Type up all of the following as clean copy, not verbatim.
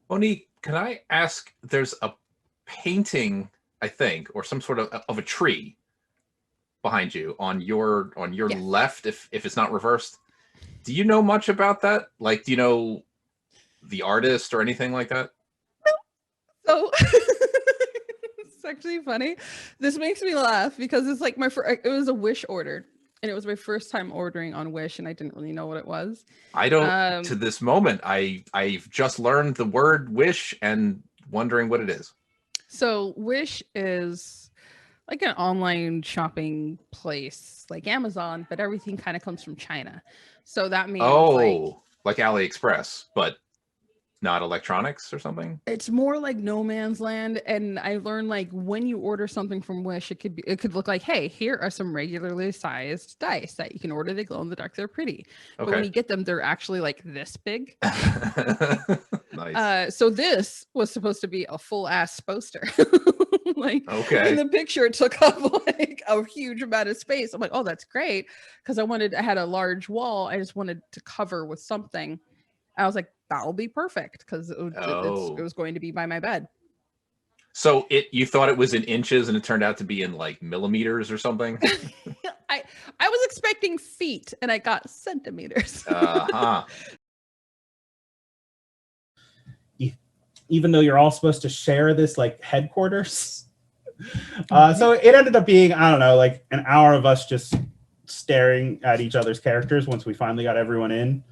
Monique, can I ask? There's a painting, I think, or some sort of a tree behind you on your Yes. left, if it's not reversed. Do you know much about that? Like, do you know the artist or anything like that? So it's actually funny. This makes me laugh because it's like it was a Wish order, and it was my first time ordering on Wish, and I didn't really know what it was. I don't. To this moment, I've just learned the word wish and wondering what it is. So Wish is like an online shopping place, like Amazon, but everything kind of comes from China. So that means like AliExpress, but not electronics or something. It's more like no man's land. And I learned like when you order something from Wish, it could look like, hey, here are some regularly sized dice that you can order. They glow in the dark. They're pretty. But when you get them, they're actually like this big. Nice. So this was supposed to be a full ass poster. Like in the picture, it took up like a huge amount of space. I'm like, oh, that's great. Because I had a large wall. I just wanted to cover with something. I was like, that'll be perfect because it was going to be by my bed. So you thought it was in inches and it turned out to be in like millimeters or something? I was expecting feet and I got centimeters. Even though you're all supposed to share this like headquarters. So it ended up being, I don't know, like an hour of us just staring at each other's characters once we finally got everyone in.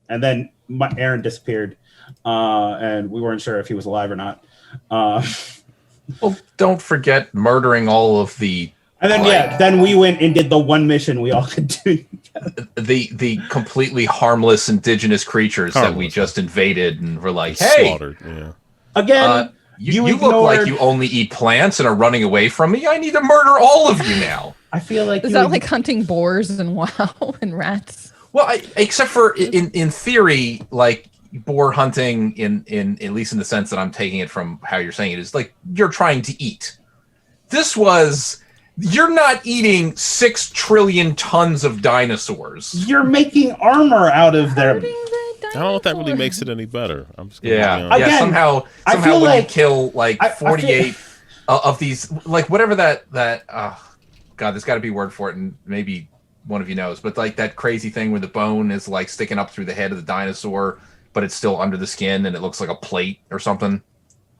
And then Aaron disappeared, and we weren't sure if he was alive or not. Well, don't forget murdering all of the. And then then we went and did the one mission we all could do together. The completely harmless indigenous creatures that we just invaded and were like, hey, slaughtered. Yeah. Again, you look like you only eat plants and are running away from me. I need to murder all of you now. I feel like is that like hunting boars and WoW and rats? Well, except for in theory, like boar hunting, in at least in the sense that I'm taking it from how you're saying it, is like you're trying to eat. This was, you're not eating 6 trillion tons of dinosaurs. You're making armor out of them. I don't know if that really makes it any better. I'm just Again, somehow when like, you kill like 48 of these, like whatever that God, there's got to be a word for it, and maybe one of you knows, but like that crazy thing where the bone is like sticking up through the head of the dinosaur, but it's still under the skin and it looks like a plate or something.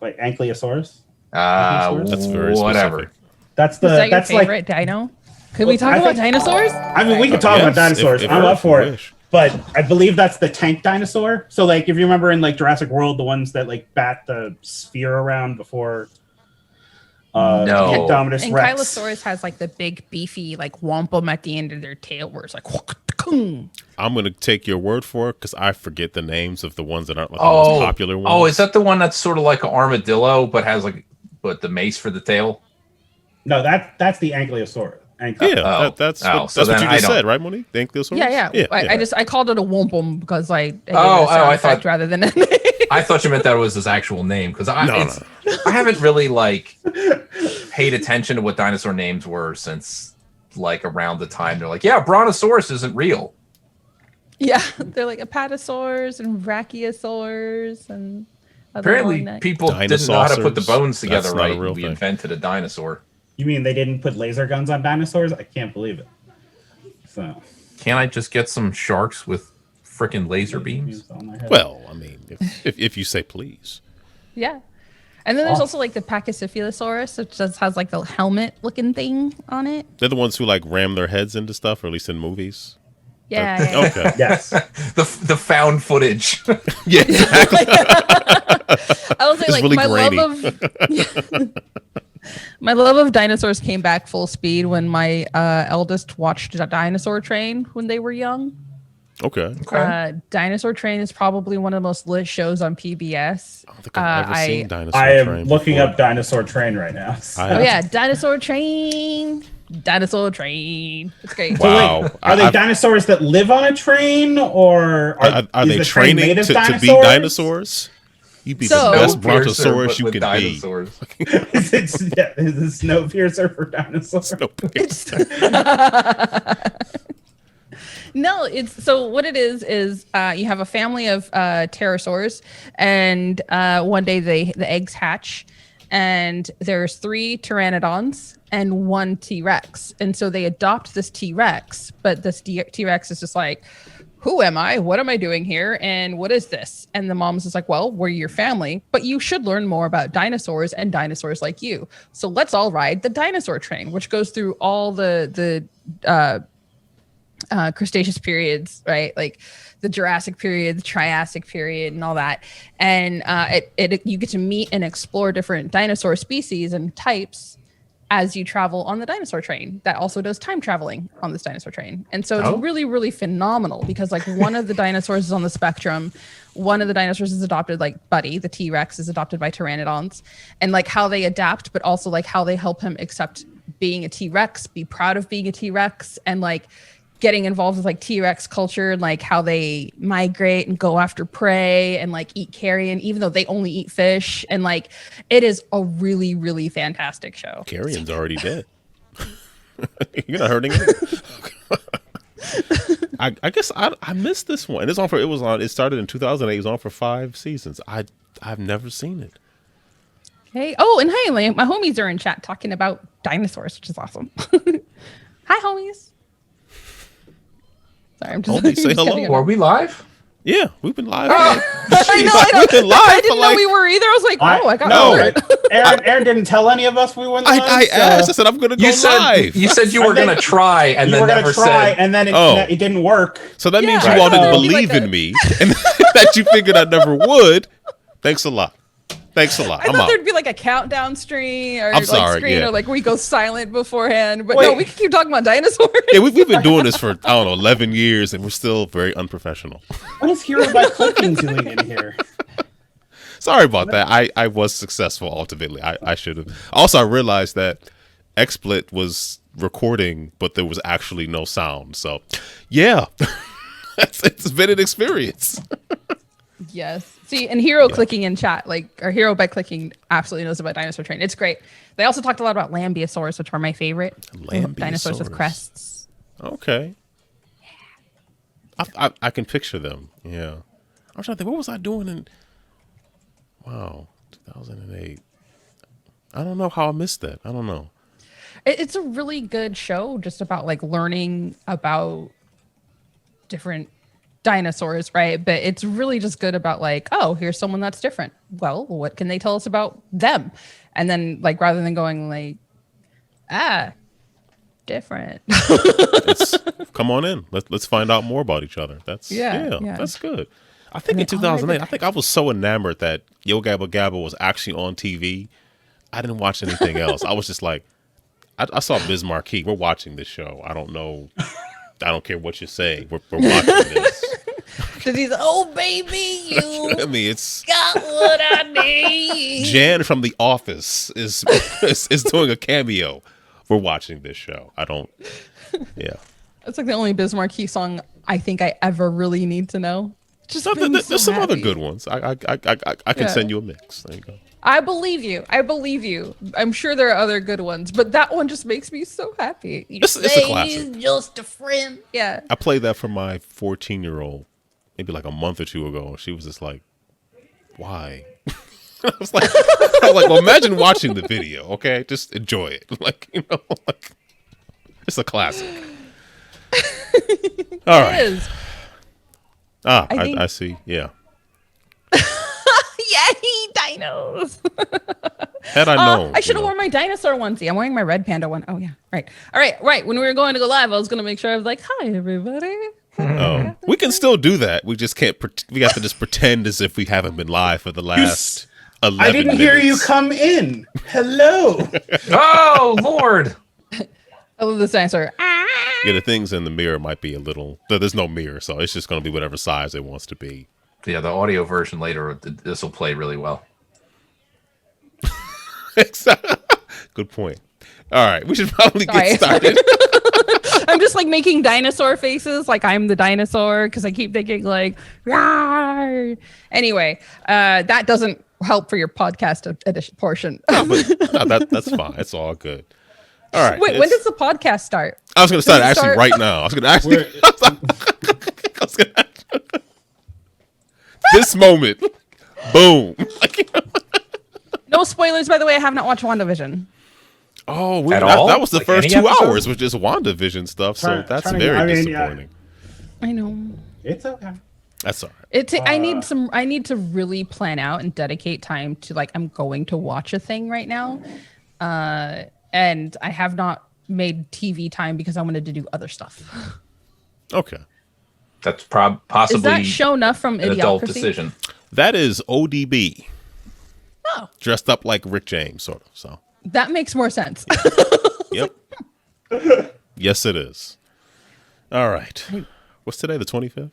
Like Ankylosaurus? That's very whatever. That's your that's favorite dino? Could we talk about dinosaurs? I mean, we can talk about dinosaurs. I'm up for it. But I believe that's the tank dinosaur. So like if you remember in like Jurassic World, the ones that like bat the sphere around before no. Dominus and Rex. Ankylosaurus has like the big beefy like wampum at the end of their tail where it's like I'm gonna take your word for it because I forget the names of the ones that aren't like the most popular ones. Oh, is that the one that's sort of like an armadillo but has like the mace for the tail? No, that's the Ankylosaurus. That's what you just said, right, Monique? The Ankylosaurus? Yeah. I called it a wampum because I thought rather than I thought you meant that was his actual name because I haven't really like paid attention to what dinosaur names were since like around the time they're like, yeah, Brontosaurus isn't real. Yeah, they're like apatosaurs and brachiosaurs and apparently people didn't know how to put the bones together right. We invented a dinosaur. You mean they didn't put laser guns on dinosaurs? I can't believe it. So can't I just get some sharks with frickin' laser beams? Well, I mean, if you say please. Yeah. And then there's also like the Pachycephalosaurus, which just has like the helmet looking thing on it. They're the ones who like ram their heads into stuff, or at least in movies. Yeah. Okay. Yes. the found footage. Yeah, exactly. I was like, really my love of dinosaurs came back full speed when my eldest watched Dinosaur Train when they were young. Okay. Dinosaur Train is probably one of the most lit shows on PBS. I don't think I've ever seen Dinosaur Train. I am looking before. up Dinosaur Train right now. Dinosaur Train. Dinosaur Train. It's great. Wow. So wait, are they dinosaurs that live on a train, or are they training to be dinosaurs? You'd be the best Brontosaurus you could dinosaurs. Be. Is it Snowpiercer for dinosaurs? No, it's so what it is you have a family of pterosaurs, and one day the eggs hatch, and there's 3 pteranodons and 1 T-Rex, and so they adopt this T-Rex, but this T-Rex is just like, who am I? What am I doing here? And what is this? And the mom's just like, well, we're your family, but you should learn more about dinosaurs and dinosaurs like you. So let's all ride the dinosaur train, which goes through all the Cretaceous periods, right? Like the Jurassic period, the Triassic period, and all that. And you get to meet and explore different dinosaur species and types as you travel on the dinosaur train. That also does time traveling on this dinosaur train. And so it's really, really phenomenal because like one of the dinosaurs is on the spectrum. One of the dinosaurs is adopted, like Buddy, the T-Rex is adopted by pteranodons, and like how they adapt, but also like how they help him accept being a T-Rex, be proud of being a T-Rex, and like getting involved with like T-Rex culture and like how they migrate and go after prey and like eat carrion, even though they only eat fish. And like, it is a really, really fantastic show. Carrion's already dead. You're not hurting him. I guess I missed this one. It started in 2008. It was on for 5 seasons. I've never seen it. Okay. Oh, and hey, my homies are in chat talking about dinosaurs, which is awesome. Hi, homies. Sorry, I'm just say hello. Are we live? Yeah, we've been live. I didn't know we were either. I was like, I got Aaron didn't tell any of us we went live. I asked. I said I'm going to go live. You said you were going to try, and then never said. And then it didn't work. So that means you all didn't believe in me, and that you figured I never would. Thanks a lot. I thought there'd be like a countdown screen or or like we go silent beforehand. But no, we can keep talking about dinosaurs. Yeah, we've been doing this for, 11 years, and we're still very unprofessional. What is Hero by Clicking doing in here? Sorry about that. I was successful ultimately. I should have. Also, I realized that XSplit was recording, but there was actually no sound. So, yeah, it's been an experience. Yes. See, and Hero clicking in chat, or Hero by Clicking absolutely knows about Dinosaur Train. It's great. They also talked a lot about Lambeosaurus, which are my favorite. Dinosaurs with crests. Okay. I can picture them. Yeah. I'm trying to think, what was I doing in 2008? I don't know how I missed that. I don't know. It's a really good show just about like learning about different dinosaurs, right? But it's really just good about like, oh, here's someone that's different. Well, what can they tell us about them? And then like rather than going like, different. Come on in. Let's find out more about each other. That's that's good. I think in 2008, I think I was so enamored that Yo Gabba Gabba was actually on TV. I didn't watch anything else. I was just like, I saw Biz Marquee. We're watching this show. I don't know. I don't care what you say. We're watching this. Because he's, oh, baby, you it's got what I need. Jan from The Office is doing a cameo. We're watching this show. Yeah. That's like the only Biz Marquee song I think I ever really need to know. There's some other good ones. I can send you a mix. There you go. I believe you. I'm sure there are other good ones, but that one just makes me so happy. It's a classic. He's just a friend. Yeah. I played that for my 14-year-old maybe like a month or two ago. She was just like, why? I was like, well, imagine watching the video, okay? Just enjoy it. Like, it's a classic. All right. It is. I see. Yeah. Yay, dinos. Had I known. I should have worn my dinosaur onesie. I'm wearing my red panda one. Oh, yeah. Right. All right. When we were going to go live, I was going to make sure I was like, hi, everybody. Oh, we can still do that. We just can't. We have to just pretend as if we haven't been live for the last 11 minutes. I didn't hear you come in. Hello. Oh, Lord. I love this dinosaur. Yeah, the things in the mirror might be a little. There's no mirror, so it's just going to be whatever size it wants to be. Yeah, the audio version later, this will play really well. Good point. All right, we should probably get started. I'm just like making dinosaur faces, like I'm the dinosaur, because I keep thinking like, rawr. Anyway, that doesn't help for your podcast edition portion. No, but that's fine. It's all good. All right. Wait, when does the podcast start? I was going to start actually right now. I was going to actually. This moment. Boom. No spoilers, by the way. I have not watched WandaVision. Oh, that was the first 2 hours, was just WandaVision stuff. So that's very disappointing. I know. It's okay. That's all right. I need to really plan out and dedicate time to I'm going to watch a thing right now. And I have not made TV time because I wanted to do other stuff. Okay. That's possibly is that Shona from an Idiocracy? adult decision. That is ODB. Oh. Dressed up like Rick James, sort of. So that makes more sense. Yep. Yes, it is. All right. What's today? The 25th?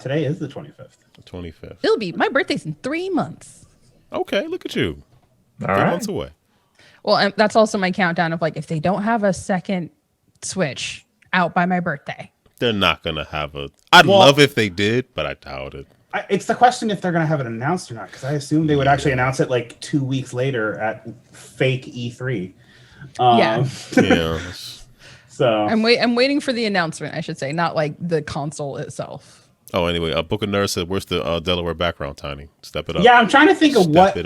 Today is the 25th. The 25th. It'll be my birthday's in 3 months. Okay, look at you. All 3 right. months away. Well, and that's also my countdown of if they don't have a second Switch out by my birthday. They're not going to have a... I'd love if they did, but I doubt it. It's the question if they're going to have it announced or not, because I assume they would actually announce it 2 weeks later at fake E3. Yeah. So I'm waiting for the announcement, I should say, not the console itself. Oh, anyway, Book of Nerds said, where's the Delaware background, Tiny? Step it up. Yeah, I'm trying to think of what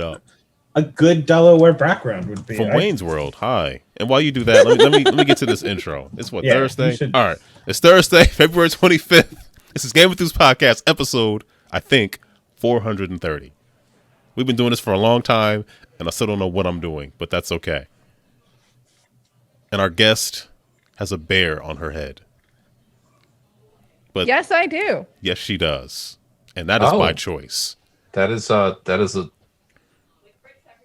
a good Delaware background would be. From Wayne's World, hi. And while you do that, let me get to this intro. It's Thursday? All right. It's Thursday, February 25th. This is GameEnthus Podcast, episode, I think, 430. We've been doing this for a long time, and I still don't know what I'm doing, but that's okay. And our guest has a bear on her head. But yes, I do. Yes, she does. And that is my choice. That is a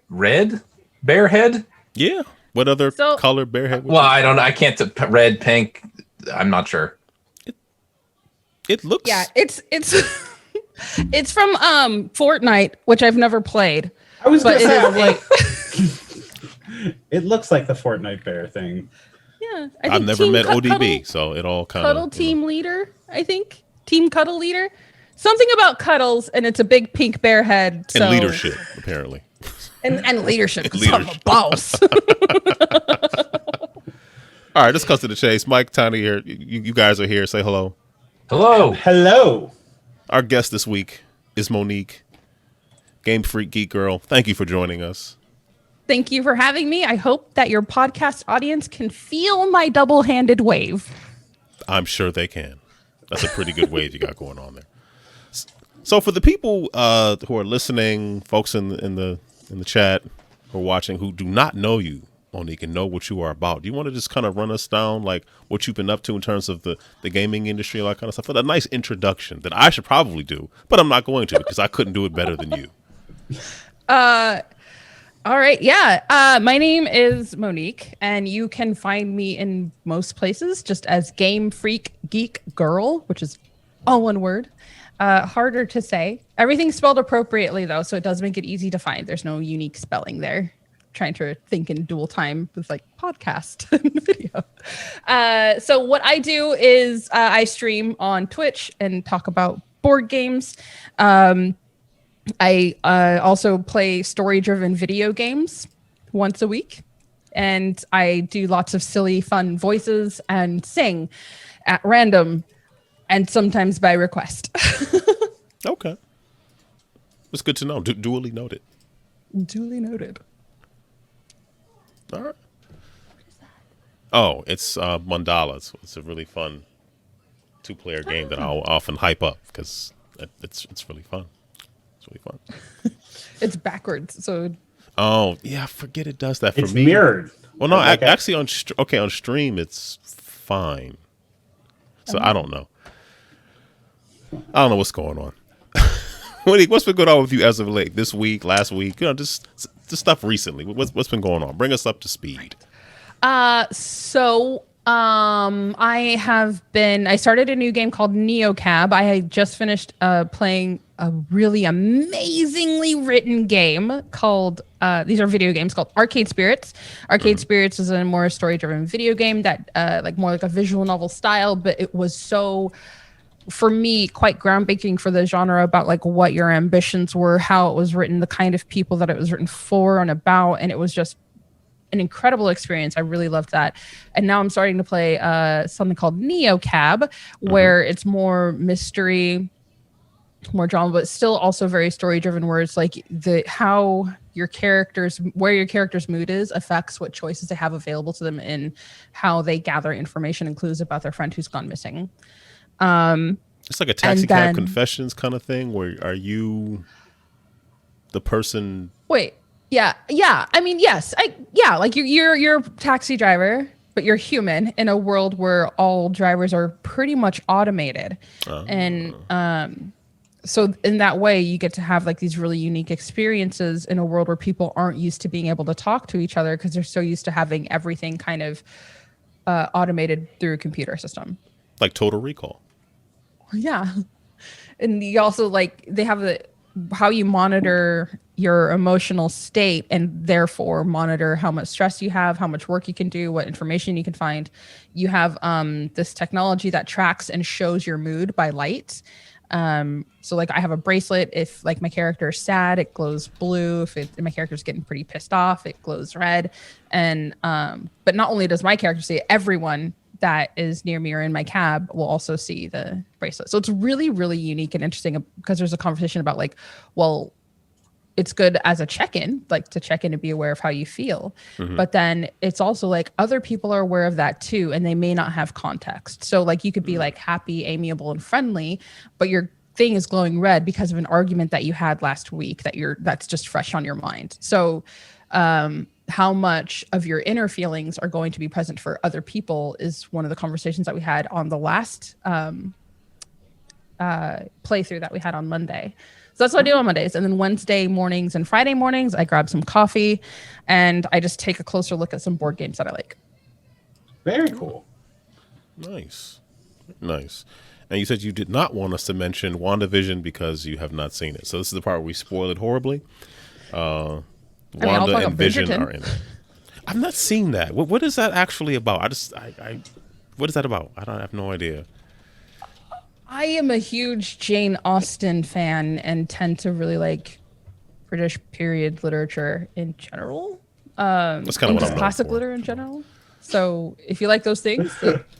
red bear head? Yeah. What other color bear head? Well, I don't know. I can't red, pink. I'm not sure. It looks. Yeah, it's it's from Fortnite, which I've never played. I was gonna say, it looks like the Fortnite bear thing. Yeah, I've never met ODB, so it all kind of Cuddle Team Leader. I think Team Cuddle Leader. Something about cuddles, and it's a big pink bear head. And leadership, apparently. And leadership, because I'm a boss. All right, let's cut to the chase. Mike, Tiny here. You guys are here. Say hello. Hello. Hello. Our guest this week is Monique, Game Freak Geek Girl. Thank you for joining us. Thank you for having me. I hope that your podcast audience can feel my double-handed wave. I'm sure they can. That's a pretty good wave you got going on there. So for the people who are listening, folks in the chat who are watching who do not know you, Monique, and know what you are about, do you want to just kind of run us down what you've been up to in terms of the gaming industry, all that kind of stuff? For a nice introduction that I should probably do, but I'm not going to because I couldn't do it better than you. All right. Yeah. My name is Monique, and you can find me in most places just as Game Freak Geek Girl, which is all one word. Harder to say. Everything's spelled appropriately, though, so it does make it easy to find. There's no unique spelling there. Trying to think in dual time with podcast and video. So what I do is I stream on Twitch and talk about board games. I also play story-driven video games once a week, and I do lots of silly, fun voices and sing at random and sometimes by request. Okay. It's good to know. Duly noted. Duly noted. All right. Oh, it's Mandala. It's a really fun 2-player game that I'll often hype up because it's really fun. It's really fun. It's backwards, so. Oh yeah, I forget it does that for it's me. Mirrored. Well, no, actually on stream it's fine. So I don't know. I don't know what's going on. Monique, what's been going on with you as of late? This week, last week, just stuff recently. What's been going on? Bring us up to speed. I started a new game called NeoCab. I had just finished playing a really amazingly written game called, these are video games called Arcade Spirits. Arcade Spirits is a more story-driven video game that more like a visual novel style, but it was so, for me, quite groundbreaking for the genre about what your ambitions were, how it was written, the kind of people that it was written for and about, and it was just an incredible experience. I really loved that. And now I'm starting to play something called NeoCab, where it's more mystery, more drama, but still also very story driven, where it's like where your character's mood is affects what choices they have available to them and how they gather information and clues about their friend who's gone missing. It's like a taxi cab confessions kind of thing, where are you the person? Wait, yeah. I mean, yes, like you're a taxi driver, but you're human in a world where all drivers are pretty much automated, and so in that way, you get to have like these really unique experiences in a world where people aren't used to being able to talk to each other because they're so used to having everything kind of automated through a computer system. Like Total Recall. Yeah. And you also like, they have how you monitor your emotional state and therefore monitor how much stress you have, how much work you can do, what information you can find. You have this technology that tracks and shows your mood by light. So like I have a bracelet. If like my character is sad, it glows blue. If my character's getting pretty pissed off, it glows red. And but not only does my character see it, everyone that is near me or in my cab will also see the bracelet. So it's really, really unique and interesting because there's a conversation about like, well, it's good as a check-in, like to check in and be aware of how you feel. But then it's also like other people are aware of that too, and they may not have context. So like you could be like happy, amiable, and friendly, but your thing is glowing red because of an argument that you had last week that's just fresh on your mind. So how much of your inner feelings are going to be present for other people is one of the conversations that we had on the last playthrough that we had on Monday. So that's what I do on Mondays. And then Wednesday mornings and Friday mornings, I grab some coffee and I just take a closer look at some board games that I like. Very cool. Nice. And you said you did not want us to mention WandaVision because you have not seen it. So this is the part where we spoil it horribly. Wanda and Vision are in it. I've not seen that. What is that actually about? What is that about? I have no idea. I am a huge Jane Austen fan and tend to really like British period literature in general. That's kind of what I'm classic literature in general. So if you like those things,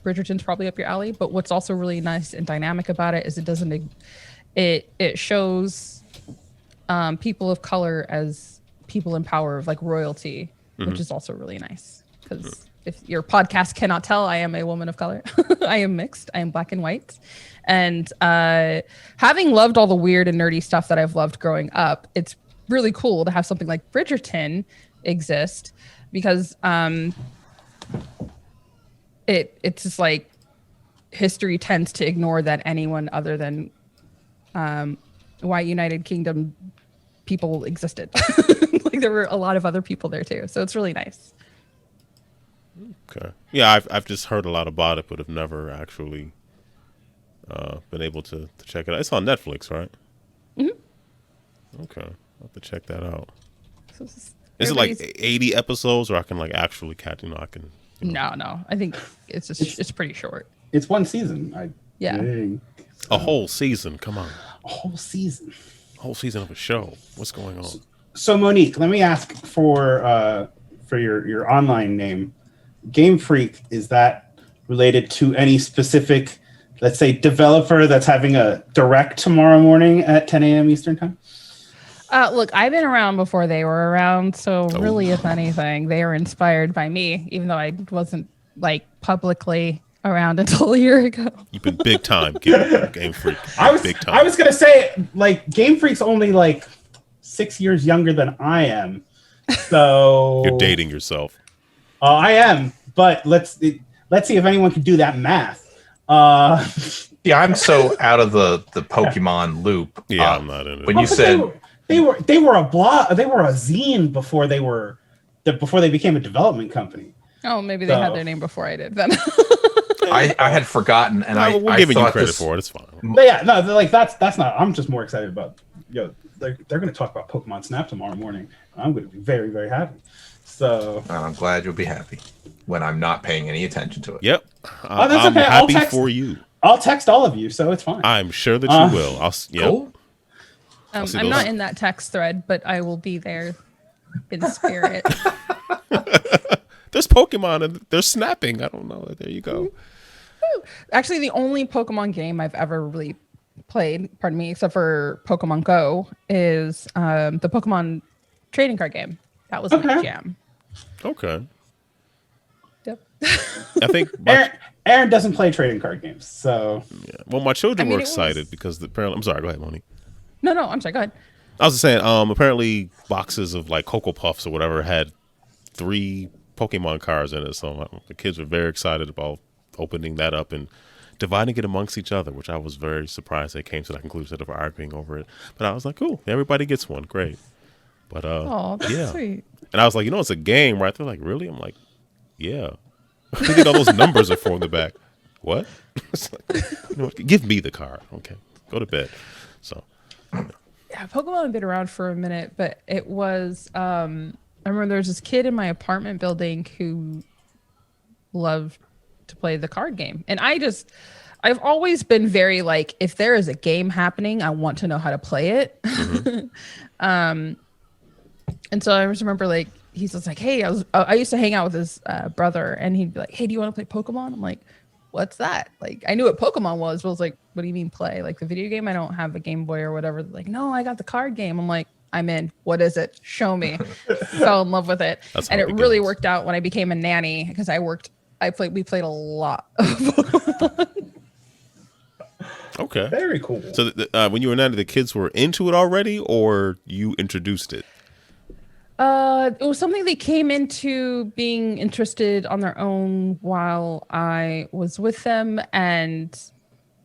Bridgerton's probably up your alley. But what's also really nice and dynamic about it is it shows people of color as people in power of like royalty, which is also really nice. Because if your podcast cannot tell, I am a woman of color. I am mixed. I am black and white. And having loved all the weird and nerdy stuff that I've loved growing up, it's really cool to have something like Bridgerton exist because it's just like history tends to ignore that anyone other than white United Kingdom people existed. Like there were a lot of other people there too. So it's really nice. Okay. Yeah, I've just heard a lot about it, but have never actually been able to check it out. It's on Netflix, right? Okay, I'll have to check that out. So is it like 80 episodes, or I can like actually catch? I can. No. I think it's pretty short. It's one season. A whole season. Come on. A whole season. A whole season of a show. What's going on? So Monique, let me ask for your online name. Game Freak, is that related to any specific, let's say, developer that's having a direct tomorrow morning at 10 a.m. Eastern time? Look, I've been around before they were around, so really, if anything, they are inspired by me, even though I wasn't like publicly around until a year ago. You've been big time, Game Freak. Big time. I was gonna say, like, Game Freak's only like 6 years younger than I am, so you're dating yourself. I am, but let's see if anyone can do that math. Yeah, I'm so out of the Pokemon loop. Yeah, I'm not in it. When you said they were a blog, they were a zine before they became a development company. Oh, maybe they had their name before I did then. I had forgotten, and we're giving you credit for it. It's fine. But yeah, no, like that's not. I'm just more excited about. They're going to talk about Pokemon Snap tomorrow morning. I'm going to be very, very happy. So I'm glad you'll be happy when I'm not paying any attention to it. Yep, I'm okay. happy for you. I'll text all of you, so it's fine. I'm sure that you will. Cool. I'm not in that text thread, but I will be there in spirit. there's Pokemon and they're snapping. I don't know. There you go. Actually, the only Pokemon game I've ever really played, pardon me, except for Pokemon Go, is the Pokemon trading card game. That was my jam. Okay. Yep. I think Aaron doesn't play trading card games, so yeah. Well, my children were excited because apparently. I'm sorry. Go ahead, Monique. No, I'm sorry. Go ahead. I was just saying. Apparently, boxes of like Cocoa Puffs or whatever had 3 Pokemon cards in it, so the kids were very excited about opening that up and dividing it amongst each other, which I was very surprised they came to that conclusion instead of arguing over it. But I was like, cool, everybody gets one, great. But that's sweet. And I was like, it's a game, right? They're like, really? I'm like, yeah. What do you think all those numbers are for in the back? What? It's like, give me the card. Okay, go to bed. So yeah, Pokemon had been around for a minute, but it was I remember there was this kid in my apartment building who loved to play the card game, and I've always been very like, if there is a game happening, I want to know how to play it. Mm-hmm. And so I just remember like he's just like, hey, I used to hang out with his brother, and he'd be like, hey, do you want to play Pokemon? I'm like, what's that? Like, I knew what Pokemon was, but I was like, what do you mean play? Like the video game? I don't have a Game Boy or whatever. Like, no, I got the card game. I'm like, I'm in. What is it? Show me. Fell in love with it. And it really worked out when I became a nanny, because we played a lot of Pokemon. Okay. Very cool. So when you were a nanny, the kids were into it already, or you introduced it? It was something they came into being interested on their own while I was with them, and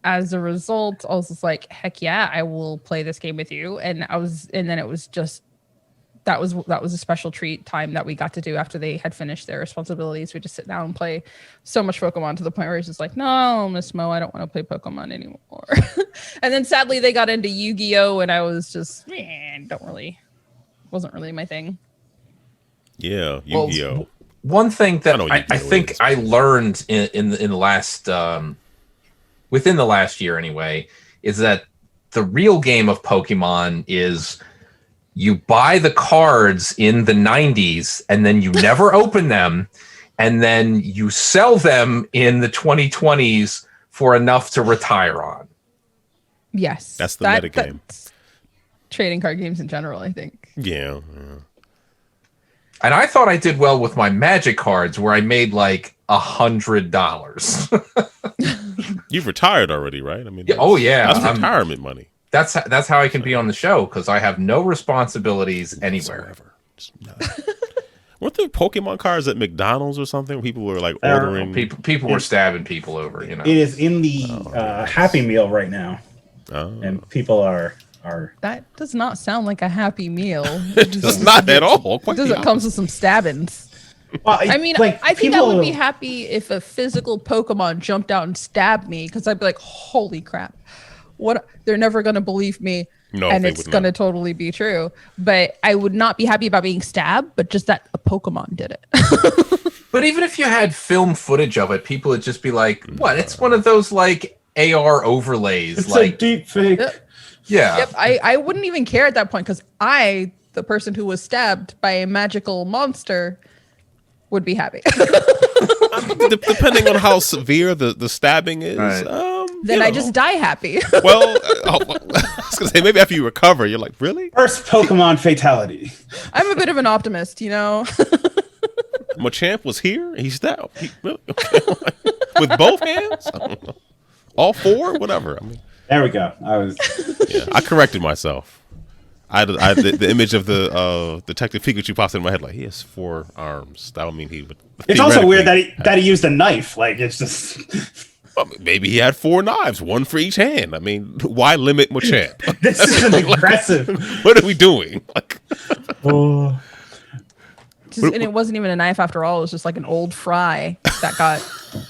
as a result, I was just like, "Heck yeah, I will play this game with you." And then it was just that was a special treat time that we got to do after they had finished their responsibilities. We just sit down and play so much Pokemon to the point where it's just like, "No, Miss Mo, I don't want to play Pokemon anymore." And then sadly, they got into Yu-Gi-Oh, and I was just, wasn't really my thing. Yeah, Yu-Gi-Oh. Well, one thing that I think I learned in the last within the last year anyway is that the real game of Pokemon is you buy the cards in the 90s and then you never open them, and then you sell them in the 2020s for enough to retire on. Yes, that's the meta game. Trading card games in general, I think. Yeah. And I thought I did well with my Magic cards, where I made like $100. You've retired already, right? I mean, that's retirement money. That's how I can be on the show, because I have no responsibilities anywhere. Weren't there Pokemon cards at McDonald's or something? People were like ordering. People were stabbing people over. It is in the Happy Meal right now, and people are. That does not sound like a Happy Meal. It's not at all. It doesn't come with some stabbings. Well, I mean, like, I think I would be happy if a physical Pokemon jumped out and stabbed me, because I'd be like, holy crap. What? They're never going to believe me. No, and it's going to totally be true. But I would not be happy about being stabbed, but just that a Pokemon did it. But even if you had film footage of it, people would just be like, what? It's one of those like AR overlays. It's like a deep fake. Yeah. Yep. I wouldn't even care at that point, because the person who was stabbed by a magical monster, would be happy. Depending on how severe the stabbing is. Right. Then I just die happy. Well, I was going to say, maybe after you recover, you're like, really? First Pokemon fatality. I'm a bit of an optimist, Machamp was here. He's that. Really? Okay. With both hands? I don't know. All 4? Whatever. I mean, there we go. I corrected myself. The image of the Detective Pikachu pops in my head like, he has 4 arms. That would mean he would. It's also weird that he used a knife. Like, it's just. Well, maybe he had 4 knives, 1 for each hand. I mean, why limit Machamp? This is aggressive. What are we doing? Like, and it wasn't even a knife after all. It was just like an old fry that got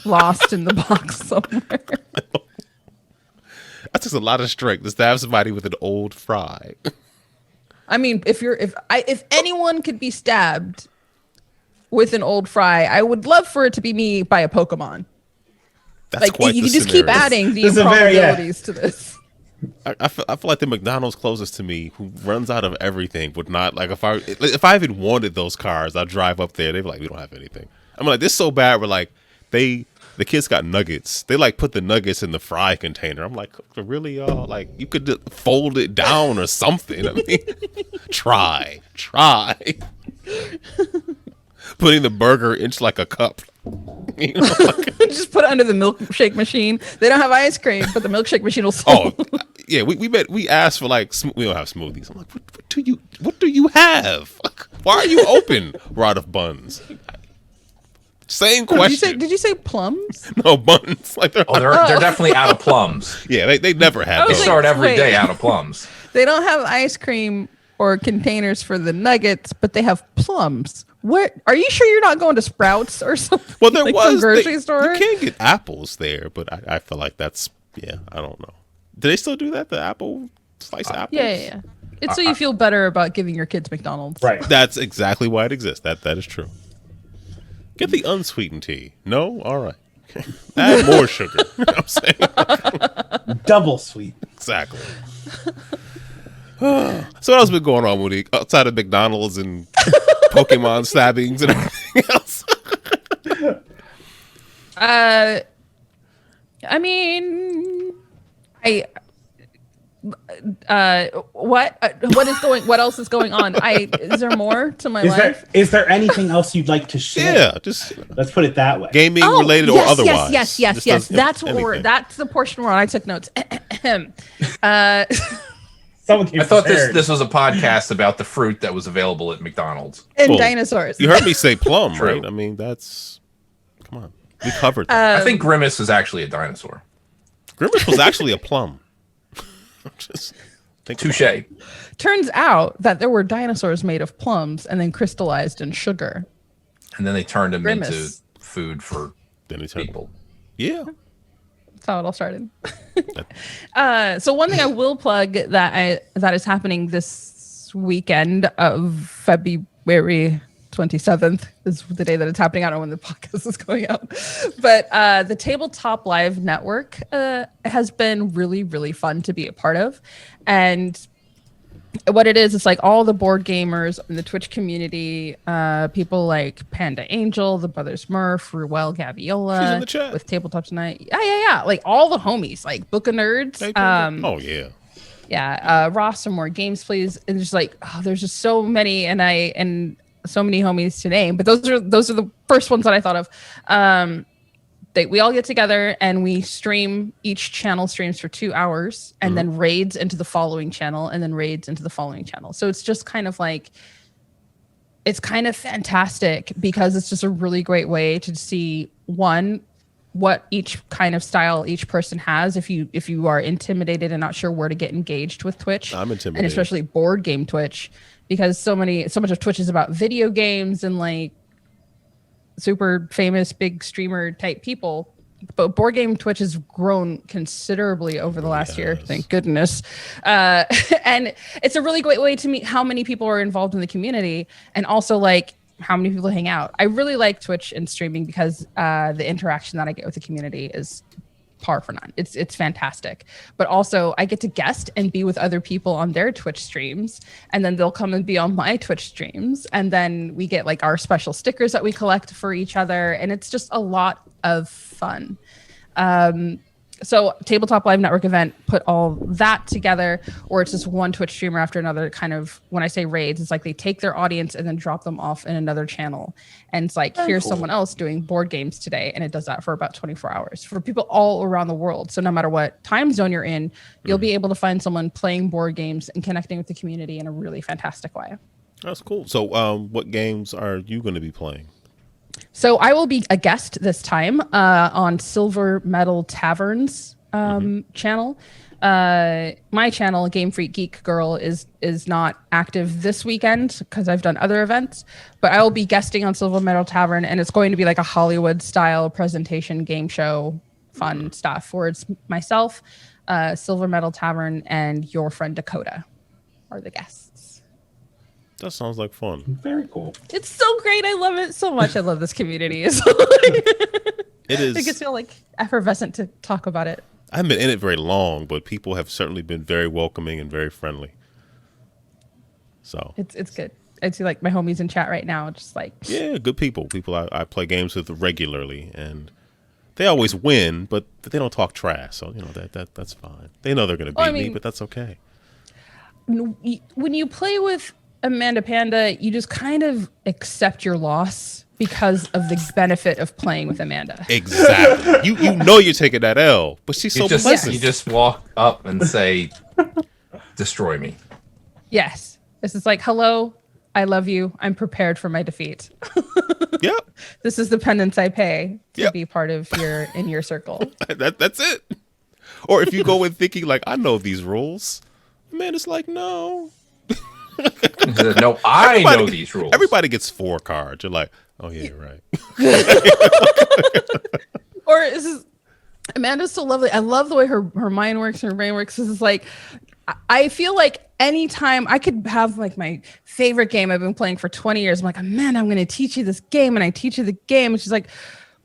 lost in the box somewhere. That's just a lot of strength to stab somebody with an old fry. I mean, if anyone could be stabbed with an old fry, I would love for it to be me by a Pokemon. That's quite you the can just scenario. keep adding the improbabilities to this. I feel like the McDonald's closest to me, who runs out of everything, would not like if I even wanted those cars, I'd drive up there. They'd be like, we don't have anything. I'm like, this is so bad. We're like, the kids got nuggets. They like put the nuggets in the fry container. I'm like, really, y'all? Like, you could just fold it down or something. I mean, try. Putting the burger into like a cup. You know, like, just put it under the milkshake machine. They don't have ice cream, but the milkshake machine will solve. Oh, yeah. We asked for like we don't have smoothies. I'm like, what do you have? Like, why are you open? We're out of buns. Same question. Did you say plums? No, buns. Like they're definitely out of plums. Yeah, they never had. They start every day out of plums. They don't have ice cream or containers for the nuggets, but they have plums. What? Are you sure you're not going to Sprouts or something? Well, there like was grocery store. You can get apples there, but I feel like that's I don't know. Do they still do that? The apple slice apples? Yeah. It's so you feel better about giving your kids McDonald's. Right. That's exactly why it exists. That is true. Get the unsweetened tea. No? All right. Add more sugar. You know what I'm saying? Double sweet. Exactly. So what else been going on, Monique? Outside of McDonald's and Pokemon stabbings and everything else? I mean, what else is going on? Is there more to my life? Is there anything else you'd like to share? Yeah, just let's put it that way. Gaming related or otherwise. Yes. That's the portion where I took notes. I thought this was a podcast about the fruit that was available at McDonald's and dinosaurs. You heard me say plum, right? I mean, come on, we covered that. I think Grimace is actually a dinosaur. Grimace was actually a plum. Touche. Turns out that there were dinosaurs made of plums and then crystallized in sugar. And then they turned them into food for people. Yeah. That's how it all started. So one thing I will plug that is happening this weekend of February 27th is the day that it's happening. I don't know when the podcast is going out, but the Tabletop Live Network has been really, really fun to be a part of. And what it is, it's like all the board gamers in the Twitch community, people like Panda Angel, the Brothers Murph, Ruel Gaviola, she's in the chat with Tabletop Tonight. Yeah. Like all the homies, like Book of Nerds. Oh yeah. Yeah. Ross, some more games, please. And just like, there's just so many, and so many homies to name, but those are the first ones that I thought of. We all get together and we stream. Each channel streams for 2 hours and then raids into the following channel and then raids into the following channel. So it's just kind of like, it's kind of fantastic because it's just a really great way to see what each kind of style each person has. If you are intimidated and not sure where to get engaged with Twitch, I'm intimidated, and especially board game Twitch, because so much of Twitch is about video games and like super famous big streamer type people, but board game Twitch has grown considerably over the last year, thank goodness. And it's a really great way to meet how many people are involved in the community and also like how many people hang out. I really like Twitch and streaming because the interaction that I get with the community is par for none. It's fantastic. But also I get to guest and be with other people on their Twitch streams, and then they'll come and be on my Twitch streams, and then we get like our special stickers that we collect for each other, and it's just a lot of fun. So Tabletop Live Network event put all that together, or it's just one Twitch streamer after another. Kind of, when I say raids, it's like they take their audience and then drop them off in another channel. And it's like, here's someone else doing board games today. And it does that for about 24 hours for people all around the world. So no matter what time zone you're in, you'll be able to find someone playing board games and connecting with the community in a really fantastic way. That's cool. So what games are you going to be playing? So I will be a guest this time on Silver Metal Tavern's channel. My channel, Game Freak Geek Girl, is not active this weekend because I've done other events, but I will be guesting on Silver Metal Tavern, and it's going to be like a Hollywood style presentation game show, fun stuff, where it's myself, Silver Metal Tavern, and your friend Dakota are the guests. That sounds like fun. Very cool. It's so great. I love it so much. I love this community. It is. It gets me like effervescent to talk about it. I haven't been in it very long, but people have certainly been very welcoming and very friendly. So it's good. I see like my homies in chat right now, just like good people I play games with regularly, and they always win, but they don't talk trash, so that's fine. They know they're gonna beat me, but that's okay. When you play with Amanda Panda, you just kind of accept your loss because of the benefit of playing with Amanda. Exactly. You know you're taking that L, but she's so pleasant. You just walk up and say, destroy me. Yes. This is like, hello, I love you. I'm prepared for my defeat. Yep. This is the penance I pay to be part of your circle. That's it. Or if you go in thinking like, I know these rules, man, it's like, no. No, I know these rules. Everybody gets 4 cards. You're like, oh yeah, you're right. Or Amanda's so lovely. I love the way her mind works and her brain works. This is like, I feel like anytime I could have like my favorite game I've been playing for 20 years, I'm like, man, I'm going to teach you this game, and I teach you the game. And she's like,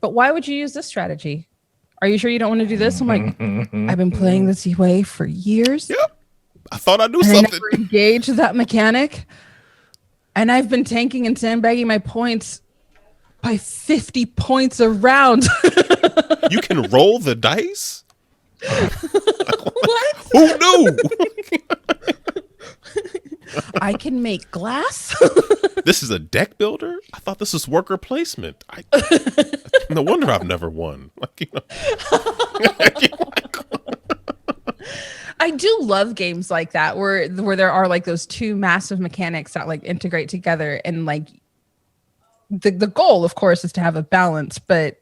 but why would you use this strategy? Are you sure you don't want to do this? I'm like, I've been playing this way for years. Yep. I thought I knew something. I never engaged that mechanic. And I've been tanking and sandbagging my points by 50 points a round. You can roll the dice? What? Who knew? I can make glass. This is a deck builder? I thought this was worker placement. No wonder I've never won. I do love games like that where there are like those two massive mechanics that like integrate together, and like the goal, of course, is to have a balance, but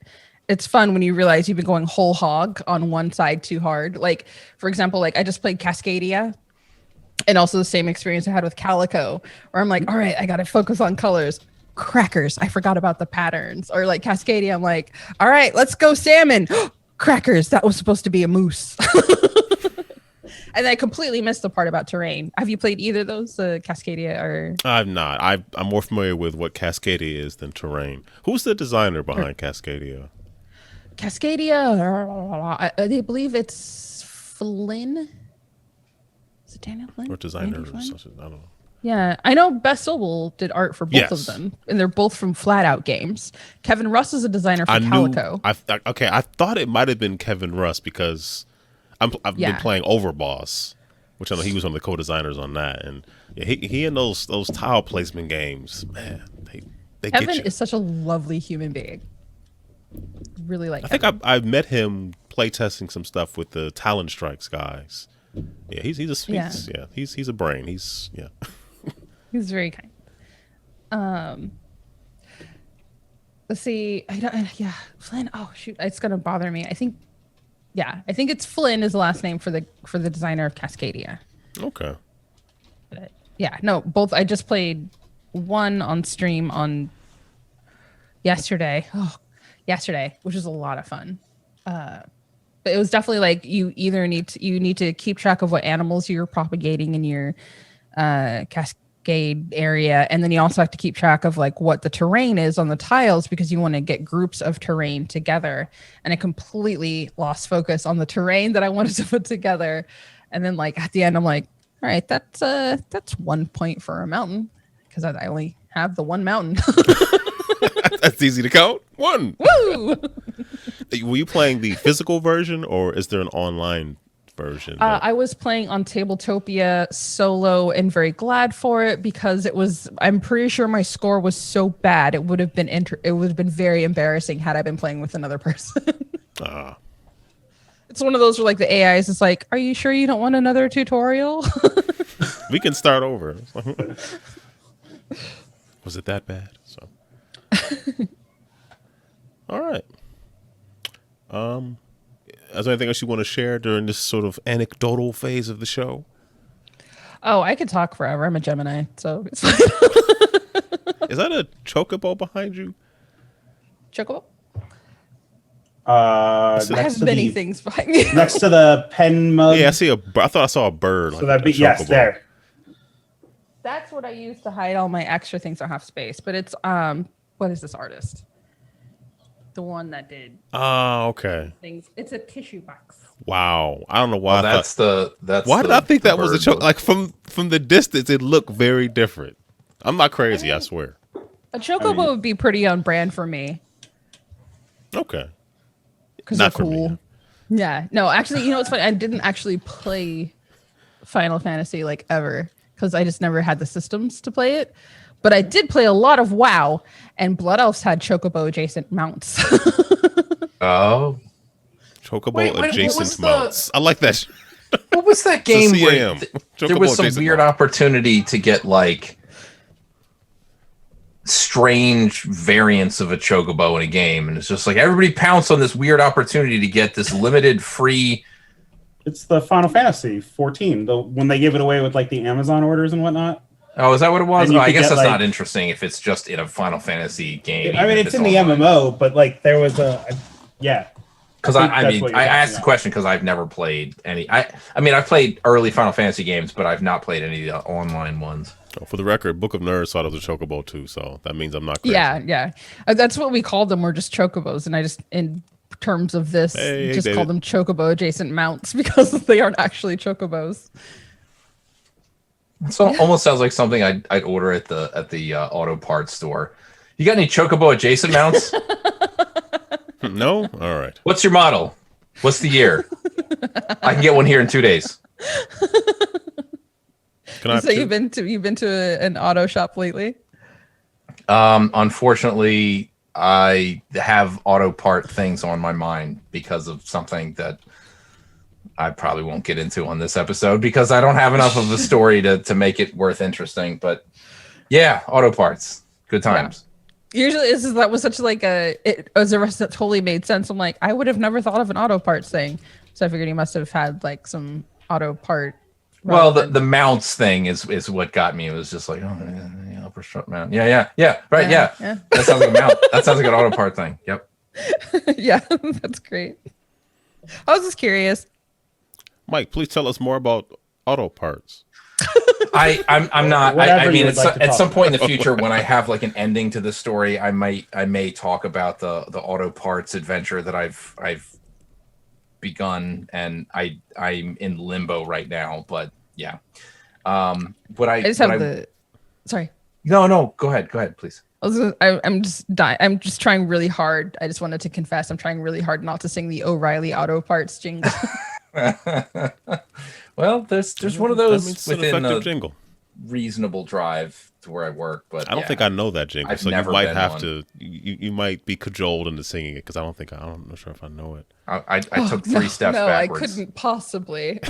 it's fun when you realize you've been going whole hog on one side too hard. Like, for example, like I just played Cascadia, and also the same experience I had with Calico, where I'm like, all right, I got to focus on colors. Crackers, I forgot about the patterns. Or like Cascadia, I'm like, all right, let's go salmon. Crackers, that was supposed to be a moose. And I completely missed the part about terrain. Have you played either of those, Cascadia or? I've not. I'm more familiar with what Cascadia is than terrain. Who's the designer behind Cascadia? Cascadia, I believe it's Flynn. Is it Daniel Flynn? Or designer? I don't know. Yeah, I know Best Sobel did art for both of them, and they're both from Flat Out Games. Kevin Russ is a designer for Calico. I thought it might have been Kevin Russ because I've been playing Overboss, which I know he was one of the co-designers on that, and he and those tile placement games, man, they Kevin get you. Is such a lovely human being. Really like. I think I met him playtesting some stuff with the Talon Strikes guys. Yeah, he's a brain. He's He's very kind. Let's see. Flynn. Oh shoot, it's gonna bother me. I think it's Flynn is the last name for the designer of Cascadia. Okay. But both. I just played one on stream on yesterday, which was a lot of fun. But it was definitely like you need to keep track of what animals you're propagating in your Cascade area, and then you also have to keep track of like what the terrain is on the tiles, because you want to get groups of terrain together. And I completely lost focus on the terrain that I wanted to put together, and then like at the end I'm like, all right, that's 1 point for a mountain, because I only have the one mountain. That's easy to count. 1. Woo! Were you playing the physical version, or is there an online version? I was playing on Tabletopia solo, and very glad for it, because I'm pretty sure my score was so bad it would have been very embarrassing had I been playing with another person. It's one of those where like the AI is just like, are you sure you don't want another tutorial? We can start over. Was it that bad? So. All right. Is there anything else you want to share during this sort of anecdotal phase of the show? Oh, I could talk forever. I'm a Gemini, so it's fine. Is that a Chocobo behind you? Chocobo? I have many things behind me. Next to the pen mug. Yeah, I thought I saw a bird. So that'd be, yes, there. That's what I use to hide all my extra things that have space. But it's what is this artist? The one that did. Oh, okay. Things. It's a tissue box. Wow, I don't know why. Why did I think that was a choke? Like from the distance, it looked very different. I'm not crazy, I swear. A Chocobo would be pretty on brand for me. Okay. Because they're cool. Yeah. No, actually, you know what's funny? I didn't actually play Final Fantasy like ever because I just never had the systems to play it. But I did play a lot of WoW, and Blood Elves had Chocobo adjacent mounts. Oh. Chocobo adjacent mounts. I like that. What was that game where there was some weird opportunity to get like strange variants of a Chocobo in a game, and it's just like everybody pounced on this weird opportunity to get this limited free. It's the Final Fantasy 14, when they give it away with like the Amazon orders and whatnot. Oh, is that what it was? I guess that's not interesting if it's just in a Final Fantasy game. I mean, it's in the MMO, but like there was yeah. Because I asked the question because I've never played any. I mean, I've played early Final Fantasy games, but I've not played any of the online ones. Oh, for the record, Book of Nerds thought it was a Chocobo too, so that means I'm not crazy. Yeah. That's what we called them. We're just Chocobos, and I just, in terms of this, call them Chocobo adjacent mounts because they aren't actually Chocobos. So almost sounds like something I'd order at the auto parts store. You got any Chocobo adjacent mounts? No? All right. What's your model? What's the year? I can get one here in 2 days. So you've been to an auto shop lately? Unfortunately, I have auto part things on my mind because of something that I probably won't get into on this episode because I don't have enough of a story to make it worth interesting. But yeah, auto parts, good times. Yeah. Usually, that was such like it was a rest that totally made sense. I'm like, I would have never thought of an auto parts thing, so I figured he must have had like some auto part. Well, the mounts thing is what got me. It was just like, oh, upper strut mount. Yeah, right, yeah. That sounds like a mount. That sounds like an auto part thing. Yep. Yeah, that's great. I was just curious. Mike, please tell us more about auto parts. I'm not. I mean, at some point in the future, when I have like an ending to the story, I may talk about the auto parts adventure that I've begun, and I'm in limbo right now. But yeah, Sorry. No. Go ahead, please. I'm just trying really hard. I just wanted to confess, I'm trying really hard not to sing the O'Reilly auto parts jingle. Well, there's one of those within a jingle. Reasonable drive to where I work, but I don't think I know that jingle, I've so never you might been have one. to. You might be cajoled into singing it because I'm not sure if I know it. I took three steps backwards. I couldn't possibly.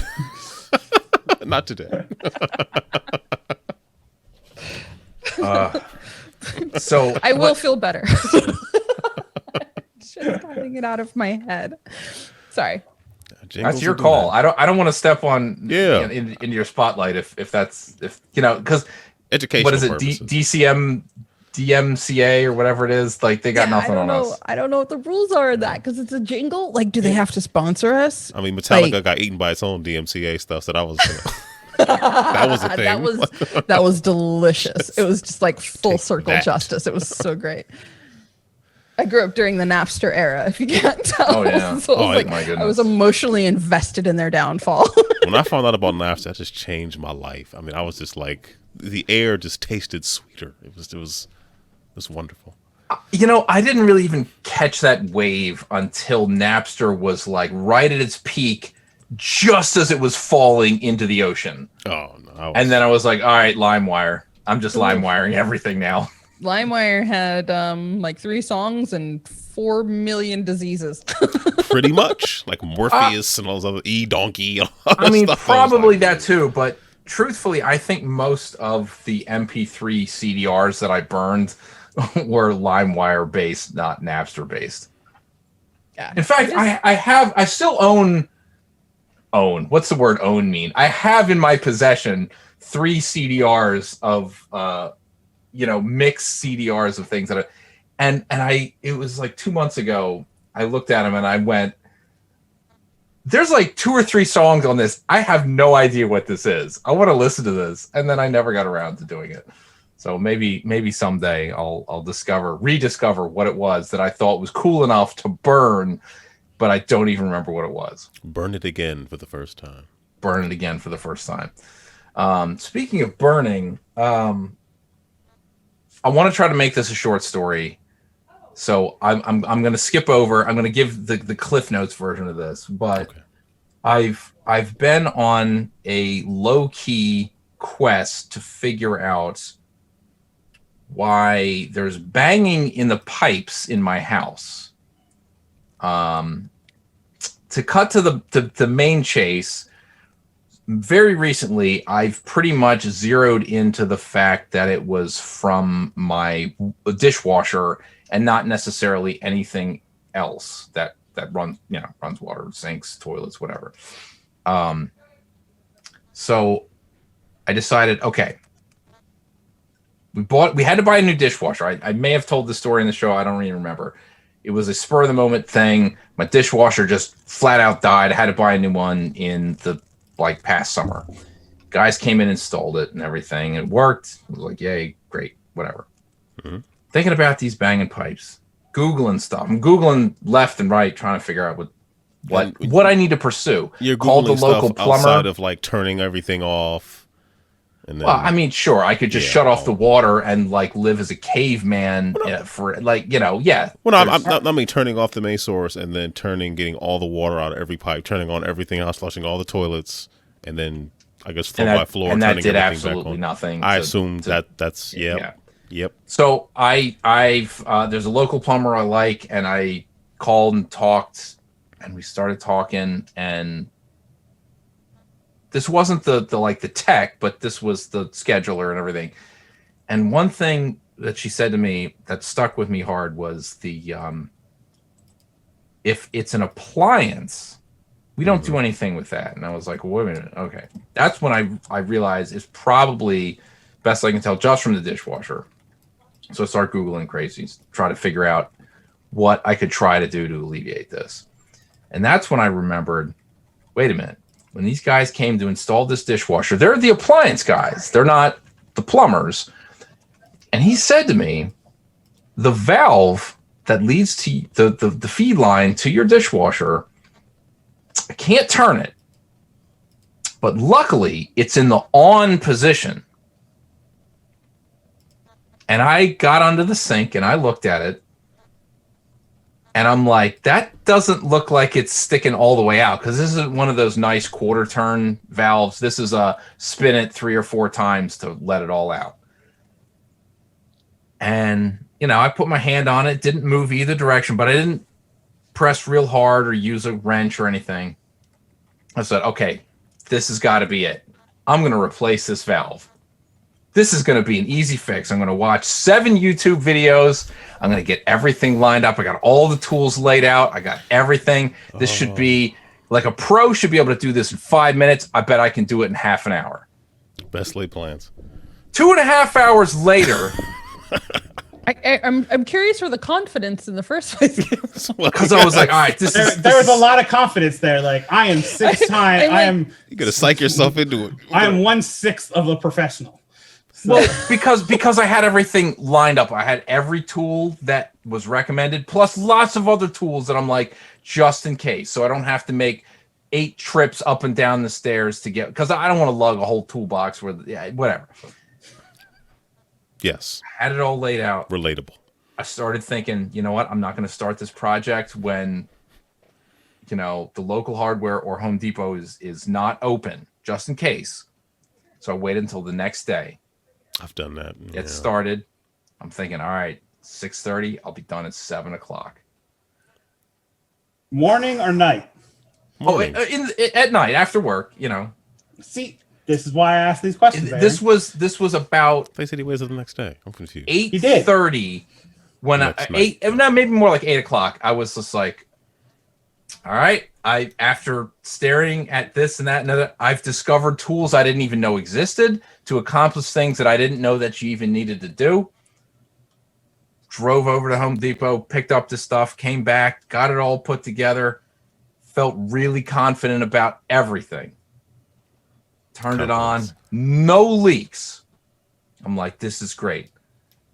Not today. So I will feel better. Just getting it out of my head. Sorry. That's your call. I don't want to step on in your spotlight if because education. What is it? DMCA or whatever it is. Like they got nothing on us. I don't know what the rules are of that because it's a jingle. Like, do they have to sponsor us? I mean, Metallica got eaten by its own DMCA stuff, so that was that was a thing. That was delicious. It was just like full circle justice. It was so great. I grew up during the Napster era, if you can't tell. Oh, yeah. So my goodness. I was emotionally invested in their downfall. When I found out about Napster, that just changed my life. I mean, I was just like, the air just tasted sweeter. It was wonderful. I didn't really even catch that wave until Napster was like right at its peak, just as it was falling into the ocean. Oh, no. And then I was like, all right, LimeWire. I'm just LimeWiring everything now. LimeWire had like 3 songs and 4 million diseases. Pretty much, like Morpheus and all those other E-Donkey. I mean, probably that too. But truthfully, I think most of the MP3 CDRs that I burned were LimeWire based, not Napster based. Yeah. In fact, I still own. What's the word own mean? I have in my possession 3 CDRs of mixed CDRs of things that it was like 2 months ago, I looked at them and I went, there's like 2 or 3 songs on this. I have no idea what this is. I want to listen to this. And then I never got around to doing it. So maybe someday I'll rediscover what it was that I thought was cool enough to burn, but I don't even remember what it was. Burn it again for the first time. Speaking of burning, I want to try to make this a short story. So I'm going to skip over. I'm going to give the Cliff Notes version of this, but I've been on a low-key quest to figure out why there's banging in the pipes in my house. To cut to the main chase, very recently, I've pretty much zeroed into the fact that it was from my dishwasher and not necessarily anything else that runs water, sinks, toilets, whatever. So I decided, okay, we had to buy a new dishwasher. I may have told the story in the show. I don't even remember. It was a spur of the moment thing. My dishwasher just flat out died. I had to buy a new one in the past summer. Guys came in, installed it and everything. It worked. It was like, yay, great, whatever. Mm-hmm. Thinking about these banging pipes, Googling stuff. I'm Googling left and right, trying to figure out what I need to pursue. You're Googling the local plumber outside of turning everything off. And then, well, I mean, sure, I could just shut off the water and live as a caveman for yeah. Well, I mean turning off the main source and then getting all the water out of every pipe, turning on everything else, flushing all the toilets, and then I guess floor by floor. And that did absolutely nothing. I assume that's yeah. Yep. So I've there's a local plumber I like, and I called and talked, and we started talking, and this wasn't the tech, but this was the scheduler and everything. And one thing that she said to me that stuck with me hard was if it's an appliance, we don't do anything with that. And I was like, wait a minute, okay. That's when I realized it's probably best I can tell just from the dishwasher. So I start Googling crazies, try to figure out what I could try to do to alleviate this. And that's when I remembered, wait a minute. When these guys came to install this dishwasher, they're the appliance guys. They're not the plumbers. And he said to me, the valve that leads to the feed line to your dishwasher, I can't turn it. But luckily, it's in the on position. And I got under the sink and I looked at it. And I'm like, that doesn't look like it's sticking all the way out, because this isn't one of those nice quarter turn valves. This is a spin it 3 or 4 times to let it all out. And, I put my hand on it, didn't move either direction, but I didn't press real hard or use a wrench or anything. I said, okay, this has got to be it. I'm going to replace this valve. This is going to be an easy fix. I'm going to watch 7 YouTube videos. I'm going to get everything lined up. I got all the tools laid out. I got everything. This should be a pro should be able to do this in 5 minutes. I bet I can do it in half an hour. Best laid plans. 2.5 hours later. I'm curious for the confidence in the first place. Because I was like, all right, there was a lot of confidence there. I am 6 times. You're going to psych yourself into it. I am 1/6 of a professional. So. Well, because I had everything lined up. I had every tool that was recommended, plus lots of other tools that I'm like, just in case. So I don't have to make 8 trips up and down the stairs to get, because I don't want to lug a whole toolbox whatever. Yes. I had it all laid out. Relatable. I started thinking, you know what? I'm not going to start this project when, the local hardware or Home Depot is not open, just in case. So I waited until the next day. I've done that. It started. I'm thinking, all right, 6:30. I'll be done at 7 o'clock. Morning or night? Morning. At night after work. See, this is why I asked these questions. This was about. They said he waited the next day. I'm confused. 8:30. When maybe more like 8 o'clock. I was just like, all right. After staring at this and that and other, I've discovered tools I didn't even know existed to accomplish things that I didn't know that you even needed to do. Drove over to Home Depot, picked up the stuff, came back, got it all put together, felt really confident about everything. Turned it on, no leaks. I'm like, this is great.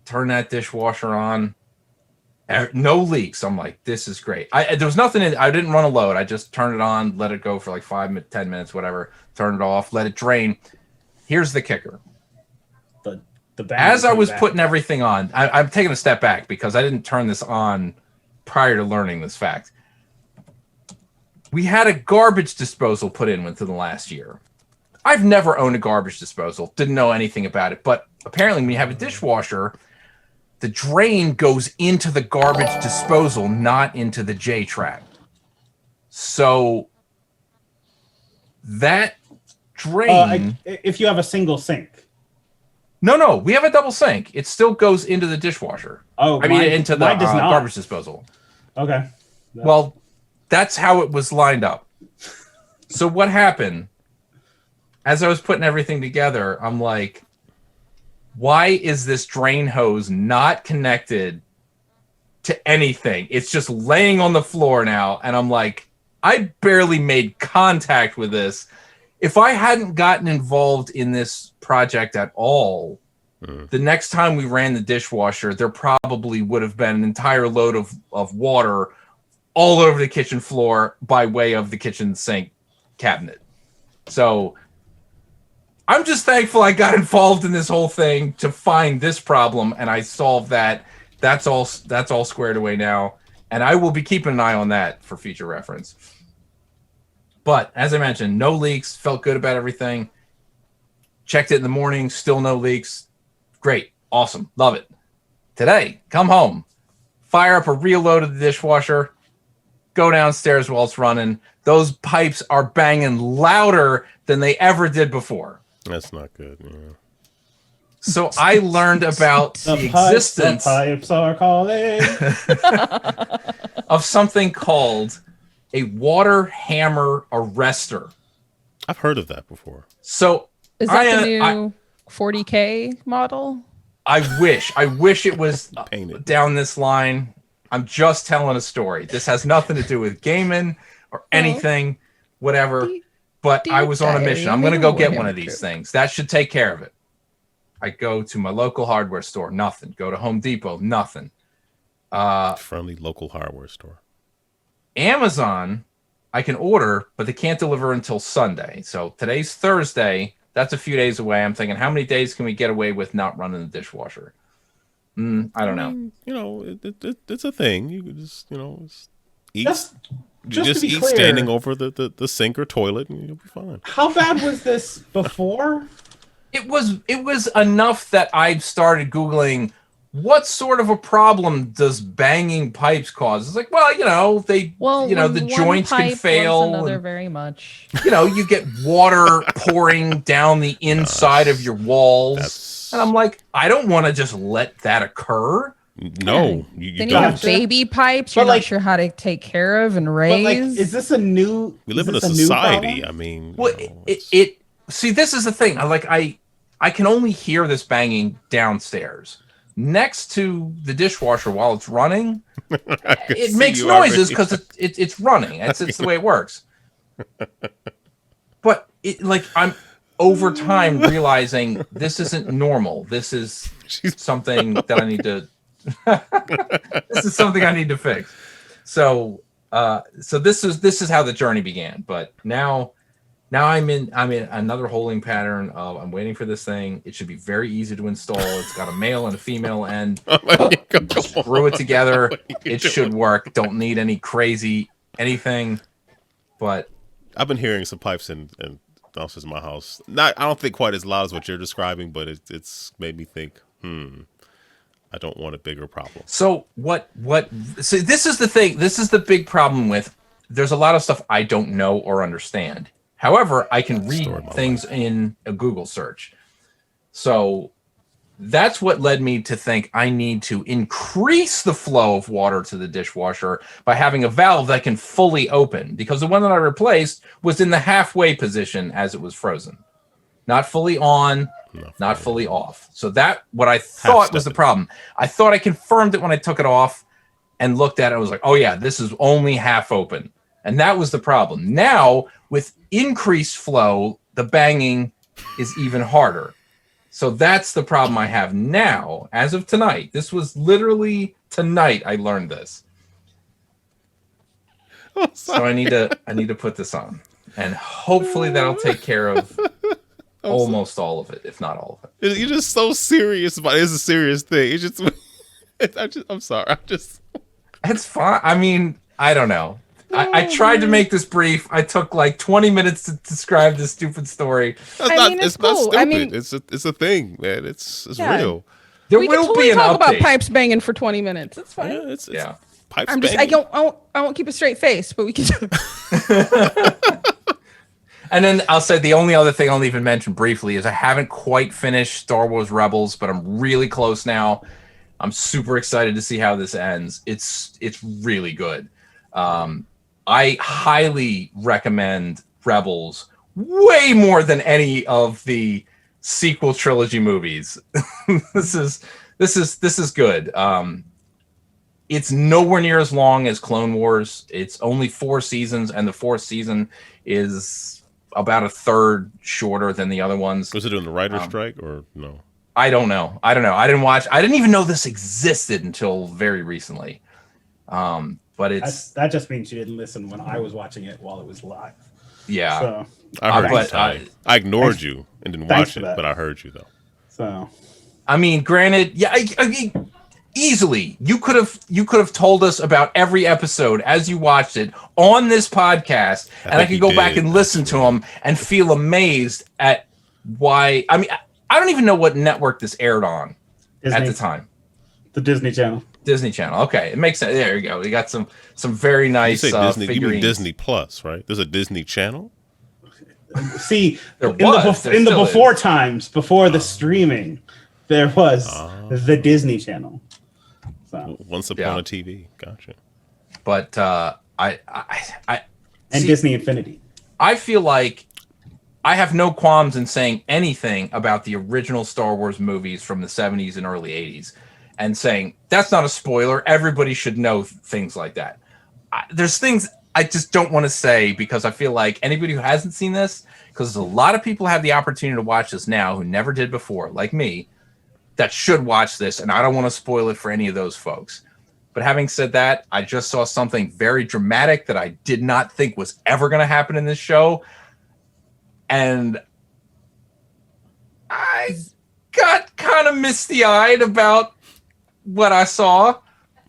Turn that dishwasher on. No leaks. I'm like, this is great. There was nothing I didn't run a load. I just turned it on, let it go for 5 10 minutes, whatever. Turn it off, let it drain. Here's the kicker. as I was putting everything on, I'm taking a step back because I didn't turn this on prior to learning this fact. We had a garbage disposal put in within the last year. I've never owned a garbage disposal, didn't know anything about it, but apparently when you have a dishwasher, the drain goes into the garbage disposal, not into the J-trap. So that drain... if you have a single sink. No, we have a double sink. It still goes into the dishwasher. Oh, into the garbage disposal. Okay. Well, that's how it was lined up. So what happened? As I was putting everything together, I'm like, why is this drain hose not connected to anything? It's just laying on the floor now. And I'm like, I barely made contact with this. If I hadn't gotten involved in this project at all, the next time we ran the dishwasher, there probably would have been an entire load of water all over the kitchen floor by way of the kitchen sink cabinet. So I'm just thankful I got involved in this whole thing to find this problem, and I solved that. That's all squared away now, and I will be keeping an eye on that for future reference. But as I mentioned, no leaks, felt good about everything. Checked it in the morning, still no leaks. Great, awesome, love it. Today, come home, fire up a real load of the dishwasher, go downstairs while it's running. Those pipes are banging louder than they ever did before. That's not good. Yeah. So I learned about the existence the pipes are calling. of something called a water hammer arrestor. I've heard of that before. So is that the new 40K model? I wish it was down this line. I'm just telling a story. This has nothing to do with gaming or anything, whatever. But I was on a mission. I'm going to go get one of these things. That should take care of it. I go to my local hardware store. Nothing. Go to Home Depot. Nothing. Friendly local hardware store. Amazon, I can order, but they can't deliver until Sunday. So today's Thursday. That's a few days away. I'm thinking, how many days can we get away with not running the dishwasher? I don't know. You know, it's a thing. You could just, you know, eat. Just eat clear, standing over the sink or toilet, and you'll be fine. How bad was this before? It was enough that I started Googling what sort of a problem does banging pipes cause. It's like, well, you know, the joints can fail. Another very much. You know, you get water pouring down the inside of your walls. And I'm like, I don't want to just let that occur. No, you don't have baby pipes. You're not sure how to take care of and raise. But is this a new? We live in a society. I mean, well, see, this is the thing. I can only hear this banging downstairs next to the dishwasher while it's running. It makes noises because it's running. It's the way it works. But I'm over time realizing this isn't normal. This is something that I need to. This is something I need to fix. So this is how the journey began. But now I'm in another holding pattern of I'm waiting for this thing. It should be very easy to install. It's got a male and a female end. Screw it together. It should work. Don't need any crazy anything. But I've been hearing some pipes in downstairs in my house. I don't think quite as loud as what you're describing, but it's made me think, I don't want a bigger problem. So so this is the thing. This is the big problem with, there's a lot of stuff I don't know or understand. However, I can read things in a Google search. So that's what led me to think I need to increase the flow of water to the dishwasher by having a valve that can fully open, because the one that I replaced was in the halfway position as it was frozen. Not fully on, not fully off. So what I thought was the problem. I thought I confirmed it when I took it off and looked at it. I was like, oh yeah, this is only half open. And that was the problem. Now, with increased flow, the banging is even harder. So that's the problem I have now, as of tonight. This was literally tonight I learned this. So I need to put this on. And hopefully that'll take care of almost all of it, if not all of it. You're just so serious about it. It's a serious thing. It's just, I'm sorry. It's fine. I mean, I don't know. I tried to make this brief. I took like 20 minutes to describe this stupid story. It's not stupid. I mean, it's a thing, man. It's real. There will be an talk update. About pipes banging for 20 minutes. It's fine. Yeah, it's pipes I'm just. banging. I won't keep a straight face, but we can. And then I'll say the only other thing I'll even mention briefly is I haven't quite finished Star Wars Rebels, but I'm really close now. I'm super excited to see how this ends. It's really good. I highly recommend Rebels way more than any of the sequel trilogy movies. This is good. It's nowhere near as long as Clone Wars. It's only 4 seasons, and the 4th season is about a third shorter than the other ones. Was it doing the writer's strike or no? I don't know. I didn't even know this existed until very recently. But that just means you didn't listen when I was watching it while it was live. Yeah. So, I heard I ignored you and didn't watch it, but I heard you though. So, I mean, granted, yeah, I mean, easily you could have told us about every episode as you watched it on this podcast, and I could go back and listen to them and feel amazed at why. I mean, I don't even know what network this aired on at the time. The Disney Channel. Disney Channel. Okay, it makes sense. There you go. We got some very nice Disney, figurines. You mean Disney Plus, right? There's a Disney Channel. See, in the before times, before the streaming, there was the Disney Channel. So. Once upon a TV. Gotcha. But and Disney Infinity. I feel like I have no qualms in saying anything about the original Star Wars movies from the 70s and early 80s. And saying, that's not a spoiler. Everybody should know things like that. There's things I just don't want to say because I feel like anybody who hasn't seen this, because a lot of people have the opportunity to watch this now who never did before, like me, that should watch this. And I don't want to spoil it for any of those folks. But having said that, I just saw something very dramatic that I did not think was ever going to happen in this show. And I got kind of misty-eyed about what I saw.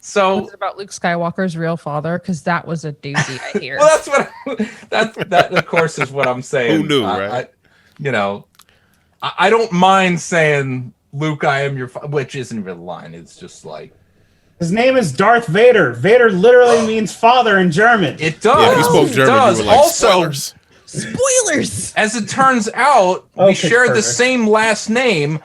So was it about Luke Skywalker's real father? Because that was a doozy, I hear. Well, that's what that of course is what I'm saying. Who knew, right? I don't mind saying Luke, I am your which isn't even a line. It's just like his name is Darth Vader. Vader literally means father in German. It does. Yeah, if you spoke German, you were like, also, spoilers. As it turns out, we share the same last name.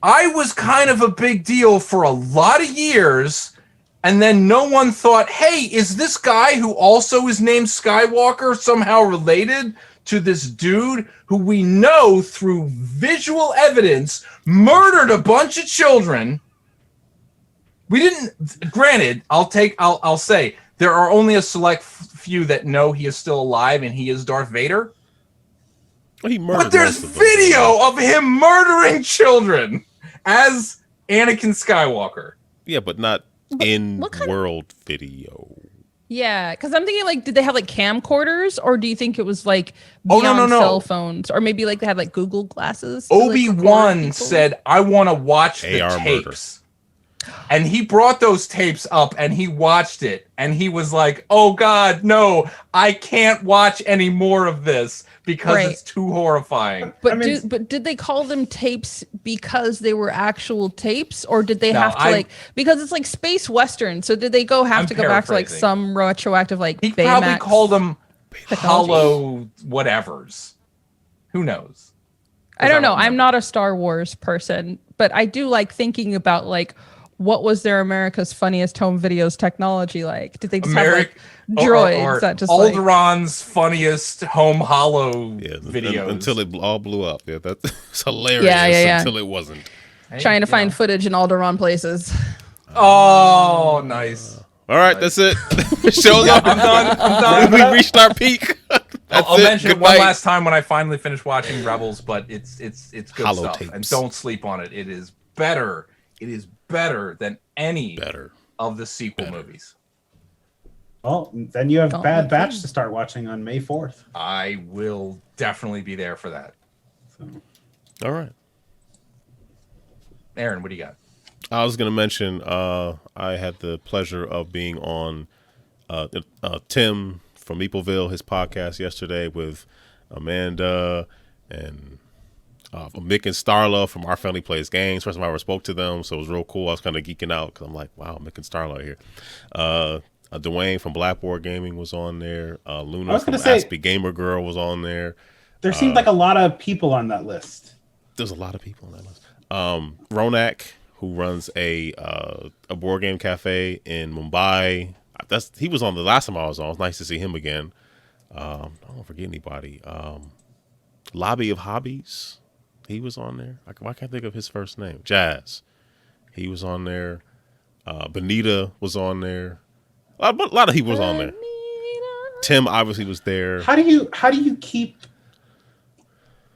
I was kind of a big deal for a lot of years, and then no one thought, hey, is this guy who also is named Skywalker somehow related to this dude who we know through visual evidence murdered a bunch of children? We didn't, granted, I'll say, there are only a select few that know he is still alive and he is Darth Vader. Well, he murdered but there's video of him murdering children as Anakin Skywalker. Yeah, but not in-world video. Yeah, because I'm thinking, like, did they have, like, camcorders? Or do you think it was, like, beyond cell phones? Or maybe, like, they had, like, Google glasses? Obi-Wan said, I want to watch the tapes. And he brought those tapes up, and he watched it. And he was like, oh, God, no, I can't watch any more of this. Because it's too horrifying. But but did they call them tapes because they were actual tapes, or did they have to because it's like space western? So did they go back to like some retroactive like? He probably called them hollow whatevers. Who knows? I don't know. I'm not a Star Wars person, but I do like thinking about like what was their America's Funniest Home Videos technology like? Did they just have like droids or that just Alderaan's Funniest Home Hollow videos until it all blew up? Yeah, that's hilarious. Yeah. Until it wasn't. Trying to find footage in Alderaan places. Oh, nice. All right, that's it. Show's up. I'm done. We reached our peak. I'll mention it one last time when I finally finish watching Rebels, but it's good Hollow stuff. tapes. And don't sleep on it. It is better. It is better than any of the sequel movies. Well, then you have Bad Batch to start watching on May 4th. I will definitely be there for that. So. All right. Aaron, what do you got? I was going to mention I had the pleasure of being on Tim from Meepleville, his podcast yesterday with Amanda and Mick and Starla from Our Family Plays Games. First time I ever spoke to them, so it was real cool. I was kind of geeking out because I'm like, wow, Mick and Starla are here. Dwayne from Blackboard Gaming was on there. Luna from Aspie Gamer Girl was on there. There seemed like a lot of people on that list. There's a lot of people on that list. Ronak, who runs a board game cafe in Mumbai. He was on the last time I was on. It was nice to see him again. I don't forget anybody. Lobby of Hobbies, he was on there. Why can't I think of his first name? Jazz, he was on there. Benita was on there. A lot of people was on there. Tim obviously was there. How do you keep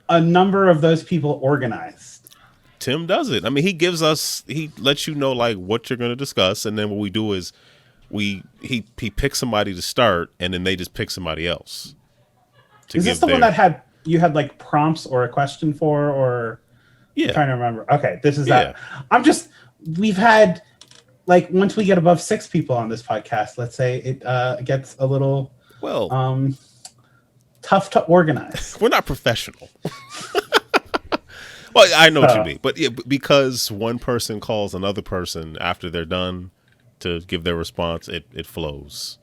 a number of those people organized? Tim does it. I mean, he lets you know like what you're going to discuss, and then what we do is he picks somebody to start, and then they just pick somebody else. Is this the one that you had like prompts or a question for, or? Yeah. I'm trying to remember. Okay, this is that. We've had like once we get above 6 people on this podcast, let's say it gets a little tough to organize. We're not professional. Well, I know what you mean, but because one person calls another person after they're done to give their response, it flows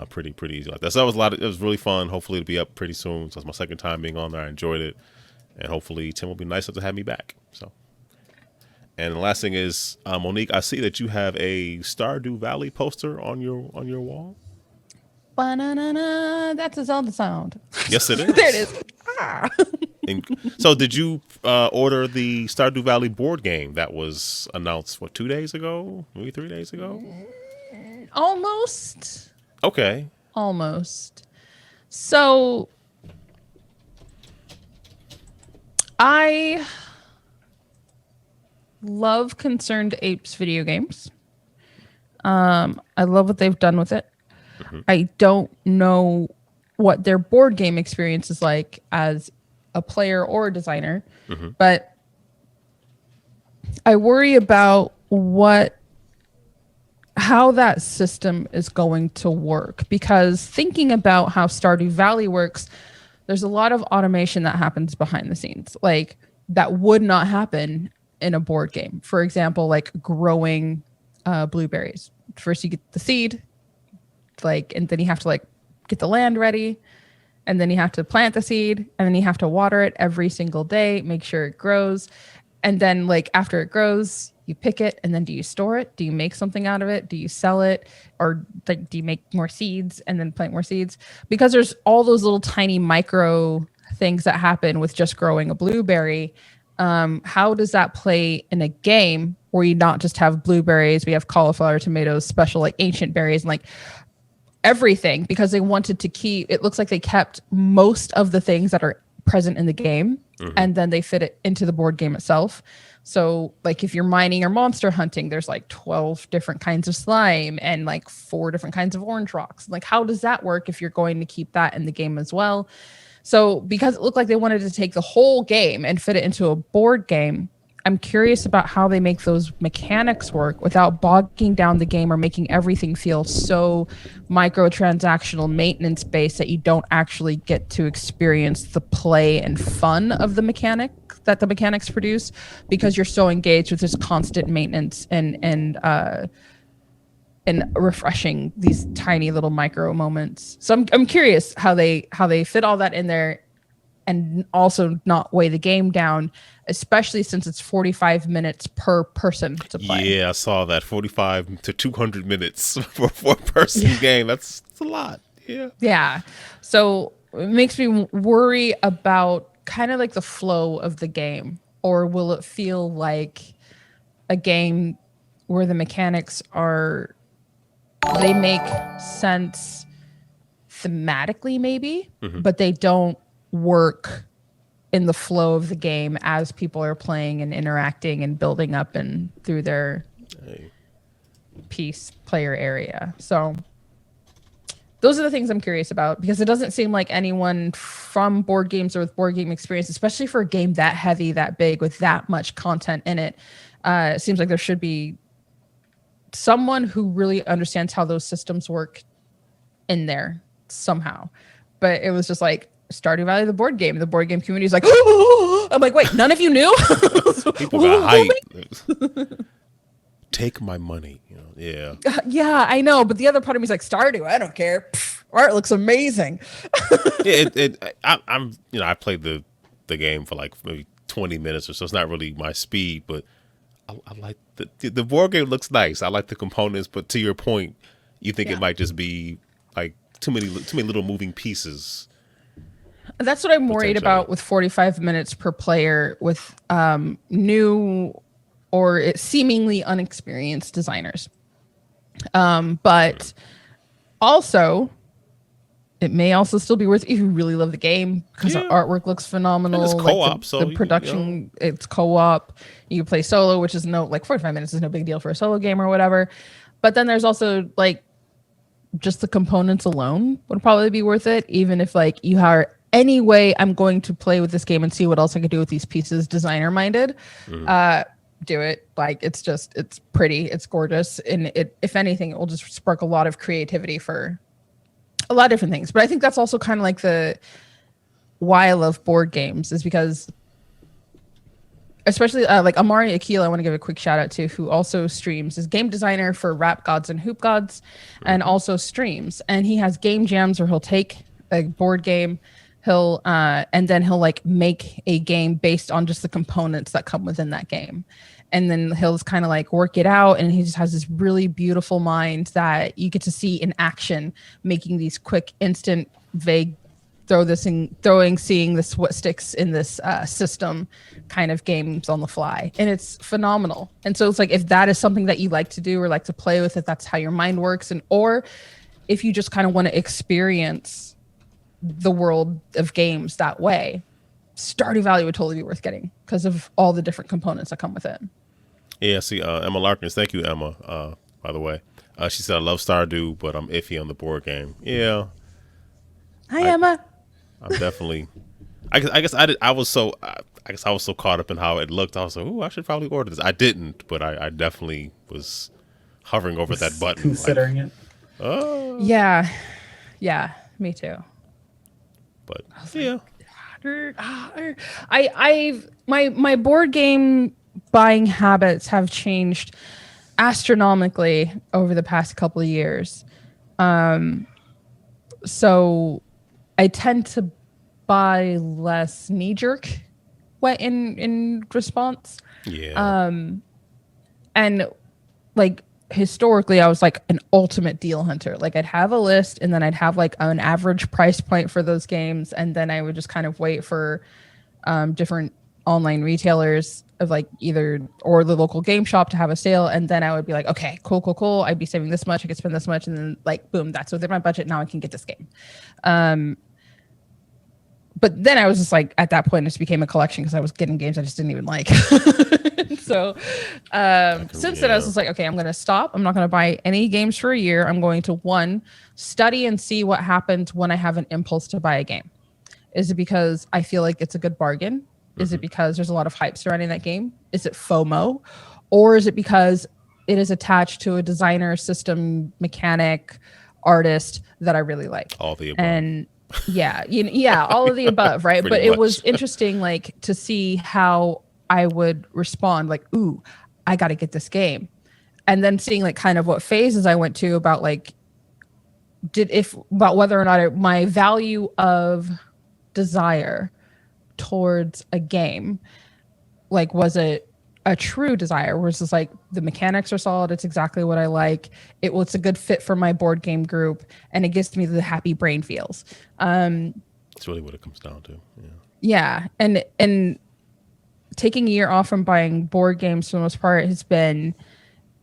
pretty easy like that. So it was really fun. Hopefully it'll be up pretty soon. So it's my second time being on there. I enjoyed it, and hopefully Tim will be nice enough to have me back. So, and the last thing is, Monique, I see that you have a Stardew Valley poster on your wall. Ba-na-na-na, that's a Zelda sound. Yes, it is. There it is. Ah. So did you order the Stardew Valley board game that was announced, 2 days ago? Maybe 3 days ago? Almost. Okay. Almost. So I love Concerned Apes video games. I love what they've done with it. Mm-hmm. I don't know what their board game experience is like as a player or a designer, mm-hmm. but I worry about how that system is going to work, because thinking about how Stardew Valley works, there's a lot of automation that happens behind the scenes, like that would not happen in a board game. For example, like growing blueberries. First you get the seed, and then you have to get the land ready, and then you have to plant the seed, and then you have to water it every single day, make sure it grows. And then after it grows, you pick it, and then do you store it? Do you make something out of it? Do you sell it? Or do you make more seeds and then plant more seeds? Because there's all those little tiny micro things that happen with just growing a blueberry. How does that play in a game where you not just have blueberries, we have cauliflower, tomatoes, special ancient berries, and everything, because they wanted to keep, it looks like they kept most of the things that are present in the game, mm-hmm. and then they fit it into the board game itself. So if you're mining or monster hunting, there's 12 different kinds of slime and 4 different kinds of orange rocks. How does that work if you're going to keep that in the game as well? So because it looked like they wanted to take the whole game and fit it into a board game, I'm curious about how they make those mechanics work without bogging down the game or making everything feel so microtransactional maintenance based that you don't actually get to experience the play and fun of the mechanic that the mechanics produce, because you're so engaged with this constant maintenance and refreshing these tiny little micro moments. So I'm curious how they fit all that in there and also not weigh the game down, especially since it's 45 minutes per person to play. Yeah, I saw that. 45 to 200 minutes for a 4-person game. That's a lot. Yeah. Yeah. So it makes me worry about kind of the flow of the game. Or will it feel like a game where the mechanics they make sense thematically maybe, mm-hmm. but they don't work in the flow of the game as people are playing and interacting and building up and through their piece player area. So those are the things I'm curious about, because it doesn't seem like anyone from board games or with board game experience, especially for a game that heavy, that big, with that much content in it, it seems like there should be someone who really understands how those systems work in there somehow. But it was just like Stardew Valley, the board game community is like, oh! I'm like, wait, none of you knew? People got hyped. Take my money. Yeah. Yeah, I know. But the other part of me is like, Stardew, I don't care. Pfft, art looks amazing. I played the game for like maybe 20 minutes or so. It's not really my speed, but I like the board game looks nice. I like the components, but to your point, you think it might just be like too many little moving pieces. That's what I'm worried about with 45 minutes per player with new or seemingly unexperienced designers. But also, it may also still be worth it if you really love the game, because the artwork looks phenomenal. And it's co-op, like the production, it's co-op. You can play solo, which is 45 minutes is no big deal for a solo game or whatever. But then there's also like just the components alone would probably be worth it, even if like you are any way I'm going to play with this game and see what else I could do with these pieces, designer minded. Do it. Like it's pretty, it's gorgeous, and if anything, it will just spark a lot of creativity for a lot of different things. But I think that's also kind of like why I love board games, is because especially like Amari Akil, I want to give a quick shout out to, who also streams, is game designer for Rap Gods and Hoop Gods, and also streams, and he has game jams where he'll take a board game, and then he'll like make a game based on just the components that come within that game. And then he'll just kind of like work it out. And he just has this really beautiful mind that you get to see in action, making these quick, instant, vague, seeing this, what sticks in this system kind of games on the fly. And it's phenomenal. And so it's like, if that is something that you like to do or like to play with, if that's how your mind works, or if you just kind of want to experience the world of games that way, Stardew Valley would totally be worth getting because of all the different components that come with it. Yeah, see, Emma Larkins, thank you, Emma, by the way. She said, I love Stardew, but I'm iffy on the board game. Yeah. Hi, Emma. I'm definitely, I guess I was so caught up in how it looked. I was like, ooh, I should probably order this. I didn't, but I definitely was hovering over that button. Considering it. Oh. Yeah. Yeah, me too. But yeah. My board game buying habits have changed astronomically over the past couple of years. So I tend to buy less knee-jerk in response. Yeah. And like historically I was like an ultimate deal hunter. Like I'd have a list, and then I'd have like an average price point for those games, and then I would just kind of wait for different online retailers of like or the local game shop to have a sale, and then I would be like, okay, cool, I'd be saving this much, I could spend this much, and then like boom, that's within my budget, now I can get this game. But then I was just like, at that point it just became a collection because I was getting games I just didn't even like. So since then I was just like, okay, I'm going to stop. I'm not going to buy any games for a year. I'm going to, one, study and see what happens when I have an impulse to buy a game. Is it because I feel like it's a good bargain? Is it because there's a lot of hype surrounding that game? Is it FOMO? Or is it because it is attached to a designer, system, mechanic, artist that I really like? All the above. And yeah, all of the above, right? But it was interesting, like, to see how I would respond, like, ooh, I got to get this game. And then seeing like kind of what phases I went to about like, about whether or not my value of desire towards a game, like, was it a true desire, where it's just like the mechanics are solid, it's exactly what I like, it's a good fit for my board game group, and it gives me the happy brain feels. It's really what it comes down to. Yeah. And taking a year off from buying board games for the most part has been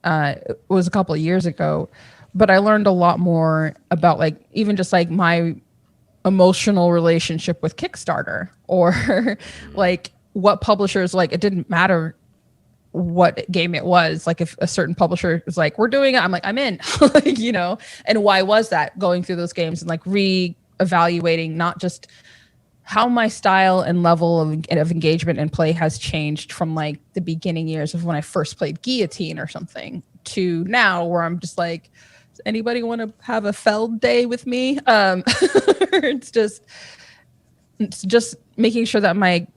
it was a couple of years ago, but I learned a lot more about like even just like my emotional relationship with Kickstarter, or like what publishers, like, it didn't matter what game it was. Like if a certain publisher was like, we're doing it, I'm like, I'm in, like, you know, and why was that? Going through those games and like re-evaluating not just how my style and level of engagement and play has changed from like the beginning years of when I first played Guillotine or something to now where I'm just like, does anybody want to have a Feld day with me? It's just making sure that my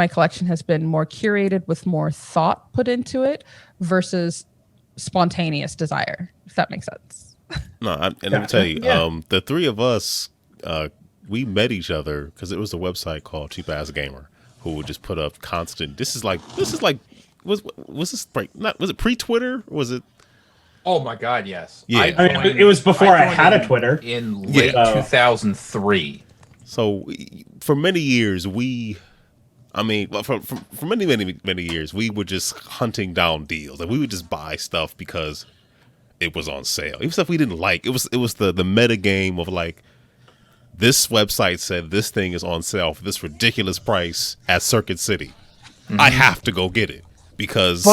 collection has been more curated with more thought put into it versus spontaneous desire, if that makes sense. No, and let me tell you, the three of us, we met each other because it was a website called Cheap Ass Gamer, who would just put up constant. Was this like not was it pre-Twitter? Was it? Oh my God, yes. Yeah, I mean, it was before I had a Twitter in late 2003. So for many years, for many years, we were just hunting down deals. Like we would just buy stuff because it was on sale. Even stuff we didn't like. It was the meta game of like, this website said this thing is on sale for this ridiculous price at Circuit City. Mm-hmm. I have to go get it because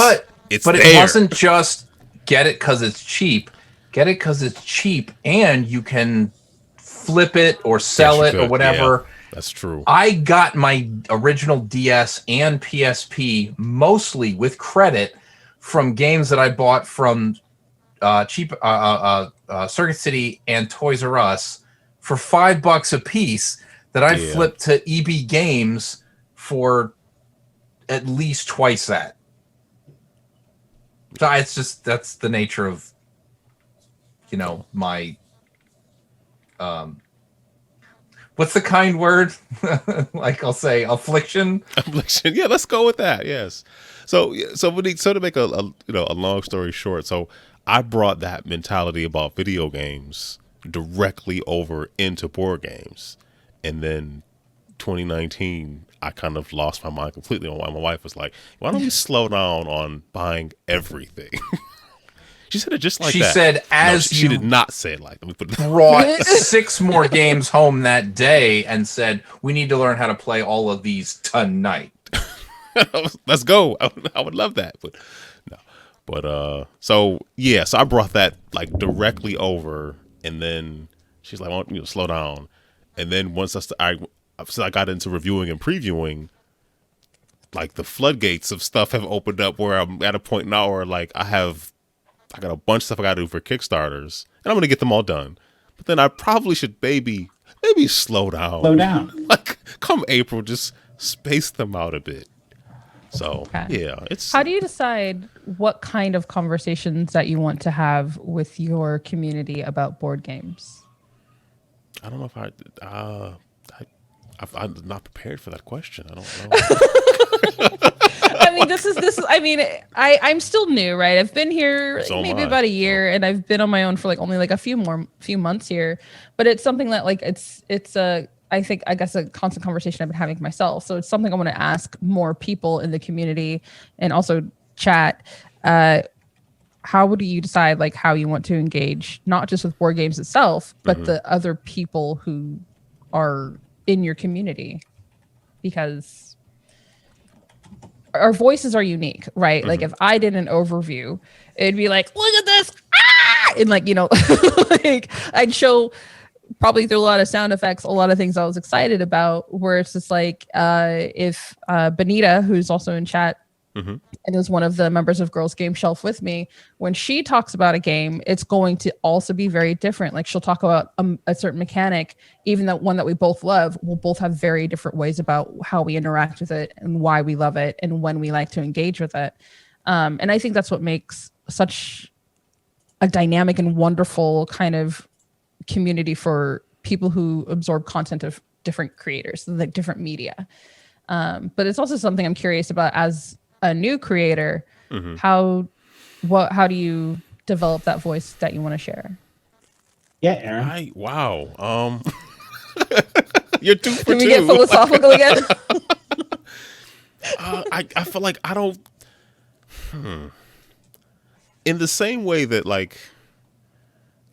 it wasn't just get it because it's cheap. Get it because it's cheap and you can flip it or sell it or whatever. Yeah, that's true. I got my original DS and PSP mostly with credit from games that I bought from Circuit City and Toys R Us for $5 a piece that I flipped to EB Games for at least twice that. So that's the nature of, you know, my what's the kind word? Like I'll say affliction. Affliction. Yeah, let's go with that. Yes. So to make a long story short, so I brought that mentality about video games directly over into board games, and then 2019 I kind of lost my mind completely on why. My wife was like, why don't we slow down on buying everything? She said it just like that. She did not say it like that. Brought 6 more games home that day and said, we need to learn how to play all of these tonight. Let's go. I would love that, but no. But so I brought that like directly over. And then she's like, "Why don't you slow down?" And then once I got into reviewing and previewing, like the floodgates of stuff have opened up where I'm at a point now where like I got a bunch of stuff I got to do for Kickstarters, and I'm gonna get them all done. But then I probably should maybe slow down. Slow down. Like come April, just space them out a bit. So it's. How do you decide what kind of conversations that you want to have with your community about board games? I don't know if I'm not prepared for that question. I don't know. I mean, this is. I mean, I'm still new, right? I've been here maybe about a year, and I've been on my own for like only like a few months here. But it's something that like it's I guess a constant conversation I've been having with myself. So it's something I want to ask more people in the community and also chat. How would you decide like how you want to engage, not just with board games itself, but the other people who are in your community? Because our voices are unique, right? Like if I did an overview, it'd be like, look at this. Ah! And like, you know, like I'd show probably through a lot of sound effects, a lot of things I was excited about, where it's just like if Benita, who's also in chat and is one of the members of Girls Game Shelf with me, when she talks about a game, it's going to also be very different. Like she'll talk about a certain mechanic, even that one that we both love, we'll both have very different ways about how we interact with it and why we love it and when we like to engage with it. And I think that's what makes such a dynamic and wonderful kind of community for people who absorb content of different creators, like different media. But it's also something I'm curious about as a new creator. How do you develop that voice that you want to share? Yeah, Aaron. Wow. You're 2 for 2. Can we get philosophical again? I feel like I don't. In the same way that like.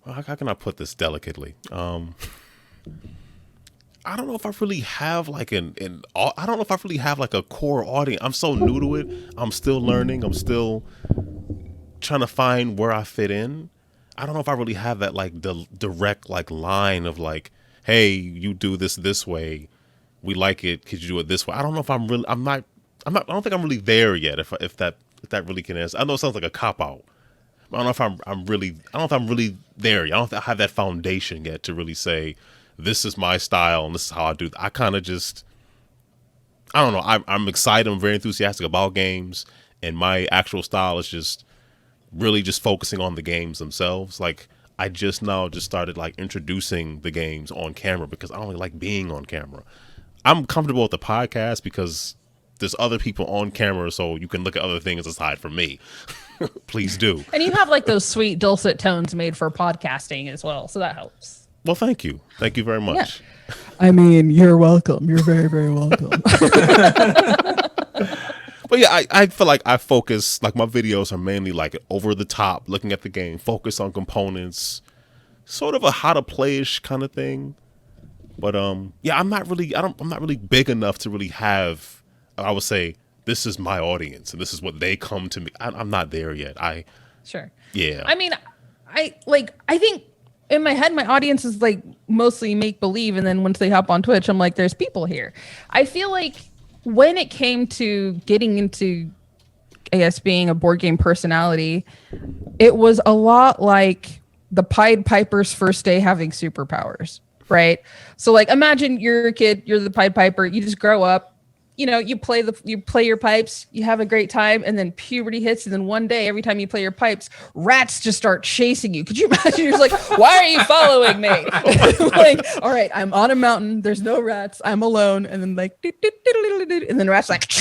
Well, how can I put this delicately? I don't know if I really have like I don't know if I really have like a core audience. I'm so new to it. I'm still learning. I'm still trying to find where I fit in. I don't know if I really have that like the direct like line of like, hey, you do this way. We like it. Could you do it this way? I don't know if I'm really. I don't think I'm really there yet. If that really can answer. I know it sounds like a cop out. I don't know if I'm really. I don't know if I'm really there yet. I don't think I have that foundation yet to really say, this is my style and this is how I do. I kind of just. I don't know. I'm excited. I'm very enthusiastic about games, and my actual style is just really just focusing on the games themselves. Like I just started like introducing the games on camera because I don't really like being on camera. I'm comfortable with the podcast because there's other people on camera, so you can look at other things aside from me. Please do. And you have like those sweet dulcet tones made for podcasting as well, so that helps. Well, thank you. Thank you very much. Yeah. I mean, you're welcome. You're very, very welcome. But yeah, I feel like I focus, like my videos are mainly like over the top, looking at the game, focus on components, sort of a how to play-ish kind of thing. But yeah, I'm not really big enough to really have, I would say, this is my audience and this is what they come to me. I'm not there yet. Sure. Yeah. I mean, I think in my head, my audience is like mostly make believe. And then once they hop on Twitch, I'm like, there's people here. I feel like when it came to getting into, I guess, being a board game personality, it was a lot like the Pied Piper's first day having superpowers. Right. So like, imagine you're a kid, you're the Pied Piper, you just grow up, you know, you play your pipes, you have a great time, and then puberty hits, and then one day, every time you play your pipes, rats just start chasing you. Could you imagine? You're just like, why are you following me? Like, all right, I'm on a mountain, there's no rats, I'm alone, and then like, and then rats like,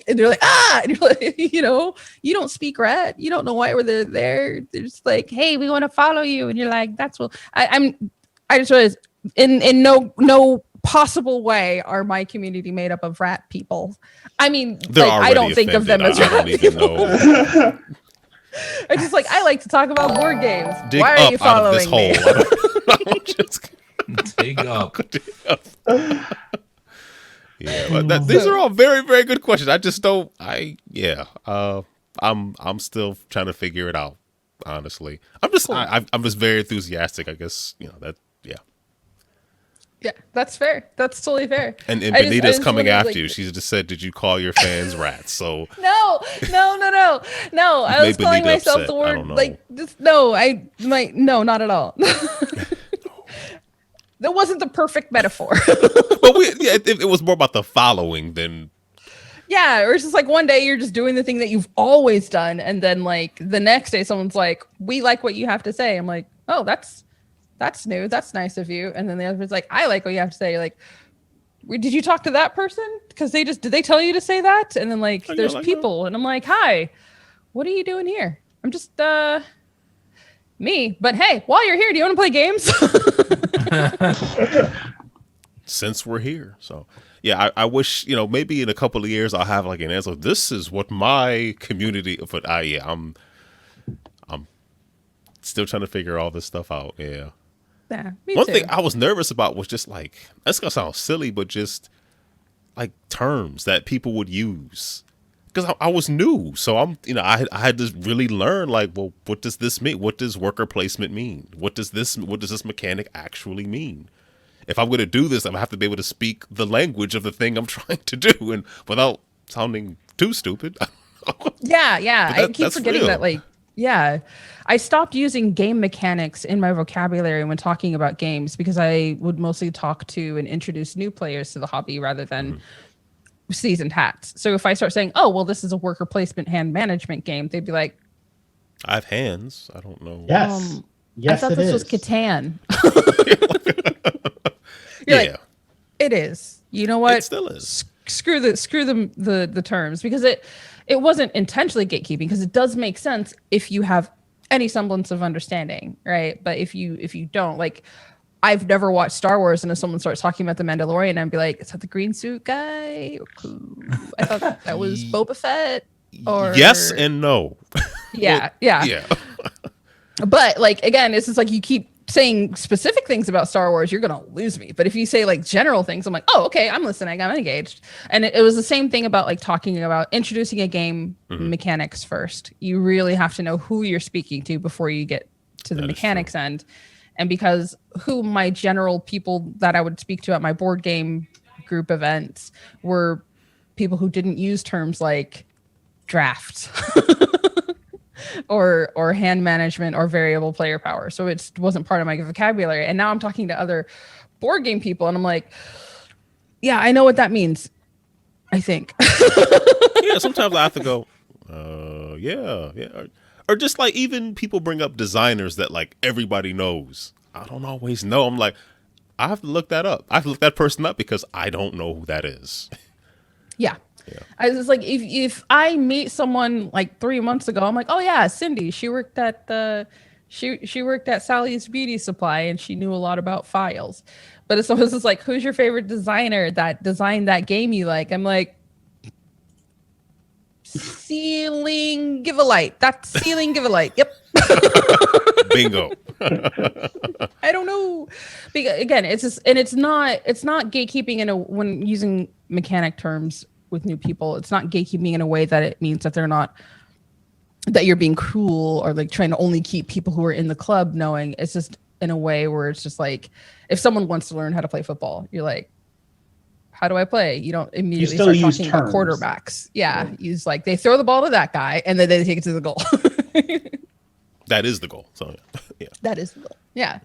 and they're like, ah, and you're like, you know, you don't speak rat, you don't know why they're there. They're just like, hey, we want to follow you, and you're like, that's what I just realized. In no possible way are my community made up of rat people. I mean, like, I don't think of them as rat people. I just like, I like to talk about board games. Dig Why are you following me? Dig up. Yeah, but these are all very, very good questions. I just don't. I'm still trying to figure it out. Honestly, I'm just cool. I'm just very enthusiastic. I guess that. Yeah, that's fair. That's totally fair. And Benita's coming after you. She just said, "Did you call your fans rats?" So no. I was calling myself the word like just no. No, not at all. That wasn't the perfect metaphor. But it was more about the following than. Yeah, or it's just like one day you're just doing the thing that you've always done, and then like the next day someone's like, "We like what you have to say." I'm like, "Oh, that's new. That's nice of you." And then the other person's like, "I like what you have to say." You're like, did you talk to that person? Because did they tell you to say that? And then like, there's people, and I'm like, hi, what are you doing here? I'm just me. But hey, while you're here, do you want to play games? Since we're here, so yeah, I wish maybe in a couple of years I'll have like an answer. This is what my community. But I'm still trying to figure all this stuff out. Yeah. Yeah, One thing I was nervous about was just like, that's gonna sound silly, but just like terms that people would use, because I was new, so I had to really learn like, well, what does this mean? What does worker placement mean? What does this mechanic actually mean? If I'm going to do this, I have to be able to speak the language of the thing I'm trying to do, and without sounding too stupid. Yeah. I keep forgetting that, like. Yeah, I stopped using game mechanics in my vocabulary when talking about games because I would mostly talk to and introduce new players to the hobby rather than seasoned hats. So if I start saying, oh, well, this is a worker placement hand management game, they'd be like, I have hands. I don't know. Yes. Yes, I thought this was Catan. You're like, it is. You know what? It still is. Screw the terms, because it wasn't intentionally gatekeeping, because it does make sense if you have any semblance of understanding, right? But if you don't, like, I've never watched Star Wars, and if someone starts talking about the Mandalorian, I'd be like, is that the green suit guy? I thought that was Boba Fett. Or yes and no. Yeah. But like, again, it's just like you keep saying specific things about Star Wars, you're gonna lose me. But if you say like general things, I'm like, oh, okay, I'm listening, I'm engaged. And it was the same thing about like talking about introducing a game mechanics first. You really have to know who you're speaking to before you get to the mechanics end. And because who my general people that I would speak to at my board game group events were people who didn't use terms like draft or hand management or variable player power. So it wasn't part of my vocabulary. And now I'm talking to other board game people and I'm like, yeah, I know what that means, I think. Yeah, sometimes I have to go, yeah. Or just like even people bring up designers that like everybody knows. I don't always know. I'm like, I have to look that up. I have to look that person up because I don't know who that is. Yeah. I was like, if I meet someone like 3 months ago, I'm like, oh yeah, Cindy, she worked at she worked at Sally's Beauty Supply and she knew a lot about files. But it's always like, who's your favorite designer that designed that game you like? I'm like, Ceiling Give a Light. That's Ceiling Give a Light. Yep. Bingo. I don't know. Because again, it's just, and it's not gatekeeping when using mechanic terms with new people. It's not gatekeeping in a way that it means that that you're being cruel or like trying to only keep people who are in the club knowing. It's just in a way where it's just like, if someone wants to learn how to play football, you're like, how do I play? You don't immediately start talking about quarterbacks. Yeah. Use like, they throw the ball to that guy and then they take it to the goal. That is the goal. So yeah. That is the goal. Yeah.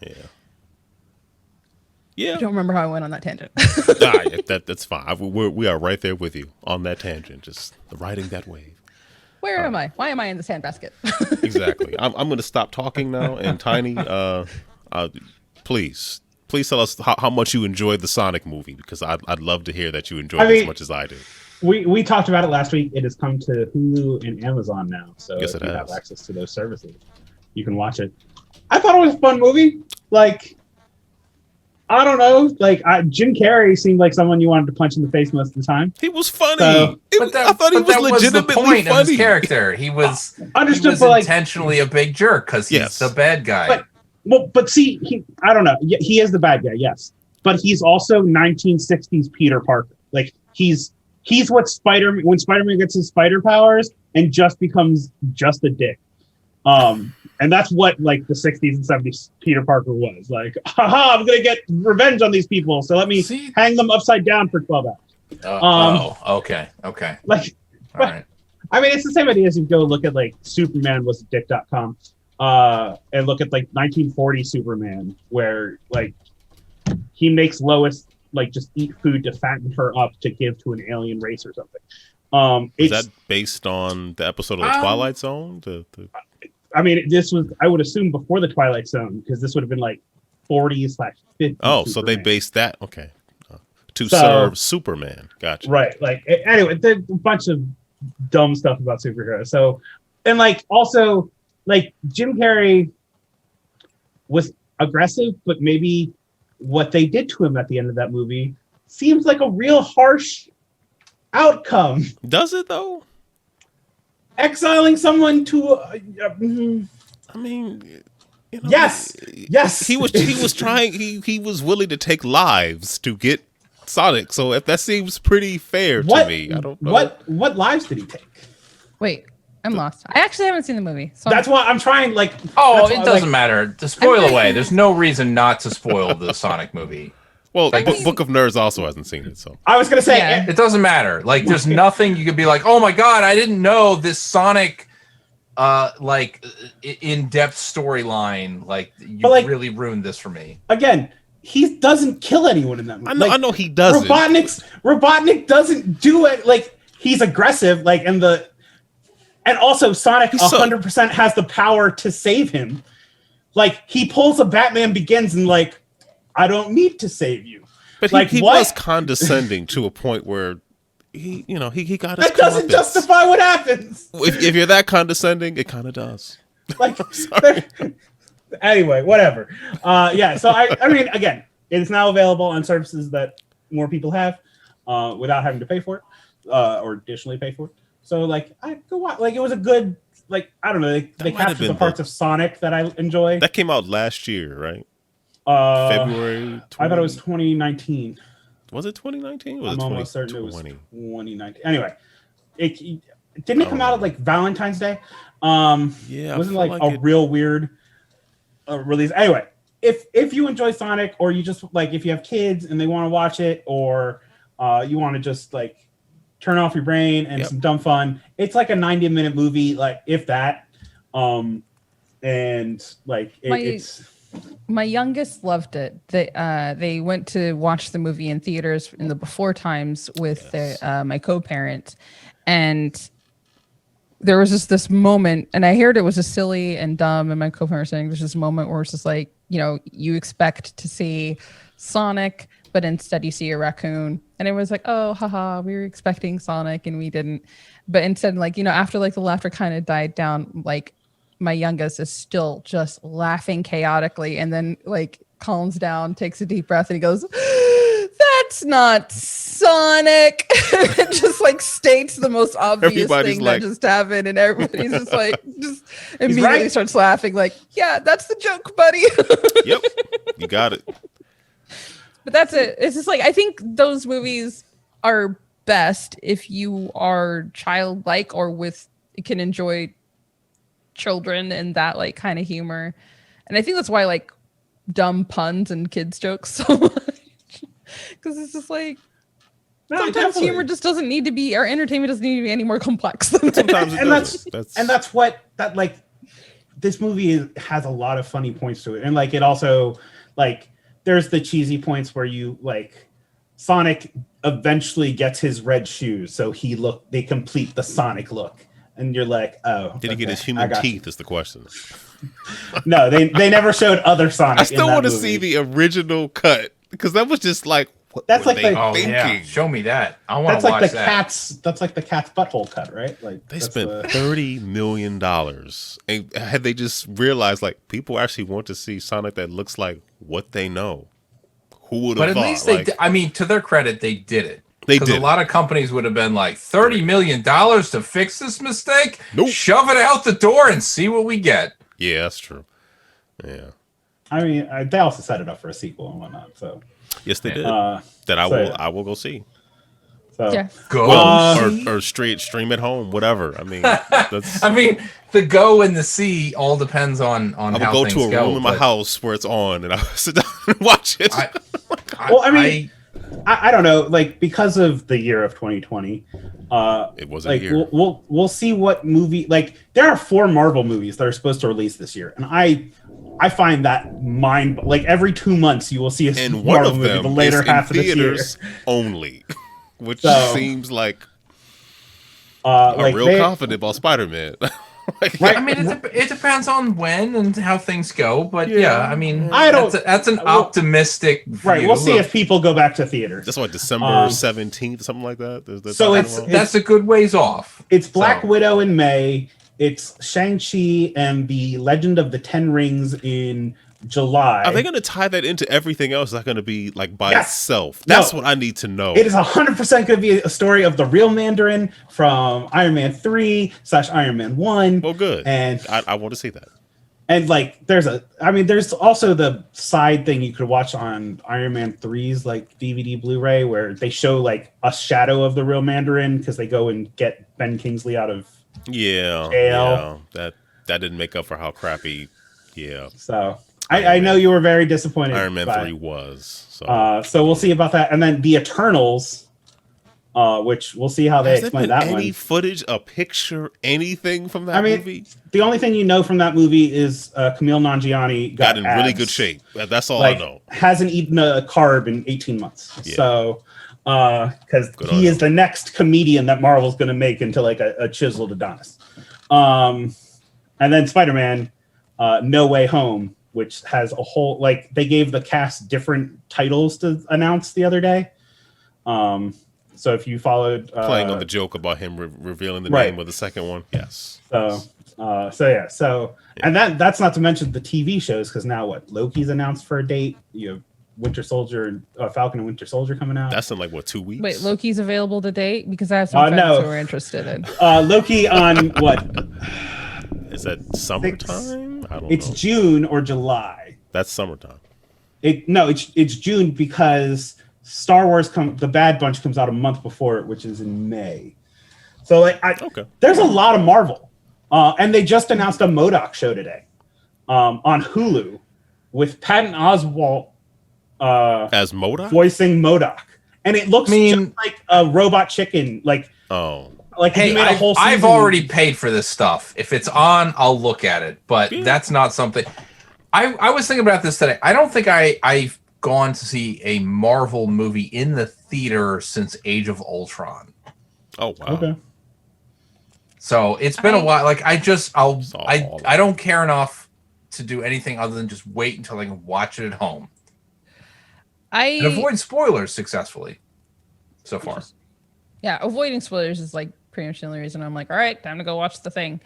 Yeah. I don't remember how I went on that tangent. That's fine. We are right there with you on that tangent, just riding that wave. Where am I? Why am I in this handbasket? Exactly. I'm going to stop talking now. And Tiny, please tell us how much you enjoyed the Sonic movie, because I'd love to hear that you enjoyed it as much as I do. We talked about it last week. It has come to Hulu and Amazon now, so if you have access to those services, you can watch it. I thought it was a fun movie. Like, I don't know. Like, Jim Carrey seemed like someone you wanted to punch in the face most of the time. He was funny. I thought he was legitimately the point funny. Of his character. He was intentionally a big jerk because he's the bad guy. But see, I don't know. He is the bad guy, yes. But he's also 1960s Peter Parker. Like, he's what when Spider-Man gets his spider powers and just becomes just a dick. And that's what like the 60s and 70s Peter Parker was. Like, haha, I'm gonna get revenge on these people, so let me hang them upside down for 12 hours. Okay. Like, all right. I mean, it's the same idea as you go look at like Superman was dick.com and look at like 1940 Superman, where like he makes Lois like just eat food to fatten her up to give to an alien race or something. Is that based on the episode of the Twilight Zone? I mean, this was, I would assume, before the Twilight Zone, because this would have been like 40s/50s. Oh, Superman. So they based that, okay. To serve Superman. Gotcha. Right. Like, anyway, there's a bunch of dumb stuff about superheroes. So, and like, also, like, Jim Carrey was aggressive, but maybe what they did to him at the end of that movie seems like a real harsh outcome. Does it, though? Exiling someone to I mean, you know, yes he was trying, he was willing to take lives to get Sonic, so if that seems pretty fair to me. I don't know what lives did he take. Wait, I'm lost. I actually haven't seen the movie, so that's why I'm trying. Like, it doesn't matter to spoil away. There's no reason not to spoil the Sonic movie. Well, Book of Nerds also hasn't seen it, so I was gonna say it doesn't matter. Like, there's nothing you could be like, oh my god, I didn't know this Sonic, like in-depth storyline. Like, you really ruined this for me. Again, he doesn't kill anyone in that movie. I know he doesn't. Robotnik doesn't do it. Like, he's aggressive. Like, and also Sonic 100% has the power to save him. Like, he pulls a Batman Begins and like, I don't need to save you. But like, he was condescending to a point where he got his that doesn't justify what happens. If you're that condescending, it kind of does. Like, anyway, whatever. So I mean, again, it's now available on services that more people have without having to pay for it or additionally pay for it. So like, I go watch. Like, it was a good, like, I don't know. They captured the parts of Sonic that I enjoy. That came out last year, right? February 20... I thought it was 2019. Was it 2019? Was I'm it almost certain it was 2019. Anyway, it didn't come out at like Valentine's Day. Yeah, it wasn't like a real weird release. Anyway, if you enjoy Sonic, or you just like, if you have kids and they want to watch it, or you want to just like turn off your brain and some dumb fun, it's like a 90-minute movie, like if that. And like it's. My youngest loved it. They went to watch the movie in theaters in the before times with my co-parent, and there was just this moment, and I heard it was just silly and dumb, and my co-parent saying there's this moment where it's just like, you know, you expect to see Sonic, but instead you see a raccoon, and it was like, oh, haha, we were expecting Sonic and we didn't, but instead, like, you know, after like the laughter kind of died down, like my youngest is still just laughing chaotically, and then like calms down, takes a deep breath, and he goes, that's not Sonic. Just like states the most obvious thing that just happened, and everybody's just like, just immediately starts laughing, like, yeah, that's the joke, buddy. Yep, you got it. But that's it. It's just like, I think those movies are best if you are childlike or can enjoy children and that like kind of humor. And I think that's why I like dumb puns and kids jokes so much, because it's just like sometimes humor just doesn't need to be, or entertainment doesn't need to be any more complex than sometimes that's what that like this movie has a lot of funny points to it. And like it also, like, there's the cheesy points where you like Sonic eventually gets his red shoes, so they complete the Sonic look. And you're like, oh. Did he get his human teeth is the question. No, they never showed other Sonic. I still want to see the original cut, because that was just like, what that's like thinking? Yeah. Show me that. I want to watch that. That's like the cat's butthole cut, right? Like they spent $30 million, and had they just realized like people actually want to see Sonic that looks like what they know, who would have thought? But at least they, I mean, to their credit, they did it. Because a lot of companies would have been like, $30 million to fix this mistake? Nope. Shove it out the door and see what we get. Yeah, that's true. Yeah. I mean, they also set it up for a sequel and whatnot. So yes, they did. That I will go see. So yeah. Go or straight stream at home, whatever. I mean, that's. I mean, the go and the see all depends on how things go. I will go to a room in my house where it's on, and I'll sit down and watch it. I don't know, like, because of the year of 2020, it was a year. We'll see what movie, like, there are 4 Marvel movies that are supposed to release this year, and I find that like every 2 months you will see a Marvel movie the later half of this year only, which seems like real confident about Spider-Man. Right. I mean, it depends on when and how things go, but I mean, that's an optimistic view. Right. We'll see if people go back to theaters. That's what, December 17th, something like that. That's a good ways off. It's Black Widow in May. It's Shang-Chi and the Legend of the Ten Rings in July. Are they going to tie that into everything else? Is that going to be like by itself? That's what I need to know. It is 100% going to be a story of the real Mandarin from Iron Man 3/Iron Man 1. Well, good. And I want to see that. And like, there's also the side thing you could watch on Iron Man 3's like DVD Blu-ray, where they show like a shadow of the real Mandarin because they go and get Ben Kingsley out of jail. Yeah, that didn't make up for how crappy. Yeah. So I know you were very disappointed. Iron Man 3 was. So we'll see about that. And then the Eternals, which we'll see how they explain that one. Any footage, a picture, anything from that movie? The only thing you know from that movie is Kumail Nanjiani got in abs. Really good shape. That's all I know. Hasn't eaten a carb in 18 months. Yeah. So, because he is the next comedian that Marvel's going to make into like a chiseled Adonis. And then Spider-Man, No Way Home, which has a whole, like, they gave the cast different titles to announce the other day. So if you followed playing on the joke about him revealing the name of the second one, yes. And that's not to mention the TV shows, because now Loki's announced for a date. You have Winter Soldier, Falcon and Winter Soldier coming out. That's in like 2 weeks. Wait, Loki's available to date? Because I have some friends who are interested in. Loki on what? Is that summertime? I don't know. It's June or July. That's summertime. It's June because Star Wars the Bad Batch comes out a month before it, which is in May. So there's a lot of Marvel, and they just announced a MODOK show today on Hulu with Patton Oswalt as MODOK, voicing MODOK, and it looks just like a robot chicken. Like hey, I've already paid for this stuff. If it's on, I'll look at it. But that's not something. I was thinking about this today. I don't think I've gone to see a Marvel movie in the theater since Age of Ultron. Oh wow. Okay. So it's been a while. Like I don't care enough to do anything other than just wait until I can watch it at home. And avoid spoilers successfully so far. Yeah, avoiding spoilers is like pretty much the only reason I'm like, all right, time to go watch the thing.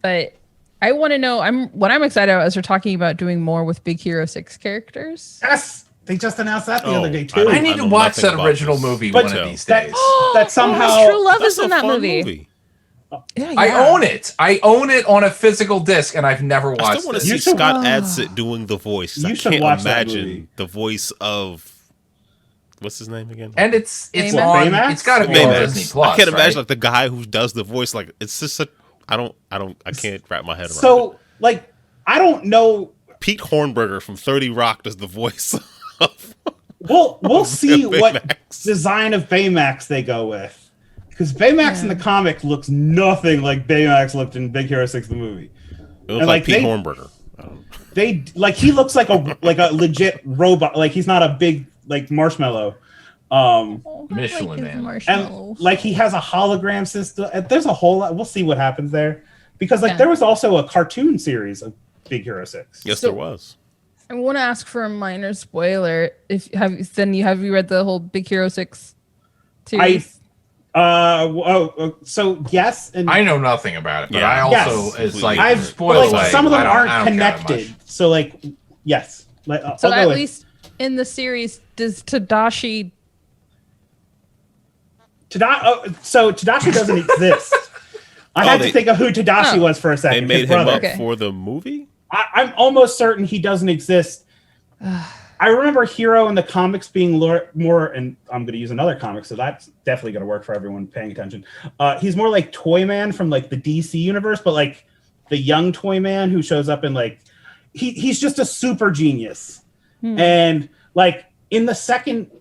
But I want to know, what I'm excited about is we're talking about doing more with Big Hero 6 characters. Yes, they just announced that the other day too. I need to watch that original movie one of these days. That somehow True Love is in that movie. Yeah. I own it. I own it on a physical disc, and I've never watched it. I still want to see Scott Adsit doing the voice. I can't imagine the voice of what's his name again? And it's on. It's got to be on Disney Plus. I can't imagine like the guy who does the voice. Like it's just I can't wrap my head around it. So like I don't know. Pete Hornberger from 30 Rock does the voice of. We'll see what design of Baymax they go with. Because Baymax in the comic looks nothing like Baymax looked in Big Hero 6 the movie. It looks like Pete Hornberger. He looks like a legit robot. Like he's not a big like marshmallow. Michelin Man. And like he has a hologram system. There's a whole lot. We'll see what happens there. Because there was also a cartoon series of Big Hero 6. Yes, there was. I want to ask for a minor spoiler. Have you read the whole Big Hero 6 series? So yes, and I know nothing about it, but I also it's like spoiled. Like, some of them aren't connected. So like yes, so at least in the series, does Tadashi? So Tadashi doesn't exist. I had to think of who Tadashi was for a second. They made him up for the movie. I'm almost certain he doesn't exist. I remember Hero in the comics being more, and I'm going to use another comic, so that's definitely going to work for everyone paying attention. He's more like Toyman from like the DC universe, but like the young Toyman who shows up in like he's just a super genius. And like in the second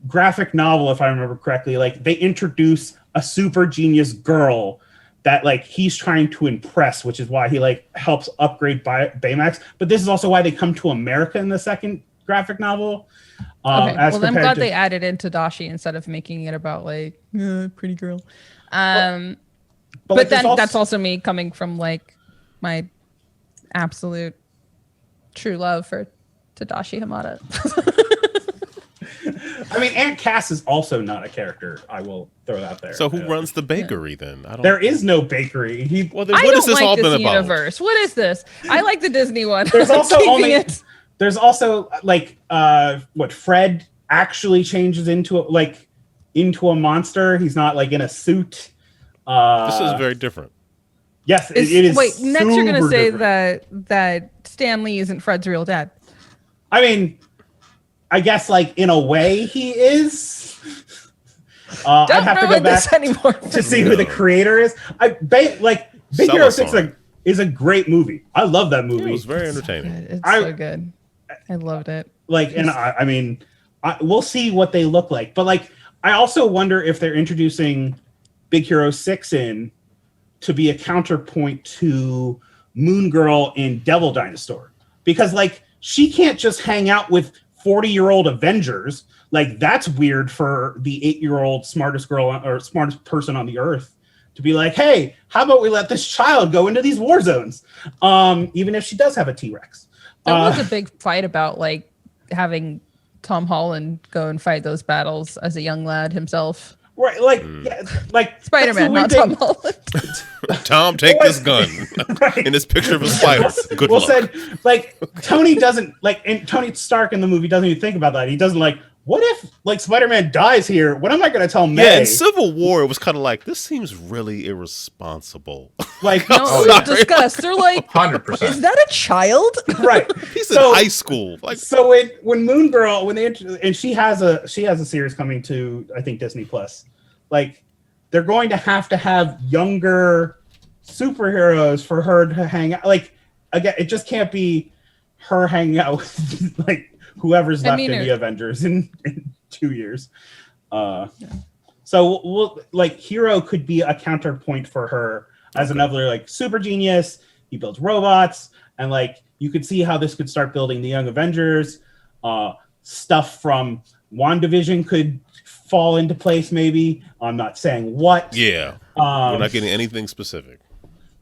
graphic novel, if I remember correctly, like they introduce a super genius girl that like he's trying to impress, which is why he like helps upgrade Baymax. But this is also why they come to America in the second graphic novel. Okay, well, I'm glad they added in Tadashi instead of making it about like pretty girl. But like, then that's also me coming from like my absolute true love for Tadashi Hamada. I mean, Aunt Cass is also not a character. I will throw that there. So who runs the bakery then? There is no bakery. What is this all been about? Universe. What is this? I like the Disney one. There's also like what Fred actually changes into a monster. He's not like in a suit. This is very different. Yes, it is. Wait, next you're gonna say that Stan Lee isn't Fred's real dad. I mean, I guess like in a way he is. I'd have to go back to see who the creator is. Big Hero 6 is a great movie. I love that movie. It was very entertaining. It's so good. I loved it. Like, and I mean, we'll see what they look like. But like, I also wonder if they're introducing Big Hero 6 in to be a counterpoint to Moon Girl in Devil Dinosaur, because like she can't just hang out with 40-year-old Avengers. Like that's weird for the 8-year-old smartest girl or smartest person on the earth to be like, hey, how about we let this child go into these war zones? Even if she does have a T-Rex. There was a big fight about like having Tom Holland go and fight those battles as a young lad himself. Right, like Spider-Man, not Tom Holland. Tom, take this gun. Right. In this picture of a spider. Good luck. Said, like Tony doesn't like, and Tony Stark in the movie doesn't even think about that. He doesn't like, what if like Spider-Man dies here? What am I going to tell May? Yeah, in Civil War, it was kind of like, this seems really irresponsible. Like, no, it was discussed. They're like, 100%. Is that a child? Right. He's in high school. Like, so when Moon Girl, and she has a series coming to, I think, Disney Plus. Like, they're going to have younger superheroes for her to hang out. Like, again, it just can't be her hanging out with like whoever's left in the Avengers in 2 years. So we'll like Hero could be a counterpoint for her as another like super genius. He builds robots, and like you could see how this could start building the Young Avengers. Stuff from WandaVision could fall into place. Maybe I'm not saying what. Yeah, we're not getting anything specific.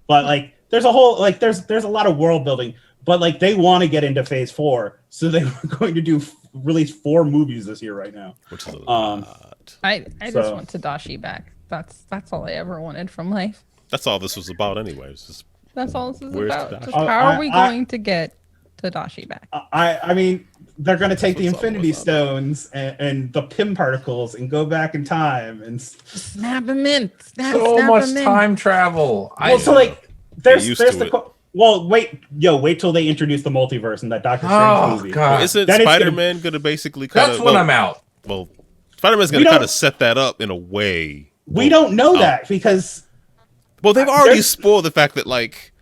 But like, there's a whole like there's a lot of world building. But like, they want to get into Phase 4, so they were going to release 4 movies this year right now. Which is a lot. I just want Tadashi back. That's all I ever wanted from life. That's all this was about, anyways. That's all this is about. Just how are we going to get Tadashi back? I mean, they're going to take the Infinity Stones and the Pym particles and go back in time and snap them in. So much time travel. So like, there's the. Well, wait till they introduce the multiverse in that Doctor Strange movie. God. Isn't Spider-Man going to basically kind of... That's when I'm out. Well, Spider-Man's going to kind of set that up in a way. We don't know that because... Well, they've already spoiled the fact that, like,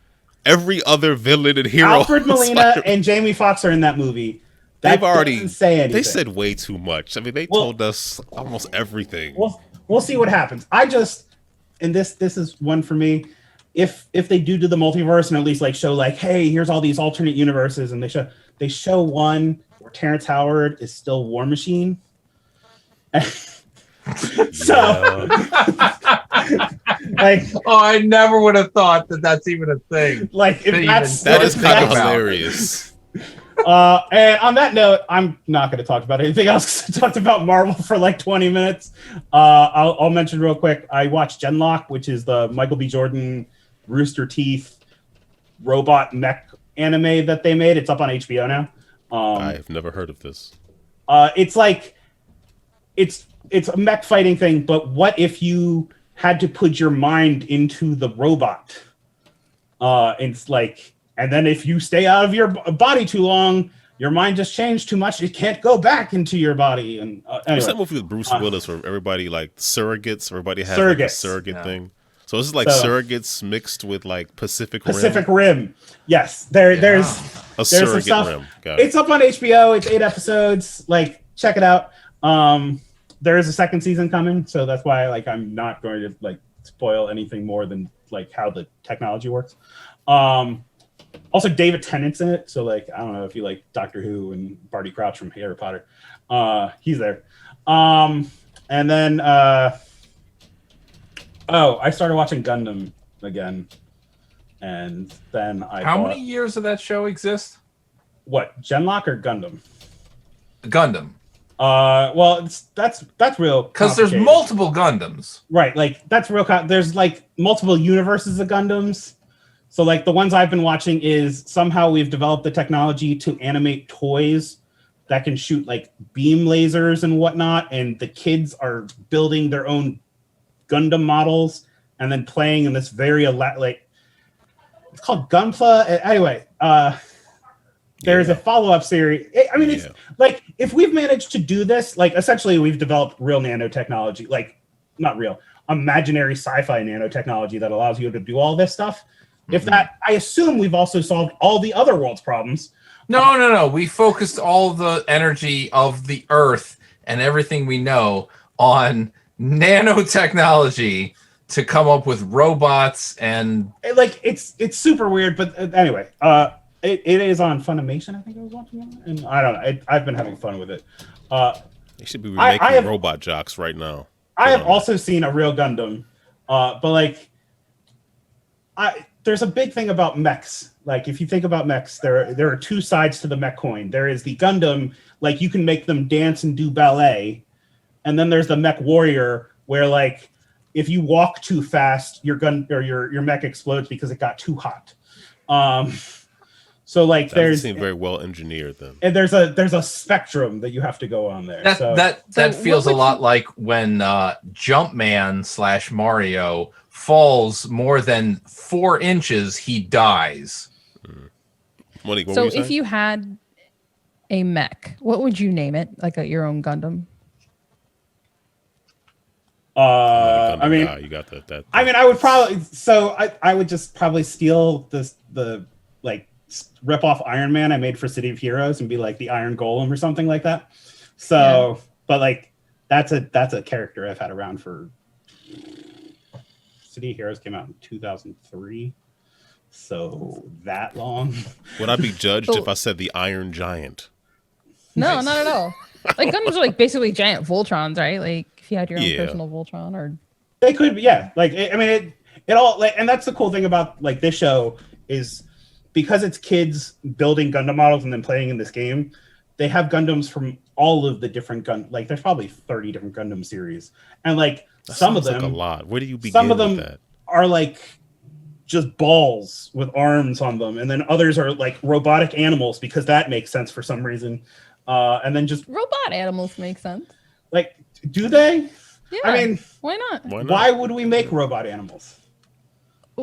every other villain and hero... Alfred Molina and Jamie Foxx are in that movie. That doesn't say anything. They said way too much. I mean, they told us almost everything. We'll see what happens. And this is one for me... If they do the multiverse and at least like show like, hey, here's all these alternate universes, and they show one where Terrence Howard is still War Machine. So like, I never would have thought that that's even a thing. Like, that is kind of hilarious. And on that note, I'm not going to talk about anything else. I talked about Marvel for like 20 minutes. I'll mention real quick. I watched Genlock, which is the Michael B. Jordan Rooster Teeth robot mech anime that they made. It's up on HBO now. I've never heard of this. It's like it's a mech fighting thing, but what if you had to put your mind into the robot? It's like, and then if you stay out of your body too long, your mind just changed too much. It can't go back into your body. And anyway. What's that movie with Bruce Willis where everybody like surrogates? Everybody has like a surrogate thing. So this is like surrogates mixed with like Pacific Rim. Yes, there's surrogate some rim. It's up on HBO. It's 8 episodes. Like, check it out. There is a second season coming, so that's why like I'm not going to like spoil anything more than like how the technology works. Also, David Tennant's in it, so like I don't know if you like Doctor Who and Barty Crouch from Harry Potter. He's there. And then I started watching Gundam again, and then How many years of that show exist? What, Genlock or Gundam? Gundam. Well, that's real because there's multiple Gundams, right? Like that's real. There's like multiple universes of Gundams. So like the ones I've been watching is somehow we've developed the technology to animate toys that can shoot like beam lasers and whatnot, and the kids are building their own Gundam models and then playing in this very like it's called Gunpla. Anyway, there's a follow-up series. I mean, it's like if we've managed to do this, like essentially we've developed real nanotechnology, like not real, imaginary sci-fi nanotechnology that allows you to do all this stuff. If that, I assume we've also solved all the other world's problems. No. We focused all the energy of the Earth and everything we know on nanotechnology to come up with robots and like it's super weird. But anyway, it is on Funimation. I think I was watching it, and I don't know. I've been having fun with it. They should be remaking Robot Jocks right now. I have also seen a real Gundam, but like there's a big thing about mechs. Like if you think about mechs, there are two sides to the mech coin. There is the Gundam, like you can make them dance and do ballet, and then there's the mech warrior, where like if you walk too fast, your gun or your mech explodes because it got too hot. So like there's very well engineered then. And there's a spectrum that you have to go on there. That feels a lot like when Jumpman / Mario falls more than 4 inches, he dies. Monique, so if you had a mech, what would you name it? Like your own Gundam? I mean, you got that. I mean, I would probably. So I would just probably steal the like rip off Iron Man I made for City of Heroes and be like the Iron Golem or something like that. So, but like that's a character I've had around for. City of Heroes came out in 2003. So that long. Would I be judged if I said the Iron Giant? No, not at all. Like Gundams are like basically giant Voltrons, right? Like if you had your own personal Voltron, or they could be, yeah. Like I mean, it all, like, and that's the cool thing about like this show is because it's kids building Gundam models and then playing in this game. They have Gundams from all of the different like there's probably 30 different Gundam series, and like some of them, like a lot. Where do you begin? Some of them with that? Are like just balls with arms on them, and then others are like robotic animals because that makes sense for some reason. And then just robot animals make sense. Like, do they? Yeah. I mean, why not? Why would we make robot animals?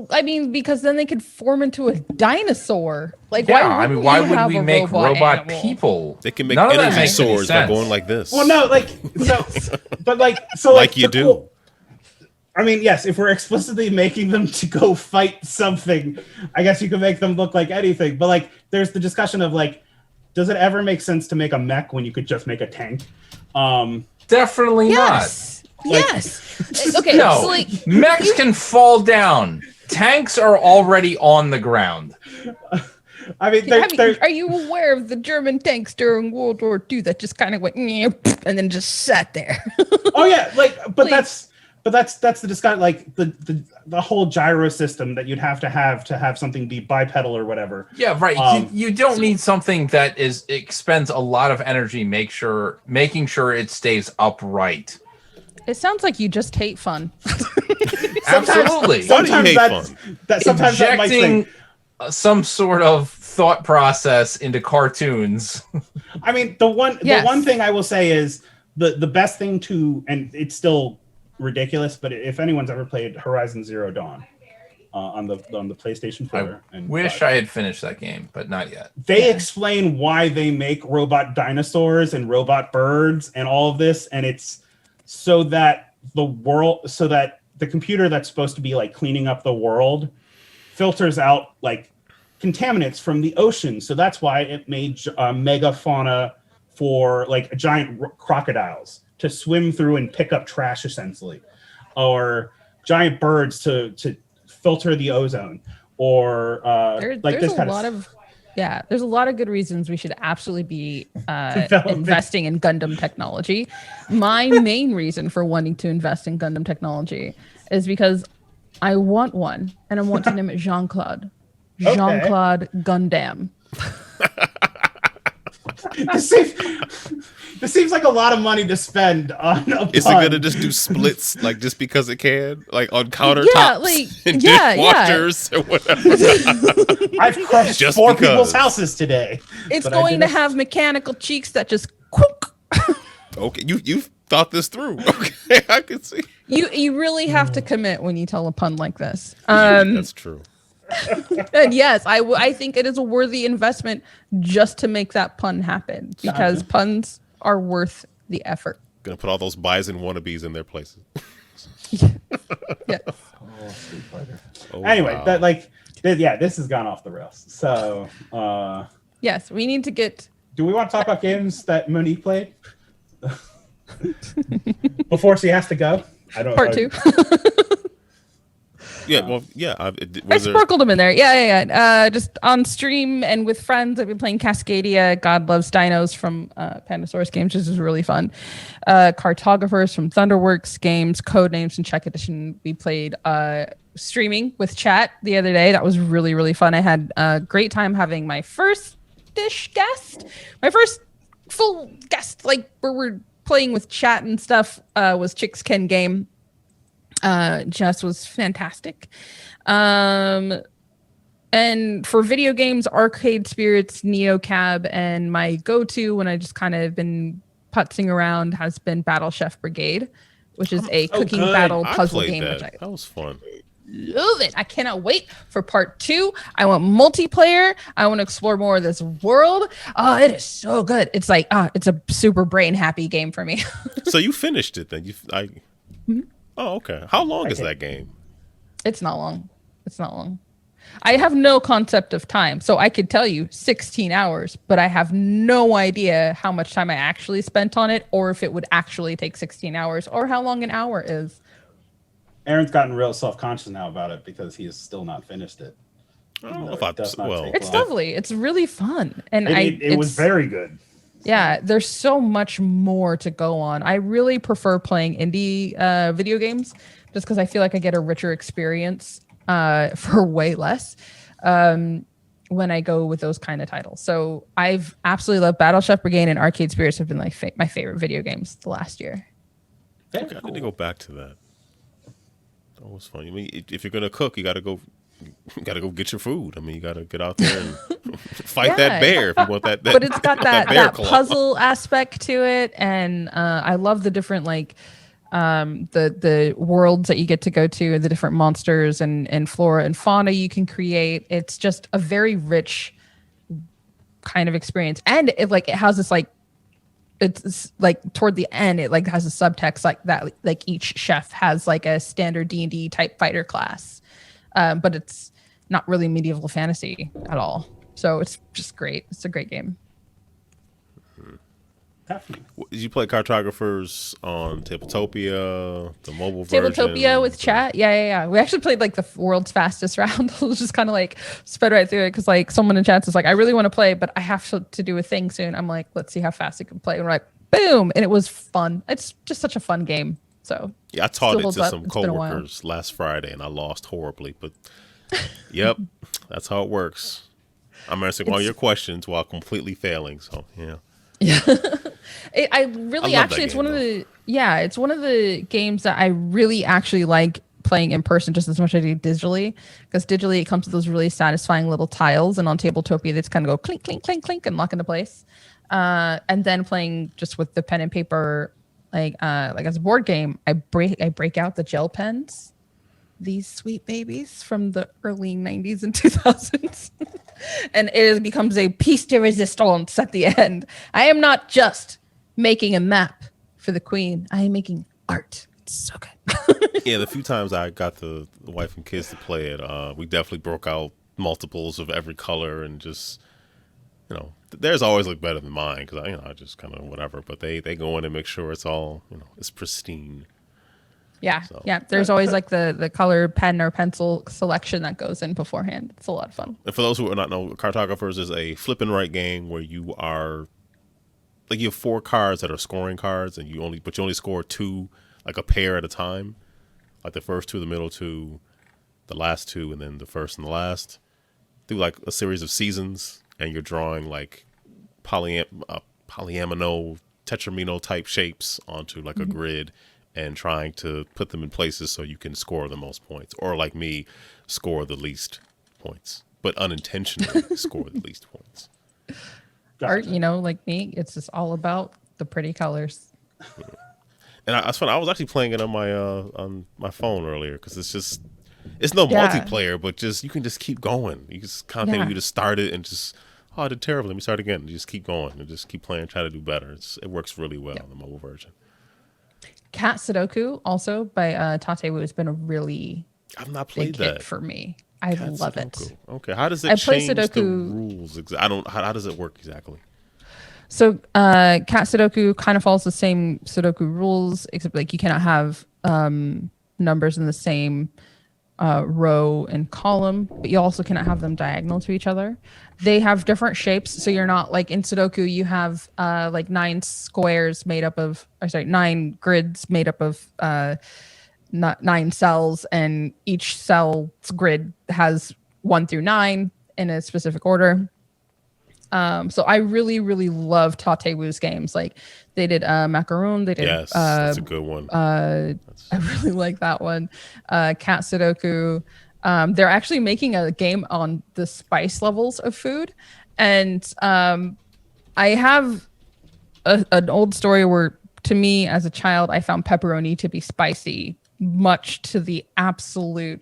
I mean, because then they could form into a dinosaur. Like, why would we make robot people? They can make energy swords by going like this. Well, no, like so, but like so, like you do. Cool, I mean, yes, if we're explicitly making them to go fight something, I guess you could make them look like anything. But like, there's the discussion of like, does it ever make sense to make a mech when you could just make a tank? Definitely not. Yes. Okay. No, so like, mechs can fall down. Tanks are already on the ground. I mean, are you aware of the German tanks during World War II that just kind of went and then just sat there? Oh yeah, like, but that's the discussion. Like the whole gyro system that you'd have to have something be bipedal or whatever. Yeah, right. You don't need something that expends a lot of energy. Making sure it stays upright. It sounds like you just hate fun. Absolutely. Sometimes sometimes that might think some sort of thought process into cartoons. I mean, the one thing I will say is the best thing to, and it's still ridiculous, but if anyone's ever played Horizon Zero Dawn on the PlayStation 4, I wish I had finished that game, but not yet. They explain why they make robot dinosaurs and robot birds and all of this, and it's so that the computer that's supposed to be like cleaning up the world filters out like contaminants from the ocean. So that's why it made megafauna for like giant crocodiles to swim through and pick up trash, essentially, or giant birds to filter the ozone, or like there's this kind of. There's a lot of good reasons we should absolutely be investing in Gundam technology. My main reason for wanting to invest in Gundam technology is because I want one, and I want to name it Jean-Claude. Okay. Jean-Claude Gundam. This seems like a lot of money to spend on a Is it gonna just do splits, like just because it can, like on countertops and dishwashers or whatever? I've crushed just 4 people's houses today. It's going to have mechanical cheeks that just quook. Okay, you've thought this through. Okay, I can see. You really have to commit when you tell a pun like this. That's true. And yes, I think it is a worthy investment just to make that pun happen, because puns are worth the effort. Gonna put all those Bison wannabes in their places. Yes. Anyway, wow. This has gone off the rails. So yes, we need to get. Do we want to talk about games that Monique played before she has to go? I don't. Part 2. Yeah, well, yeah. I sparkled them in there. Yeah. Just on stream and with friends, I've been playing Cascadia, God Loves Dinos from Pandasaurus Games, which is really fun. Cartographers from Thunderworks Games, Codenames, and Czech Edition. We played streaming with chat the other day. That was really, really fun. I had a great time having my first full guest, like where we're playing with chat and stuff, was Chicks Can Game. Just was fantastic. And for video games, Arcade Spirits, NeoCab, and my go-to when I just kind of been putzing around has been Battle Chef Brigade, which is a cooking battle puzzle game. That was fun. Love it. I cannot wait for part 2. I want multiplayer. I want to explore more of this world. Oh, it is so good. It's like, it's a super brain happy game for me. So you finished it then? Oh, okay. How long is that game? It's not long. I have no concept of time. So I could tell you 16 hours, but I have no idea how much time I actually spent on it, or if it would actually take 16 hours, or how long an hour is. Aaron's gotten real self-conscious now about it because he has still not finished it. I don't know if it's lovely. It's really fun. And it was very good. Yeah, there's so much more to go on. I really prefer playing indie video games just because I feel like I get a richer experience for way less when I go with those kind of titles. So I've absolutely loved Battle Chef Brigade and Arcade Spirits have been like my favorite video games the last year. Okay, I need to go back to that. That was fun. I mean, if you're gonna cook, you gotta go get your food. I mean, you gotta get out there and fight that bear if you want that. But it's got that puzzle aspect to it, and I love the different the worlds that you get to go to, and the different monsters and flora and fauna you can create. It's just a very rich kind of experience, and it has this it's like toward the end it has a subtext like that, like each chef has like a standard D&D type fighter class, but it's not really medieval fantasy at all. So it's just great. It's a great game. Did you play Cartographers on Tabletopia, the mobile version? Tabletopia with chat? Yeah. We actually played like the world's fastest round. It was just kind of like sped right through it because like someone in chat is like, I really want to play, but I have to do a thing soon. I'm like, let's see how fast it can play. And we're like, boom. And it was fun. It's just such a fun game. So yeah, I taught it to some coworkers last Friday and I lost horribly, but yep, that's how it works. I'm answering all your questions while completely failing. So yeah. It's one of the games that I really actually like playing in person just as much as I do digitally, because digitally it comes with those really satisfying little tiles, and on Tabletopia they just kind of go clink clink clink clink and lock into place, and then playing just with the pen and paper like as a board game, I break out the gel pens, these sweet babies from the early 90s and 2000s. And it becomes a piece de resistance at the end. I am not just making a map for the queen. I am making art. It's so good. Yeah, the few times I got the wife and kids to play it, we definitely broke out multiples of every color and just, theirs always look better than mine because I just kind of whatever. But they go in and make sure it's all, it's pristine. Yeah, yeah. There's always like the color pen or pencil selection that goes in beforehand. It's a lot of fun. And for those who do not know, Cartographers is a flip and write game where you have 4 cards that are scoring cards, and you only score 2, like a pair at a time, like the first 2, the middle 2, the last 2, and then the first and the last, through like a series of seasons, and you're drawing like polyamino, tetramino type shapes onto like a grid. And trying to put them in places so you can score the most points, or like me, score the least points, but unintentionally score the least points. Art, like me, it's just all about the pretty colors. And I was actually playing it on my phone earlier because it's no multiplayer, but just you can just keep going. You just kind of think you just start it and just I did terrible. Let me start again. And just keep going and just keep playing, try to do better. It works really well on the mobile version. Cat Sudoku, also by Tate Wu, has been a really I've not played that for me. I love Sudoku. it. Okay, how does it change the rules? How does it work exactly? So Cat Sudoku kind of follows the same Sudoku rules, except like you cannot have numbers in the same row and column, but you also cannot have them diagonal to each other. They have different shapes, so you're not like in Sudoku you have like 9 grids made up of 9 cells, and each cell's grid has 1 through 9 in a specific order. So I really, really love Tate Wu's games. Like they did Macaron. They did that's a good one. I really like that one. Cat Sudoku. They're actually making a game on the spice levels of food. And I have an old story where, to me as a child, I found pepperoni to be spicy, much to the absolute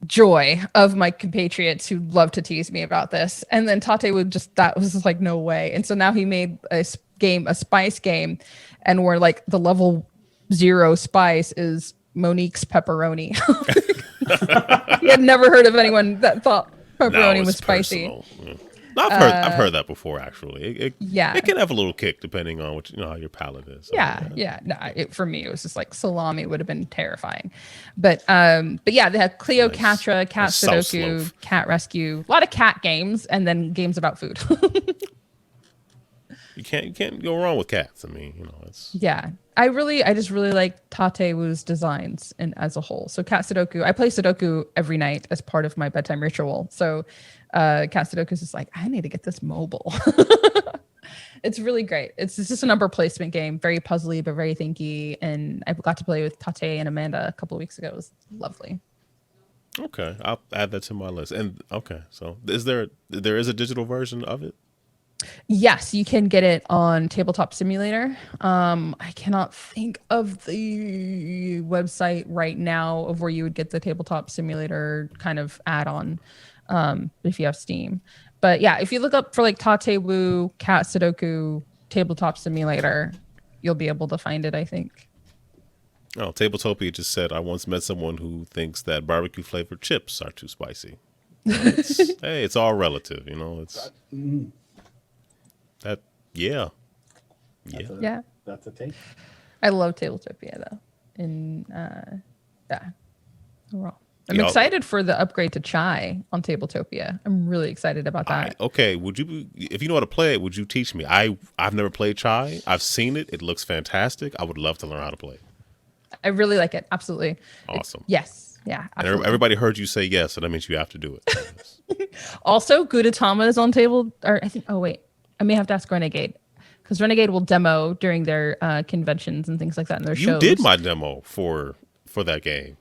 joy of my compatriots who love to tease me about this. And then Tate that was just like, no way. And so now he made a spice game, and where like the level 0 spice is Monique's pepperoni. He had never heard of anyone that thought pepperoni was spicy. Yeah. I've heard that before. Actually, it can have a little kick depending on what how your palate is. So, No, for me, it was just like salami would have been terrifying, but yeah, they have Cleopatra, Cat Sudoku, Cat Rescue, a lot of cat games, and then games about food. You can't go wrong with cats. I mean, it's I just really like Tate Wu's designs and as a whole. So Cat Sudoku, I play Sudoku every night as part of my bedtime ritual. So Cat Sudoku is just like, I need to get this mobile. It's really great. It's just a number placement game, very puzzly but very thinky. And I got to play with Tate and Amanda a couple of weeks ago. It was lovely. Okay, I'll add that to my list. And okay, so there is a digital version of it? Yes, you can get it on Tabletop Simulator. I cannot think of the website right now of where you would get the Tabletop Simulator kind of add-on if you have Steam. But yeah, if you look up for like Tate Wu, Cat Sudoku, Tabletop Simulator, you'll be able to find it, I think. Oh, Tabletopia just said, I once met someone who thinks that barbecue flavored chips are too spicy. Hey, it's all relative, it's... That's a take. I love Tabletopia though, and overall, I'm excited for the upgrade to Chai on Tabletopia. I'm really excited about that. Okay, if you know how to play it, would you teach me? I've never played Chai. I've seen it. It looks fantastic. I would love to learn how to play it. I really like it. Absolutely. Awesome. Yes. Yeah. And everybody heard you say yes, so that means you have to do it. Also, Gudetama is on table. Or I think. Oh wait. I may have to ask Renegade, because Renegade will demo during their conventions and things like that in their shows. You did my demo for that game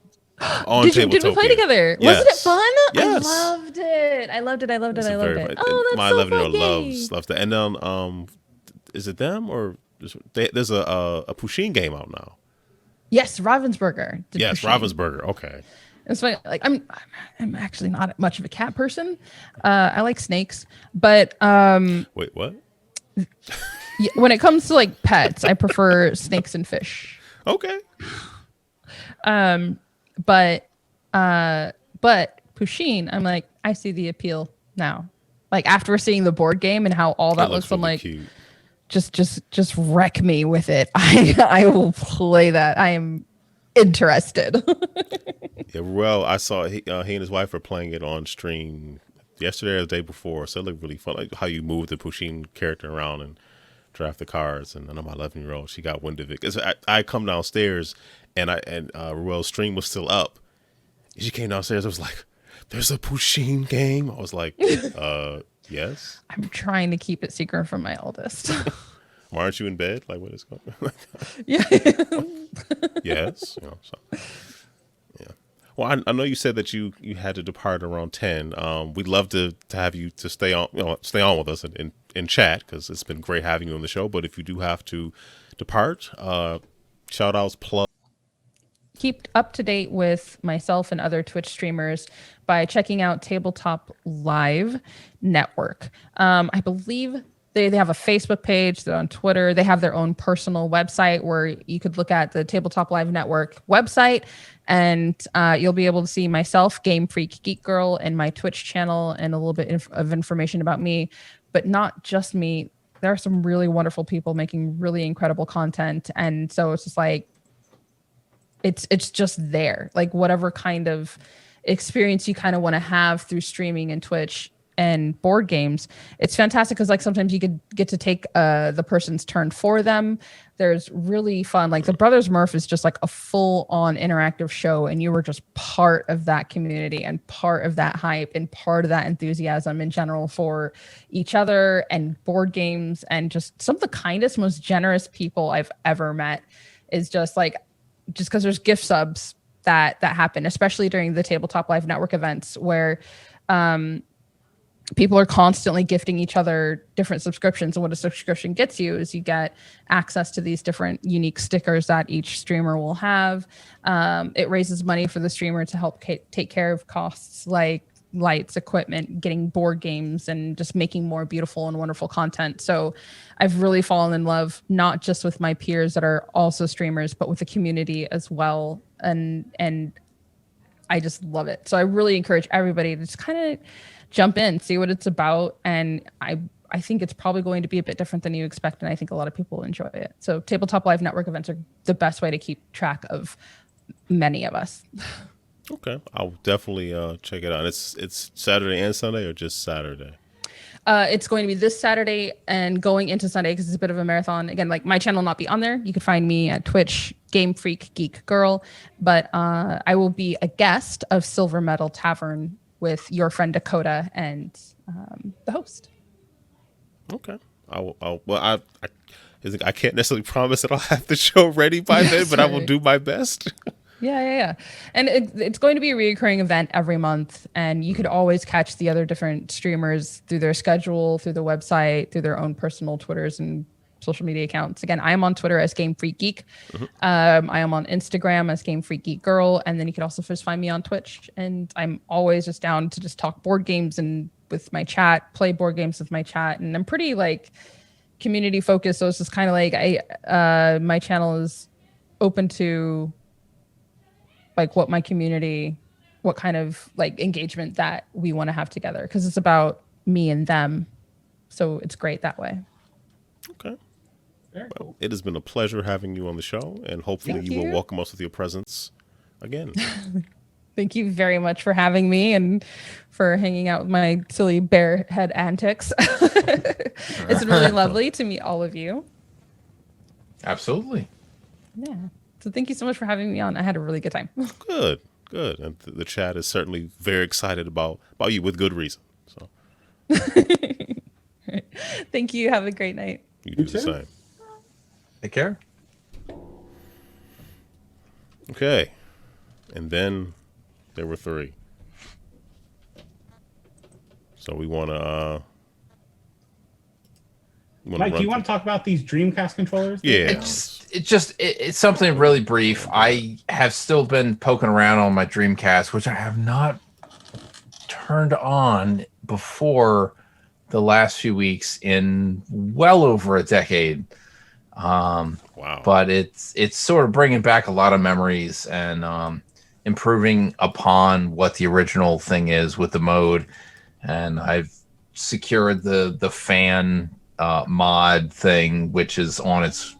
on Tabletopia. Did we play together? Yes. Wasn't it fun? Yes. I loved it. Oh, that's my so 11-year-old funny. loves that. And then, is it them or there's a Pusheen game out now? Yes, Ravensburger. Yes, Pusheen. Ravensburger. Okay. It's funny. Like I'm actually not much of a cat person. I like snakes, but wait, what? When it comes to like pets, I prefer snakes and fish. Okay. But Pusheen, I'm like, I see the appeal now. Like after seeing the board game and how all that looks, I'm like, cute. Just wreck me with it. I will play that. I am interested. Yeah, well, I saw he and his wife were playing it on stream yesterday or the day before, so it looked really fun. Like how you move the Pusheen character around and draft the cards. And then my 11-year-old, she got wind of it. Cause I come downstairs and Ruel's stream was still up. She came downstairs. I was like, "There's a Pusheen game." I was like, "Yes." I'm trying to keep it secret from my eldest. Why aren't you in bed? Like, what is going on? Yeah. Yes. So. Yeah. Well, I know you said that you had to depart around 10. We'd love to have you to stay on with us in chat, because it's been great having you on the show. But if you do have to depart, shout outs, plug. Keep up to date with myself and other Twitch streamers by checking out Tabletop Live Network. I believe they have a Facebook page. They're on Twitter. They have their own personal website where you could look at the Tabletop Live Network website, and you'll be able to see myself, Game Freak Geek Girl, and my Twitch channel, and a little bit of information about me, but not just me. There are some really wonderful people making really incredible content, and so it's just like it's just there. Like whatever kind of experience you kind of want to have through streaming and Twitch and board games, it's fantastic, because like sometimes you could get to take the person's turn for them. There's really fun, like the Brothers Murph is just like a full-on interactive show, and you were just part of that community and part of that hype and part of that enthusiasm in general for each other and board games, and just some of the kindest, most generous people I've ever met. Is just like, just because there's gift subs that happen, especially during the Tabletop Live Network events where people are constantly gifting each other different subscriptions. And what a subscription gets you is you get access to these different unique stickers that each streamer will have. It raises money for the streamer to help take care of costs like lights, equipment, getting board games, and just making more beautiful and wonderful content. So I've really fallen in love, not just with my peers that are also streamers, but with the community as well. And I just love it. So I really encourage everybody to just kind of jump in, see what it's about. And I think it's probably going to be a bit different than you expect. And I think a lot of people enjoy it. So Tabletop Live Network events are the best way to keep track of many of us. Okay, I'll definitely check it out. It's Saturday and Sunday, or just Saturday? It's going to be this Saturday and going into Sunday because it's a bit of a marathon. Again, like my channel will not be on there. You can find me at Twitch, GameFreakGeekgirl, but I will be a guest of Silver Medal Tavern with your friend Dakota and the host. Okay, I can't necessarily promise that I'll have the show ready by then, but I will do my best. Yeah. And it's going to be a recurring event every month. And you could always catch the other different streamers through their schedule, through the website, through their own personal Twitters and social media accounts. Again, I am on Twitter as GameFreakGeek. I am on Instagram as GameFreakGeekgirl. And then you can also just find me on Twitch. And I'm always just down to just talk board games and with my chat, play board games with my chat. And I'm pretty like community focused. So it's just kind of like my channel is open to like what my community, what kind of like engagement that we want to have together, because it's about me and them. So it's great that way. Okay. Well, it has been a pleasure having you on the show, and hopefully you will welcome us with your presence again. Thank you very much for having me and for hanging out with my silly bear head antics. It's been really lovely to meet all of you. Absolutely. Yeah. So thank you so much for having me on. I had a really good time. Good. And the chat is certainly very excited about you with good reason. So, right. Thank you. Have a great night. You do the same. Take care. Okay. And then there were 3. So we want to... Mike, do you want to talk about these Dreamcast controllers? Yeah. It's something really brief. I have still been poking around on my Dreamcast, which I have not turned on before the last few weeks in well over a decade. Wow. But it's sort of bringing back a lot of memories and improving upon what the original thing is with the mode. And I've secured the fan mod thing, which is on its,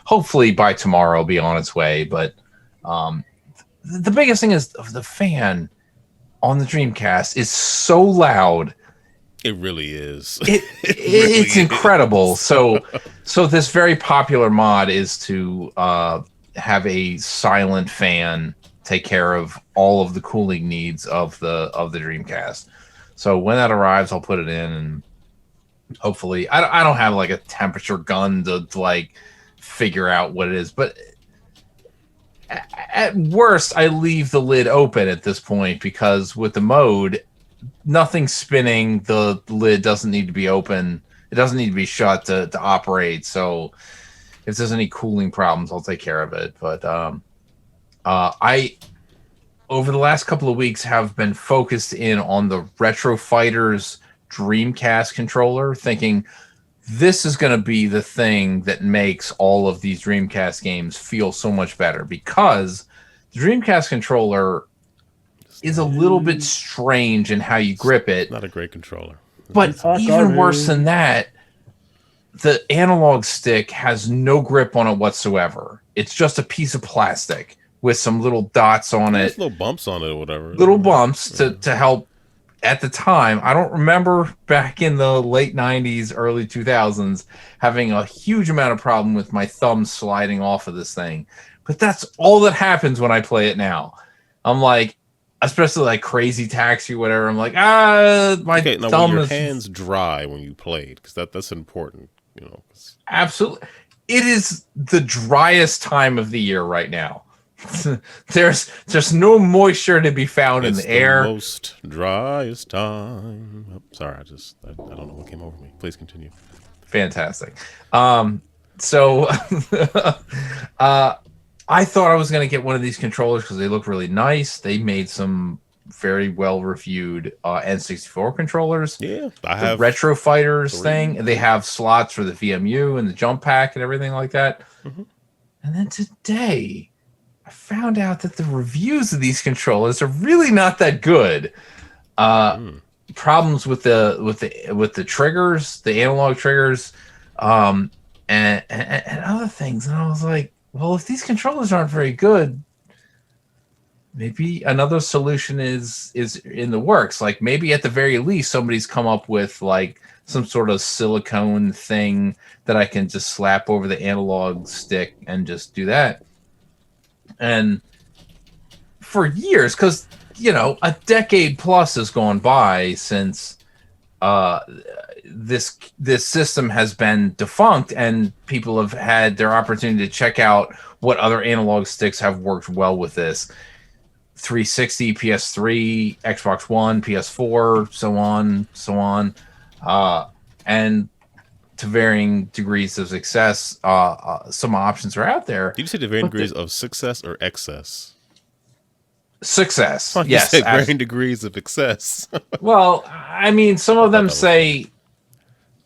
hopefully by tomorrow be on its way. But the biggest thing is the fan on the Dreamcast is so loud. It really is. It's incredible. So this very popular mod is to have a silent fan take care of all of the cooling needs of the Dreamcast. So when that arrives, I'll put it in, and hopefully I don't have like a temperature gun to like figure out what it is, but at worst I leave the lid open at this point, because with the mode, nothing's spinning. The lid doesn't need to be open. It doesn't need to be shut to operate. So if there's any cooling problems, I'll take care of it. But I, over the last couple of weeks, have been focused in on the Retro Fighters Dreamcast controller, thinking this is going to be the thing that makes all of these Dreamcast games feel so much better, because the Dreamcast controller is a little bit strange in how you grip it. Not a great controller. But even worse than that, the analog stick has no grip on it whatsoever. It's just a piece of plastic with some little dots on it. Little bumps on it or whatever. Little bumps to help. At the time, I don't remember back in the late 90s, early 2000s, having a huge amount of problem with my thumb sliding off of this thing. But that's all that happens when I play it now. I'm like, especially like Crazy Taxi or whatever, I'm like, my thumb your is... hands dry when you played, because that's important, you know. Absolutely. It is the driest time of the year right now. there's no moisture to be found in the air. Most driest time. Oh, sorry, I don't know what came over me. Please continue. Fantastic. So I thought I was going to get one of these controllers because they look really nice. They made some very well reviewed N64 controllers. Yeah, I have Retro Fighters thing. They have slots for the VMU and the jump pack and everything like that. Mm-hmm. And then today, I found out that the reviews of these controllers are really not that good. Problems with the triggers, the analog triggers, and other things. And I was like, well, if these controllers aren't very good, maybe another solution is in the works. Like maybe at the very least, somebody's come up with like some sort of silicone thing that I can just slap over the analog stick and just do that. And for years, because a decade plus has gone by since this system has been defunct, and people have had their opportunity to check out what other analog sticks have worked well with this. 360, PS3, Xbox One, PS4, so on, and to varying degrees of success. Some options are out there. Did you say the varying degrees of success or excess? Success. Oh, yes. Varying degrees of excess. Well, I mean, some of them say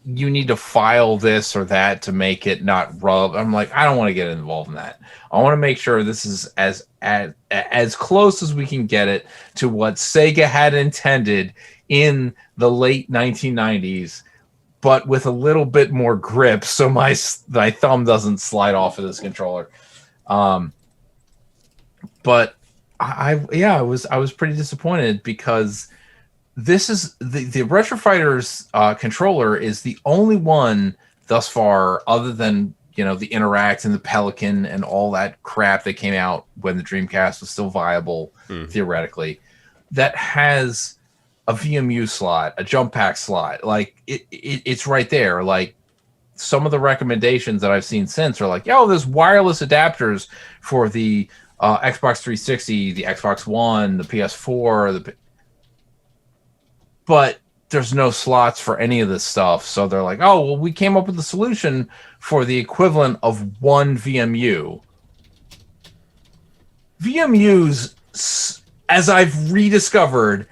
you need to file this or that to make it not rub. I'm like, I don't want to get involved in that. I want to make sure this is as close as we can get it to what Sega had intended in the late 1990s, but with a little bit more grip, so my thumb doesn't slide off of this controller. But I was pretty disappointed because this is the Retro Fighters controller is the only one thus far, other than the Interact and the Pelican and all that crap that came out when the Dreamcast was still viable theoretically, that has a VMU slot, a jump pack slot. Like it's right there. Like some of the recommendations that I've seen since are like, there's wireless adapters for the Xbox 360, the Xbox One, the PS4, but there's no slots for any of this stuff. So they're like, we came up with a solution for the equivalent of one VMU. VMUs, as I've rediscovered,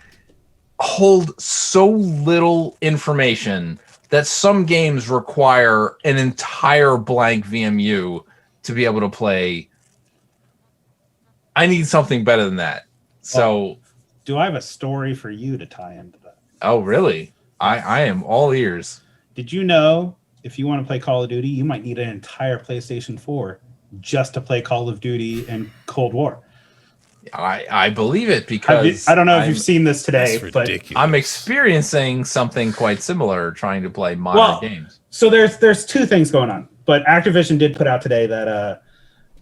hold so little information that some games require an entire blank VMU to be able to play. I need something better than that. So, do I have a story for you to tie into that? Oh, really? I am all ears. Did you know if you want to play Call of Duty, you might need an entire PlayStation 4 just to play Call of Duty and Cold War? I believe it because I don't know if you've seen this today, but I'm experiencing something quite similar trying to play modern games. So there's two things going on, but Activision did put out today that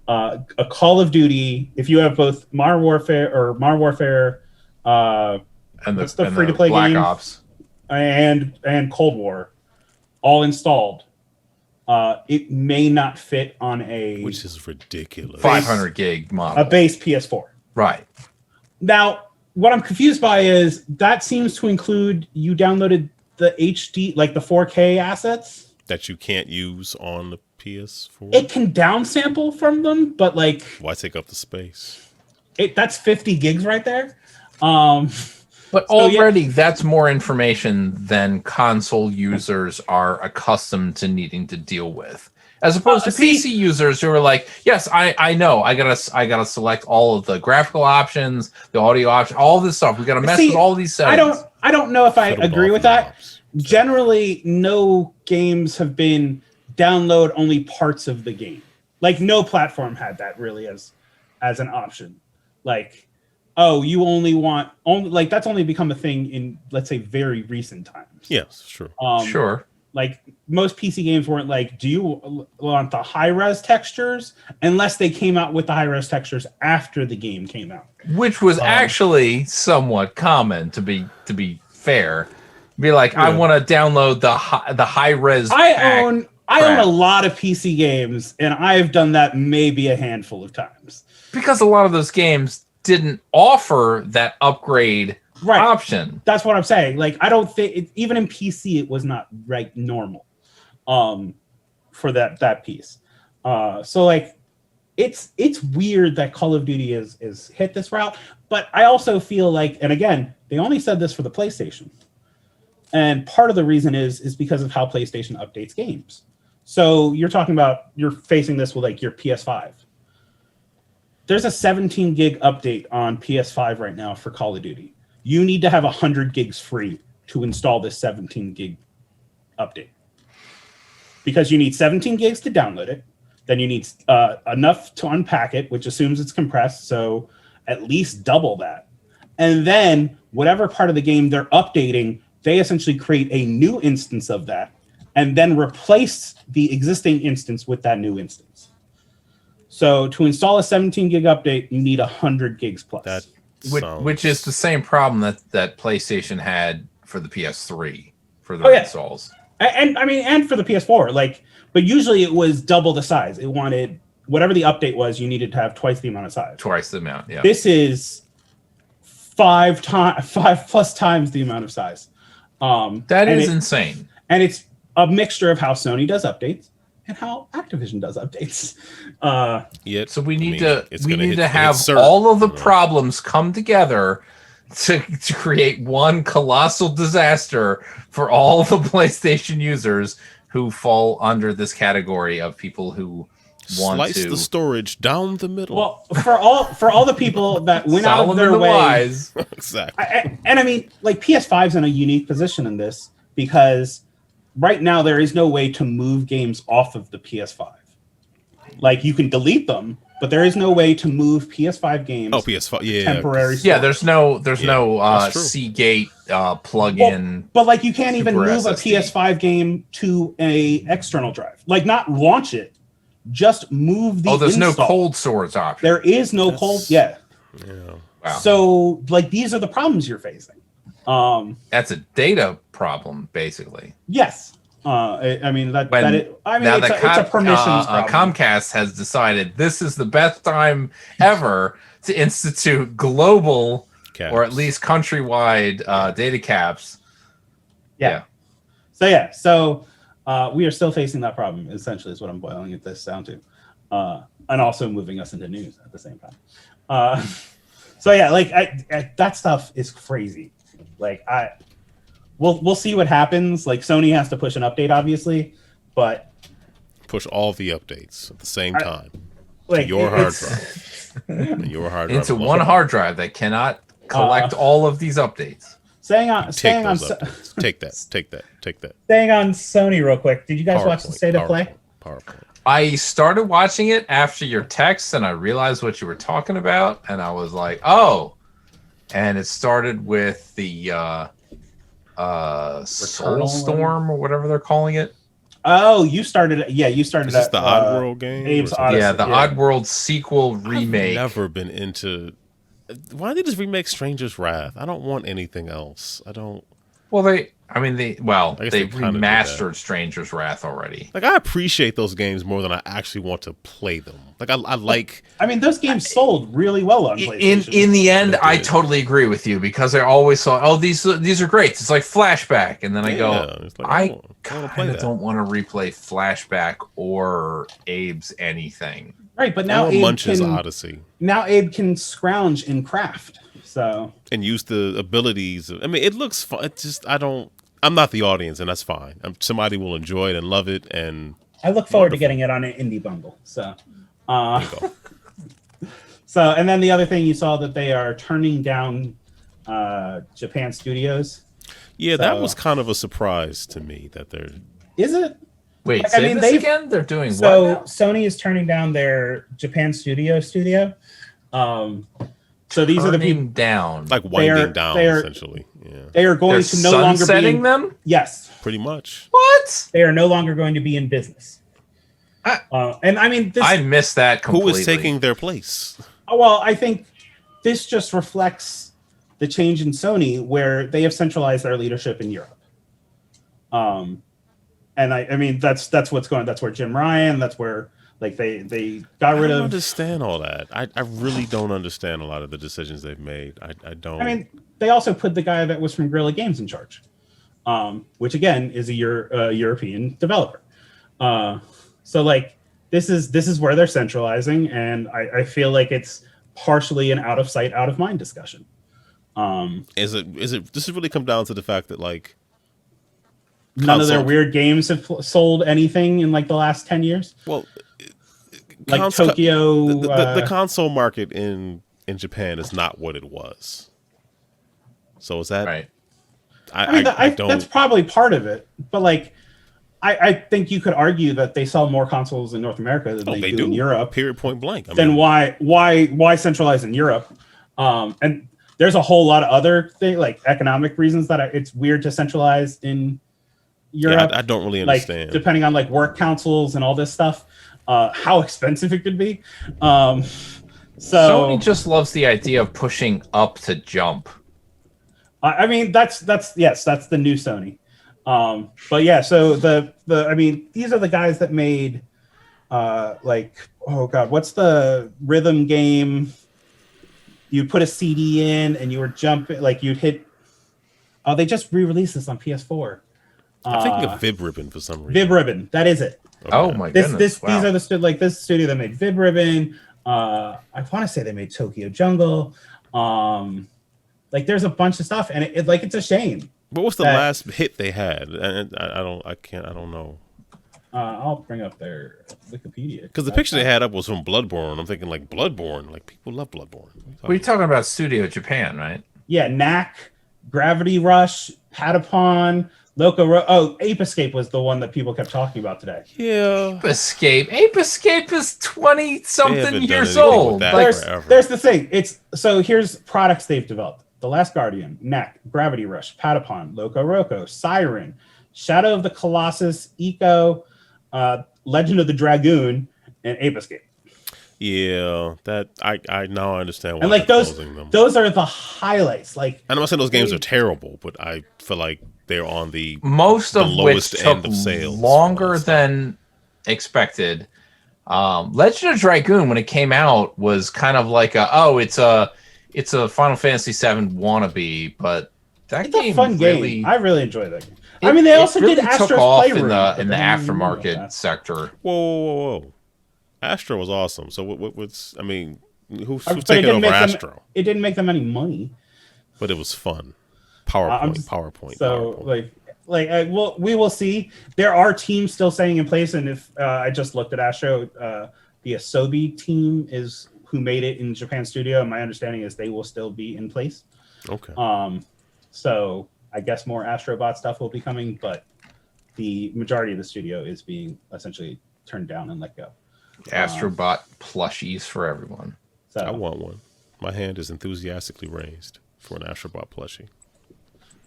a Call of Duty, if you have both Modern Warfare and the free-to-play Black game, Ops and Cold War, all installed, it may not fit on which is ridiculous, 500 gig model, a base PS4. Right. Now, what I'm confused by is that seems to include you downloaded the HD, like the 4K assets that you can't use on the PS4. It can downsample from them, but like, why take up the space? That's 50 gigs right there. But already that's more information than console users are accustomed to needing to deal with. As opposed to PC users who are like, yes, I know, I gotta select all of the graphical options, the audio options, all this stuff. We gotta mess with all these settings. I don't know if I agree with that. Generally, no games have been download only parts of the game. Like no platform had that really as an option. Like, you only that's only become a thing in, let's say, very recent times. Yes, sure. Sure. Like most PC games weren't like, do you want the high res textures? Unless they came out with the high res textures after the game came out, which was actually somewhat common. To be fair, be like, I want to download the high res. I own a lot of PC games, and I've done that maybe a handful of times. because a lot of those games didn't offer that upgrade option. That's what I'm saying. Like, I don't think even in PC it was not normal for that piece. So like it's weird that Call of Duty is hit this route, but I also feel like, and again, they only said this for the PlayStation. And part of the reason is because of how PlayStation updates games. So you're talking about, you're facing this with like your PS5. There's a 17 gig update on PS5 right now for Call of Duty. You need to have 100 gigs free to install this 17 gig update. Because you need 17 gigs to download it. Then you need enough to unpack it, which assumes it's compressed. So at least double that. And then whatever part of the game they're updating, they essentially create a new instance of that and then replace the existing instance with that new instance. So to install a 17 gig update, you need 100 gigs plus. Which is the same problem that PlayStation had for the PS3 for the installs. And I mean, and for the PS4, but usually it was double the size. It wanted, whatever the update was, you needed to have twice the amount of size. Twice the amount, yeah. This is 5 plus times the amount of size. That is insane. And it's a mixture of how Sony does updates and how Activision does updates. So we need to have all of the problems come together to create one colossal disaster for all the PlayStation users who fall under this category of people who want slice the storage down the middle. Well, for all the people that went out of their way, exactly. And I mean, like, PS5's in a unique position in this because right now there is no way to move games off of the PS5. Like, you can delete them, but there is no way to move PS5 games. Oh, PS5, yeah. Temporary. Yeah, there's no Seagate plug-in. Well, but like, you can't even move SSD. A PS5 game to a external drive. Like, not launch it, just move the. Oh, there's install. No cold storage option. There is no cold. Yeah. Wow. So, like, these are the problems you're facing. That's a data problem, basically. Yes. I mean, it's a permissions problem. Comcast has decided this is the best time ever to institute global caps, or at least countrywide data caps. Yeah. So we are still facing that problem, essentially, is what I'm boiling this down to. And also moving us into news at the same time. So yeah, like, that stuff is crazy. Like, We'll see what happens. Like, Sony has to push an update, obviously, but push all the updates at the same time. Like, your hard drive. Your hard drive. Into one hard drive that cannot collect all of these updates. Take that. Staying on Sony real quick. Did you guys watch the State of Play? PowerPoint. I started watching it after your text, and I realized what you were talking about, and I was like, oh. And it started with the Soulstorm or whatever they're calling it. Oh, you started. Yeah, you started. Is this the OddWorld game? Abe's Odyssey, yeah, the OddWorld sequel remake. I've never been into. Why don't they just remake Stranger's Wrath? I don't want anything else. I don't. Well, they remastered Stranger's Wrath already. Like, I appreciate those games more than I actually want to play them. Like, I like. I mean, those games sold really well on PlayStation. In the end, I totally agree with you, because I always saw, oh, these are great. It's like Flashback, and then I go, I kind of don't want to replay Flashback or Abe's anything. Right, but now Abe Munch's Odyssey. Now Abe can scrounge in craft, and use the abilities. I mean, it looks fun. It's just I'm not the audience, and that's fine. Somebody will enjoy it and love it, and I look forward to getting it on an indie bundle. So, and then the other thing, you saw that they are turning down Japan studios. Yeah, that was kind of a surprise to me that they're. Is it? Wait, again? They're doing what now? Sony is turning down their Japan studio. So these are the people down, like winding down, essentially. Yeah. They are going to no longer be them. Yes, pretty much. What? They are no longer going to be in business. And I mean, I missed that completely. Who is taking their place? Well, I think this just reflects the change in Sony, where they have centralized their leadership in Europe. And I mean, that's what's going. That's where Jim Ryan. That's where Like they got rid of. I don't understand all that. I really don't understand a lot of the decisions they've made. I don't. I mean, they also put the guy that was from Guerrilla Games in charge, which again is a European developer. So like this is where they're centralizing, and I feel like it's partially an out of sight, out of mind discussion. Is it? Does it really come down to the fact that like none of their weird games have sold anything in like the last 10 years? Well, like Tokyo, the console market in Japan is not what it was. So is that right? I don't. That's probably part of it, but like. I think you could argue that they sell more consoles in North America than they do in Europe. Period, point blank. Then why centralize in Europe? And there's a whole lot of other things, like economic reasons that it's weird to centralize in Europe. Yeah, I don't really understand. Like, depending on like work councils and all this stuff, how expensive it could be. So Sony just loves the idea of pushing up to jump. I mean, that's the new Sony. But yeah, so I mean, these are the guys that made, like, oh God, what's the rhythm game? You put a CD in and you were jumping, like you'd hit. Oh, they just re-released this on PS4. I'm thinking of Vib Ribbon for some reason. Vib Ribbon, that is it. Okay. Oh my goodness! Wow. These are this studio that made Vib Ribbon. I want to say they made Tokyo Jungle. Like there's a bunch of stuff, and it's a shame. What was the last hit they had? I don't know. I'll bring up their Wikipedia. Because the picture they had up was from Bloodborne. I'm thinking like Bloodborne. Like people love Bloodborne. We're talking about Studio Japan, right? Yeah, Knack, Gravity Rush, Patapon, Ape Escape was the one that people kept talking about today. Yeah. Ape Escape is 20-something years old. There's the thing. Here's products they've developed. The Last Guardian, Knack, Gravity Rush, Patapon, Loco Roco, Siren, Shadow of the Colossus, Eco, Legend of the Dragoon, and Ape Escape. Yeah, that I now understand why. And like those are the highlights. Like, I'm not saying those games are terrible, but I feel like they're on the most of lowest which end took of sales. Longer than expected. Legend of Dragoon, when it came out, was kind of like it's a Final Fantasy VII wannabe, but it's a fun game. I really enjoy that game. I mean, they also really did Astro's took off Playroom in the aftermarket sector. Whoa! Astro was awesome. So what's? I mean, who's taking over Astro? It didn't make them any money, but it was fun. PowerPoint. So PowerPoint. we will see. There are teams still staying in place, and if I just looked at Astro, the Asobi team is who made it in Japan studio, and my understanding is they will still be in place. Okay. So I guess more Astrobot stuff will be coming, but the majority of the studio is being essentially turned down and let go. Astrobot plushies for everyone. So I want one. My hand is enthusiastically raised for an Astrobot plushie.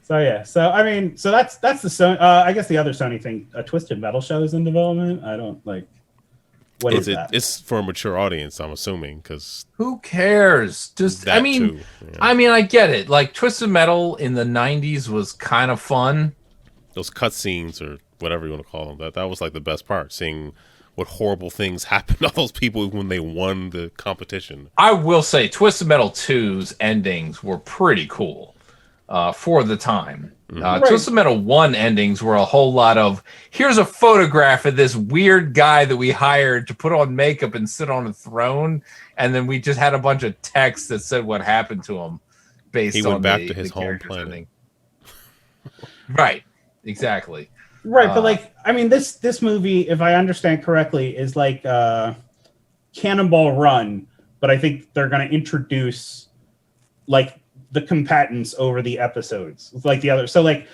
So yeah, so that's the Sony. I guess the other Sony thing, a Twisted Metal show is in development. I don't like. What is that? It's for a mature audience, I'm assuming, because who cares? Just I mean, I get it. Like Twisted Metal in the '90s was kind of fun. Those cutscenes or whatever you want to call them, that was like the best part. Seeing what horrible things happened to those people when they won the competition. I will say, Twisted Metal 2's endings were pretty cool for the time. Right. Twisted Metal 1 endings were a whole lot of, here's a photograph of this weird guy that we hired to put on makeup and sit on a throne, and then we just had a bunch of text that said what happened to him based on he went back to his home planet. Ending. Right, exactly. Right, but like, I mean, this movie, if I understand correctly, is like Cannonball Run, but I think they're going to introduce like the combatants over the episodes, like the other. So like,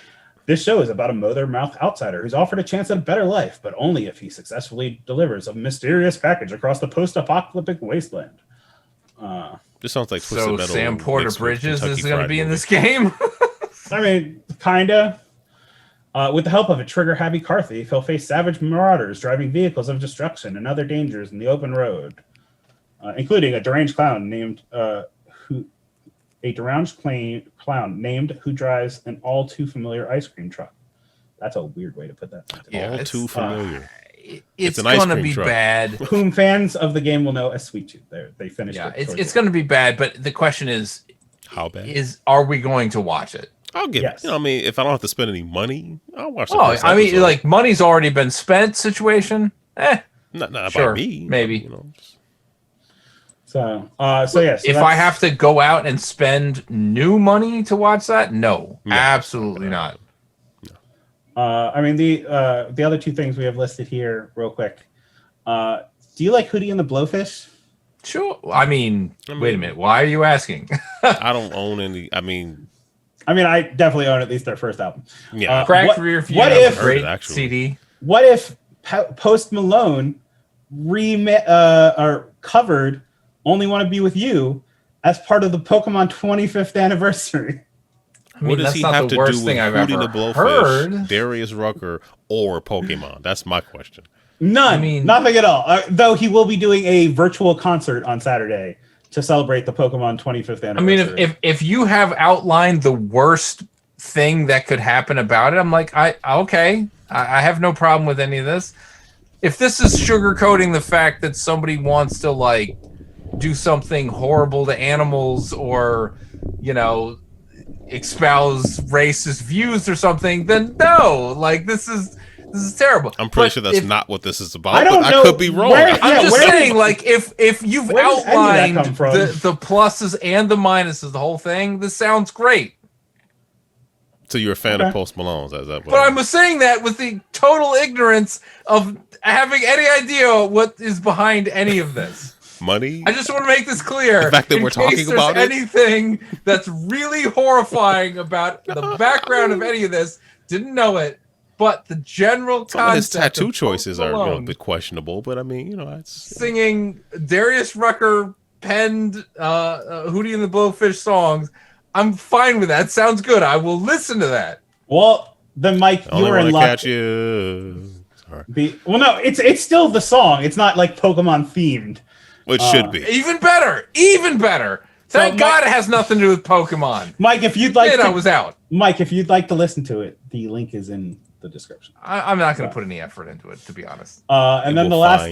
this show is about a mother-mouth outsider who's offered a chance at a better life, but only if he successfully delivers a mysterious package across the post-apocalyptic wasteland. This sounds like Twisted Metal. Sam Porter Bridges is going to be in this game. I mean, kinda. With the help of a trigger-happy car thief, he'll face savage marauders driving vehicles of destruction and other dangers in the open road, including a deranged clown named who drives an all too familiar ice cream truck. That's a weird way to put that. All too familiar. it's going to be bad. Whom fans of the game will know as Sweet Tooth. They finished it. It's going to be bad, but the question is, how bad? Are we going to watch it? I'll give it. I mean, if I don't have to spend any money, I'll watch it. I mean, like, money's already been spent situation. Not sure, by me. Maybe. You know. So yes. If I have to go out and spend new money to watch that, no, absolutely not. I mean, the other two things we have listed here, real quick. Do you like Hootie and the Blowfish? Sure. I mean, wait a minute. Why are you asking? I don't own any. I mean, I definitely own at least their first album. Yeah. Crack for your What if great CD? What if Post Malone or covered "Only Want to Be with You" as part of the Pokemon 25th anniversary? I mean, what does he have to do with Hootie the Blowfish, heard. Darius Rucker, or Pokemon? That's my question. None. Nothing at all. Though he will be doing a virtual concert on Saturday to celebrate the Pokemon 25th anniversary. I mean, if you have outlined the worst thing that could happen about it, I'm like, I have no problem with any of this. If this is sugarcoating the fact that somebody wants to like do something horrible to animals or, you know, espouse racist views or something, then no, like this is terrible. I'm pretty sure that's not what this is about. I don't know. I could be wrong. I'm just saying, like, if you've outlined the pluses and the minuses, the whole thing, this sounds great. So you're a fan of Post Malone's, is that? But I was saying that with the total ignorance of having any idea what is behind any of this. Money. I just want to make this clear. The fact that we're talking about anything that's really horrifying about the background of any of this, didn't know it. But the general concept. Some of his tattoo choices are a bit questionable, but I mean, it's singing Darius Rucker penned Hootie and the Blowfish songs. I'm fine with that. Sounds good. I will listen to that. Well, then, Mike, you're in luck. Catch you. Sorry. No, it's still the song. It's not like Pokemon themed. It should be even better. Even better. Thank God it has nothing to do with Pokemon. Mike, if you'd like, I was out. Mike, if you'd like to listen to it, the link is in the description. I'm not going to put any effort into it, to be honest. And then the last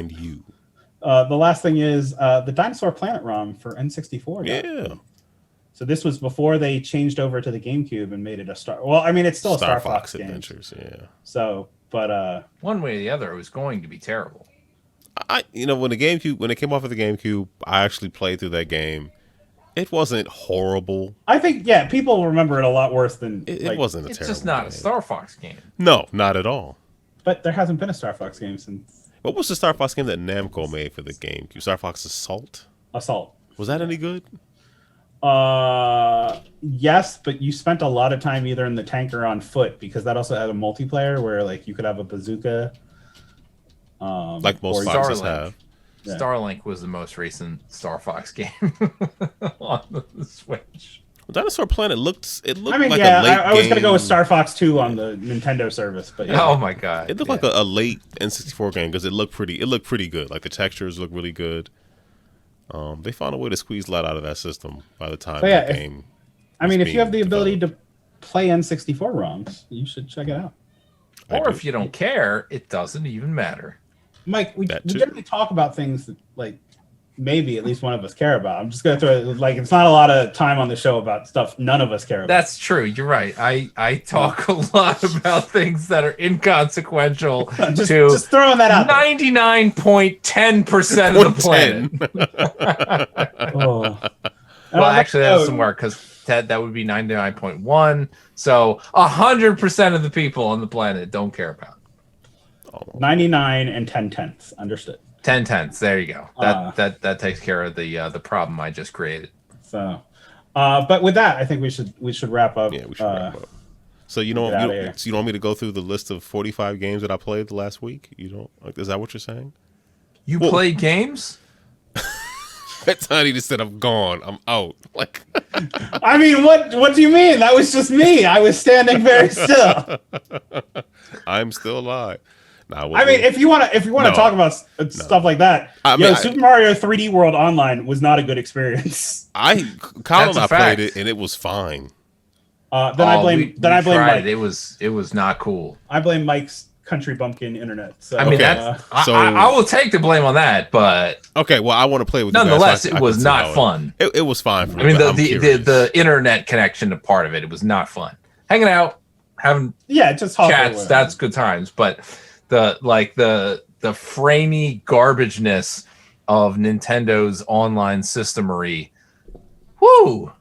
thing is the Dinosaur Planet ROM for N64. Yeah. So this was before they changed over to the GameCube and made it a Star. Well, I mean, it's still a Star Fox Adventures. Game. Yeah. So, but one way or the other, it was going to be terrible. When it came off of the GameCube, I actually played through that game. It wasn't horrible. I think, people remember it a lot worse than it wasn't. It's just not a Star Fox game. No, not at all. But there hasn't been a Star Fox game since. What was the Star Fox game that Namco made for the GameCube? Star Fox Assault. Was that any good? Yes, but you spent a lot of time either in the tank or on foot because that also had a multiplayer where like you could have a bazooka. Like most Foxes have. Yeah. Starlink was the most recent Star Fox game on the Switch. Well, Dinosaur Planet looked like a late I was gonna go with Star Fox 2 on the Nintendo service, but oh my god, it looked like a late N64 game because it looked pretty good. Like the textures look really good. They found a way to squeeze a lot out of that system by the time the game. If you have the ability to play N64 ROMs, you should check it out. Or if you don't care, it doesn't even matter. Mike, we generally talk about things that, like, maybe at least one of us care about. I'm just going to throw it, like, it's not a lot of time on the show about stuff none of us care about. That's true. You're right. I talk a lot about things that are inconsequential just throwing that out 99.10% of the planet. Well, actually, that doesn't work because that would be 99.1. So 100% of the people on the planet don't care about it. 99 and 10/10. Understood. 10/10. There you go. That takes care of the problem I just created. So, but with that, I think we should wrap up. Yeah, we should wrap up. So you don't want me to go through the list of 45 games that I played the last week? You don't? Is that what you're saying? You played games? Tiny just said, "I'm gone. I'm out." Like, I mean, what do you mean? That was just me. I was standing very still. I'm still alive. If you want to talk about stuff like that, Super Mario 3D World Online was not a good experience. Colin and I played it and it was fine. I blame Mike. It was not cool. I blame Mike's country bumpkin internet. So, I mean, I will take the blame on that, but okay. Well, I want to play with nonetheless, you guys. it was not fun. It was fine for me. I mean, the internet connection to part of it was not fun. Hanging out, having just chats, that's good times. But the framey garbageness of Nintendo's online systemery, whoo!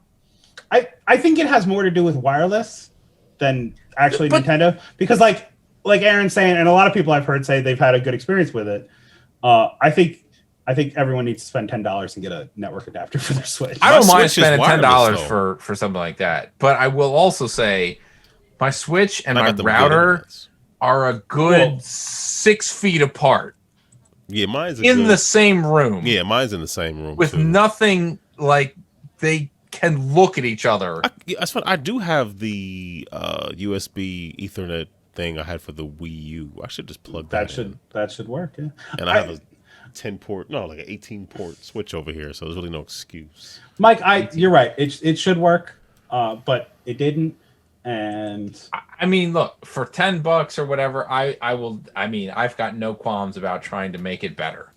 I think it has more to do with wireless than actually Nintendo, because like Aaron's saying, and a lot of people I've heard say they've had a good experience with it. I think everyone needs to spend $10 and get a network adapter for their Switch. I don't mind spending $10 for something like that, but I will also say my Switch and my router are a good 6 feet apart. Yeah, mine's the same room. Yeah, mine's in the same room with too. Nothing like they can look at each other. That's fine. I do have the USB Ethernet thing I had for the Wii U. I should just plug that in. That should work. Yeah. And I have a 10-port, like an 18-port switch over here, so there's really no excuse. Mike, you're right. It should work, but it didn't. And I mean, look, for $10 or whatever, I will. I mean, I've got no qualms about trying to make it better.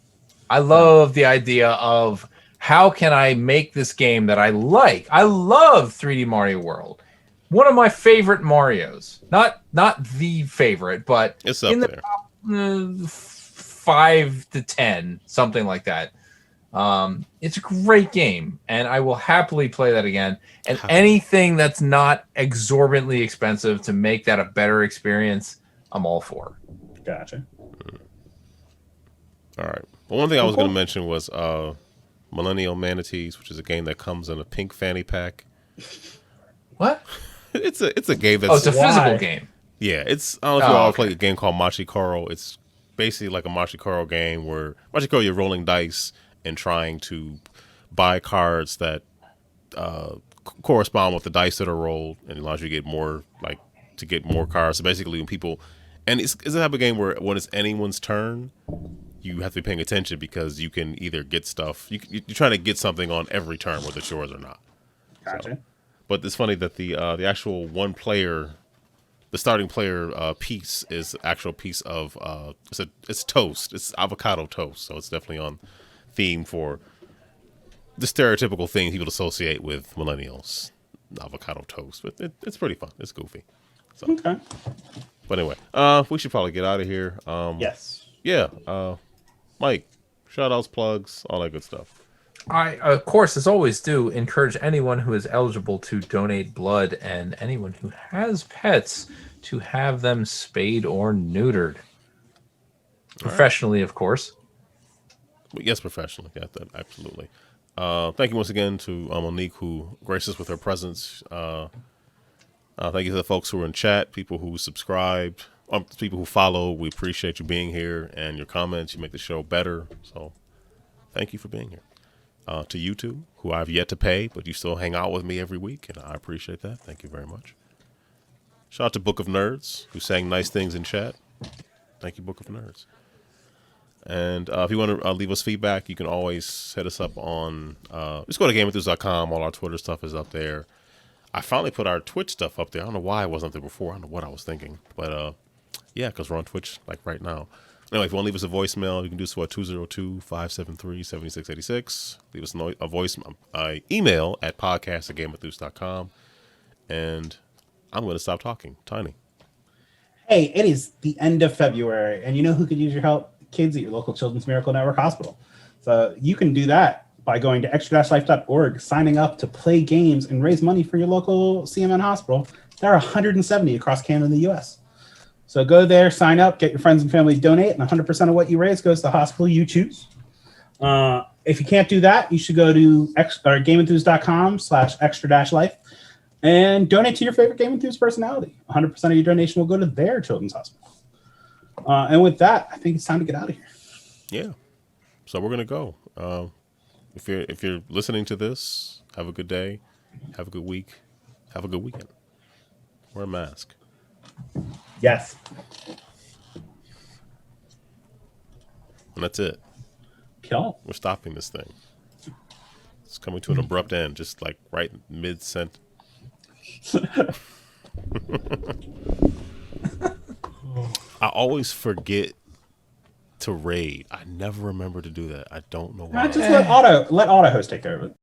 I love the idea of how can I make this game that I like. I love 3D Mario World. One of my favorite Marios. Not the favorite, but it's up in the there. Top, 5 to 10, something like that. It's a great game, and I will happily play that again. And anything that's not exorbitantly expensive to make that a better experience, I'm all for. Gotcha. All right. Well, one thing I was going to mention was Millennial Manatees, which is a game that comes in a pink fanny pack. What? It's a game that's... Oh, it's a physical game. Yeah, it's... I don't know if you all play a game called Machikoro. It's basically like a Machikoro game where... Machikoro, you're rolling dice and trying to buy cards that correspond with the dice that are rolled, and it allows you to get more, cards. So basically, when people... And it's a type of game where when it's anyone's turn, you have to be paying attention because you can either get stuff... You're trying to get something on every turn, whether it's yours or not. Gotcha. So, but it's funny that the actual one player, the starting player piece is actual piece of it's toast. It's avocado toast, so it's definitely on theme for the stereotypical thing people associate with millennials, avocado toast. But it's pretty fun. It's goofy. So. Okay. But anyway, we should probably get out of here. Yes. Yeah. Mike, shout outs, plugs, all that good stuff. I, of course, as always, do encourage anyone who is eligible to donate blood and anyone who has pets to have them spayed or neutered. Professionally, of course. Yes, professionally. Yeah, that, absolutely. Thank you once again to Monique, who graced us with her presence. Thank you to the folks who are in chat, people who subscribed, people who follow. We appreciate you being here and your comments. You make the show better. So thank you for being here. To you two, who I've yet to pay, but you still hang out with me every week, and I appreciate that. Thank you very much. Shout out to Book of Nerds, who sang nice things in chat. Thank you, Book of Nerds. And if you want to leave us feedback, you can always hit us up on, just go to GameEnthus.com. All our Twitter stuff is up there. I finally put our Twitch stuff up there. I don't know why it wasn't there before. I don't know what I was thinking. But yeah, because we're on Twitch like right now. Anyway, if you want to leave us a voicemail, you can do so at 202-573-7686. Leave us a voice email at podcast@GameEnthus.com. And I'm going to stop talking. Tiny. Hey, it is the end of February, and you know who could use your help? Kids at your local Children's Miracle Network hospital. So you can do that by going to extra-life.org, signing up to play games and raise money for your local CMN hospital. There are 170 across Canada and the U.S. So go there, sign up, get your friends and family to donate, and 100% of what you raise goes to the hospital you choose. If you can't do that, you should go to GameEnthus.com/extra-life and donate to your favorite Game Enthus personality. 100% of your donation will go to their children's hospital. And with that, I think it's time to get out of here. Yeah. So we're going to go. If you're listening to this, have a good day. Have a good week. Have a good weekend. Wear a mask. Yes. And that's it. Cool. We're stopping this thing. It's coming to an abrupt end, just like right mid-sentence. I always forget to raid. I never remember to do that. I don't know why. Just let auto host take care of it.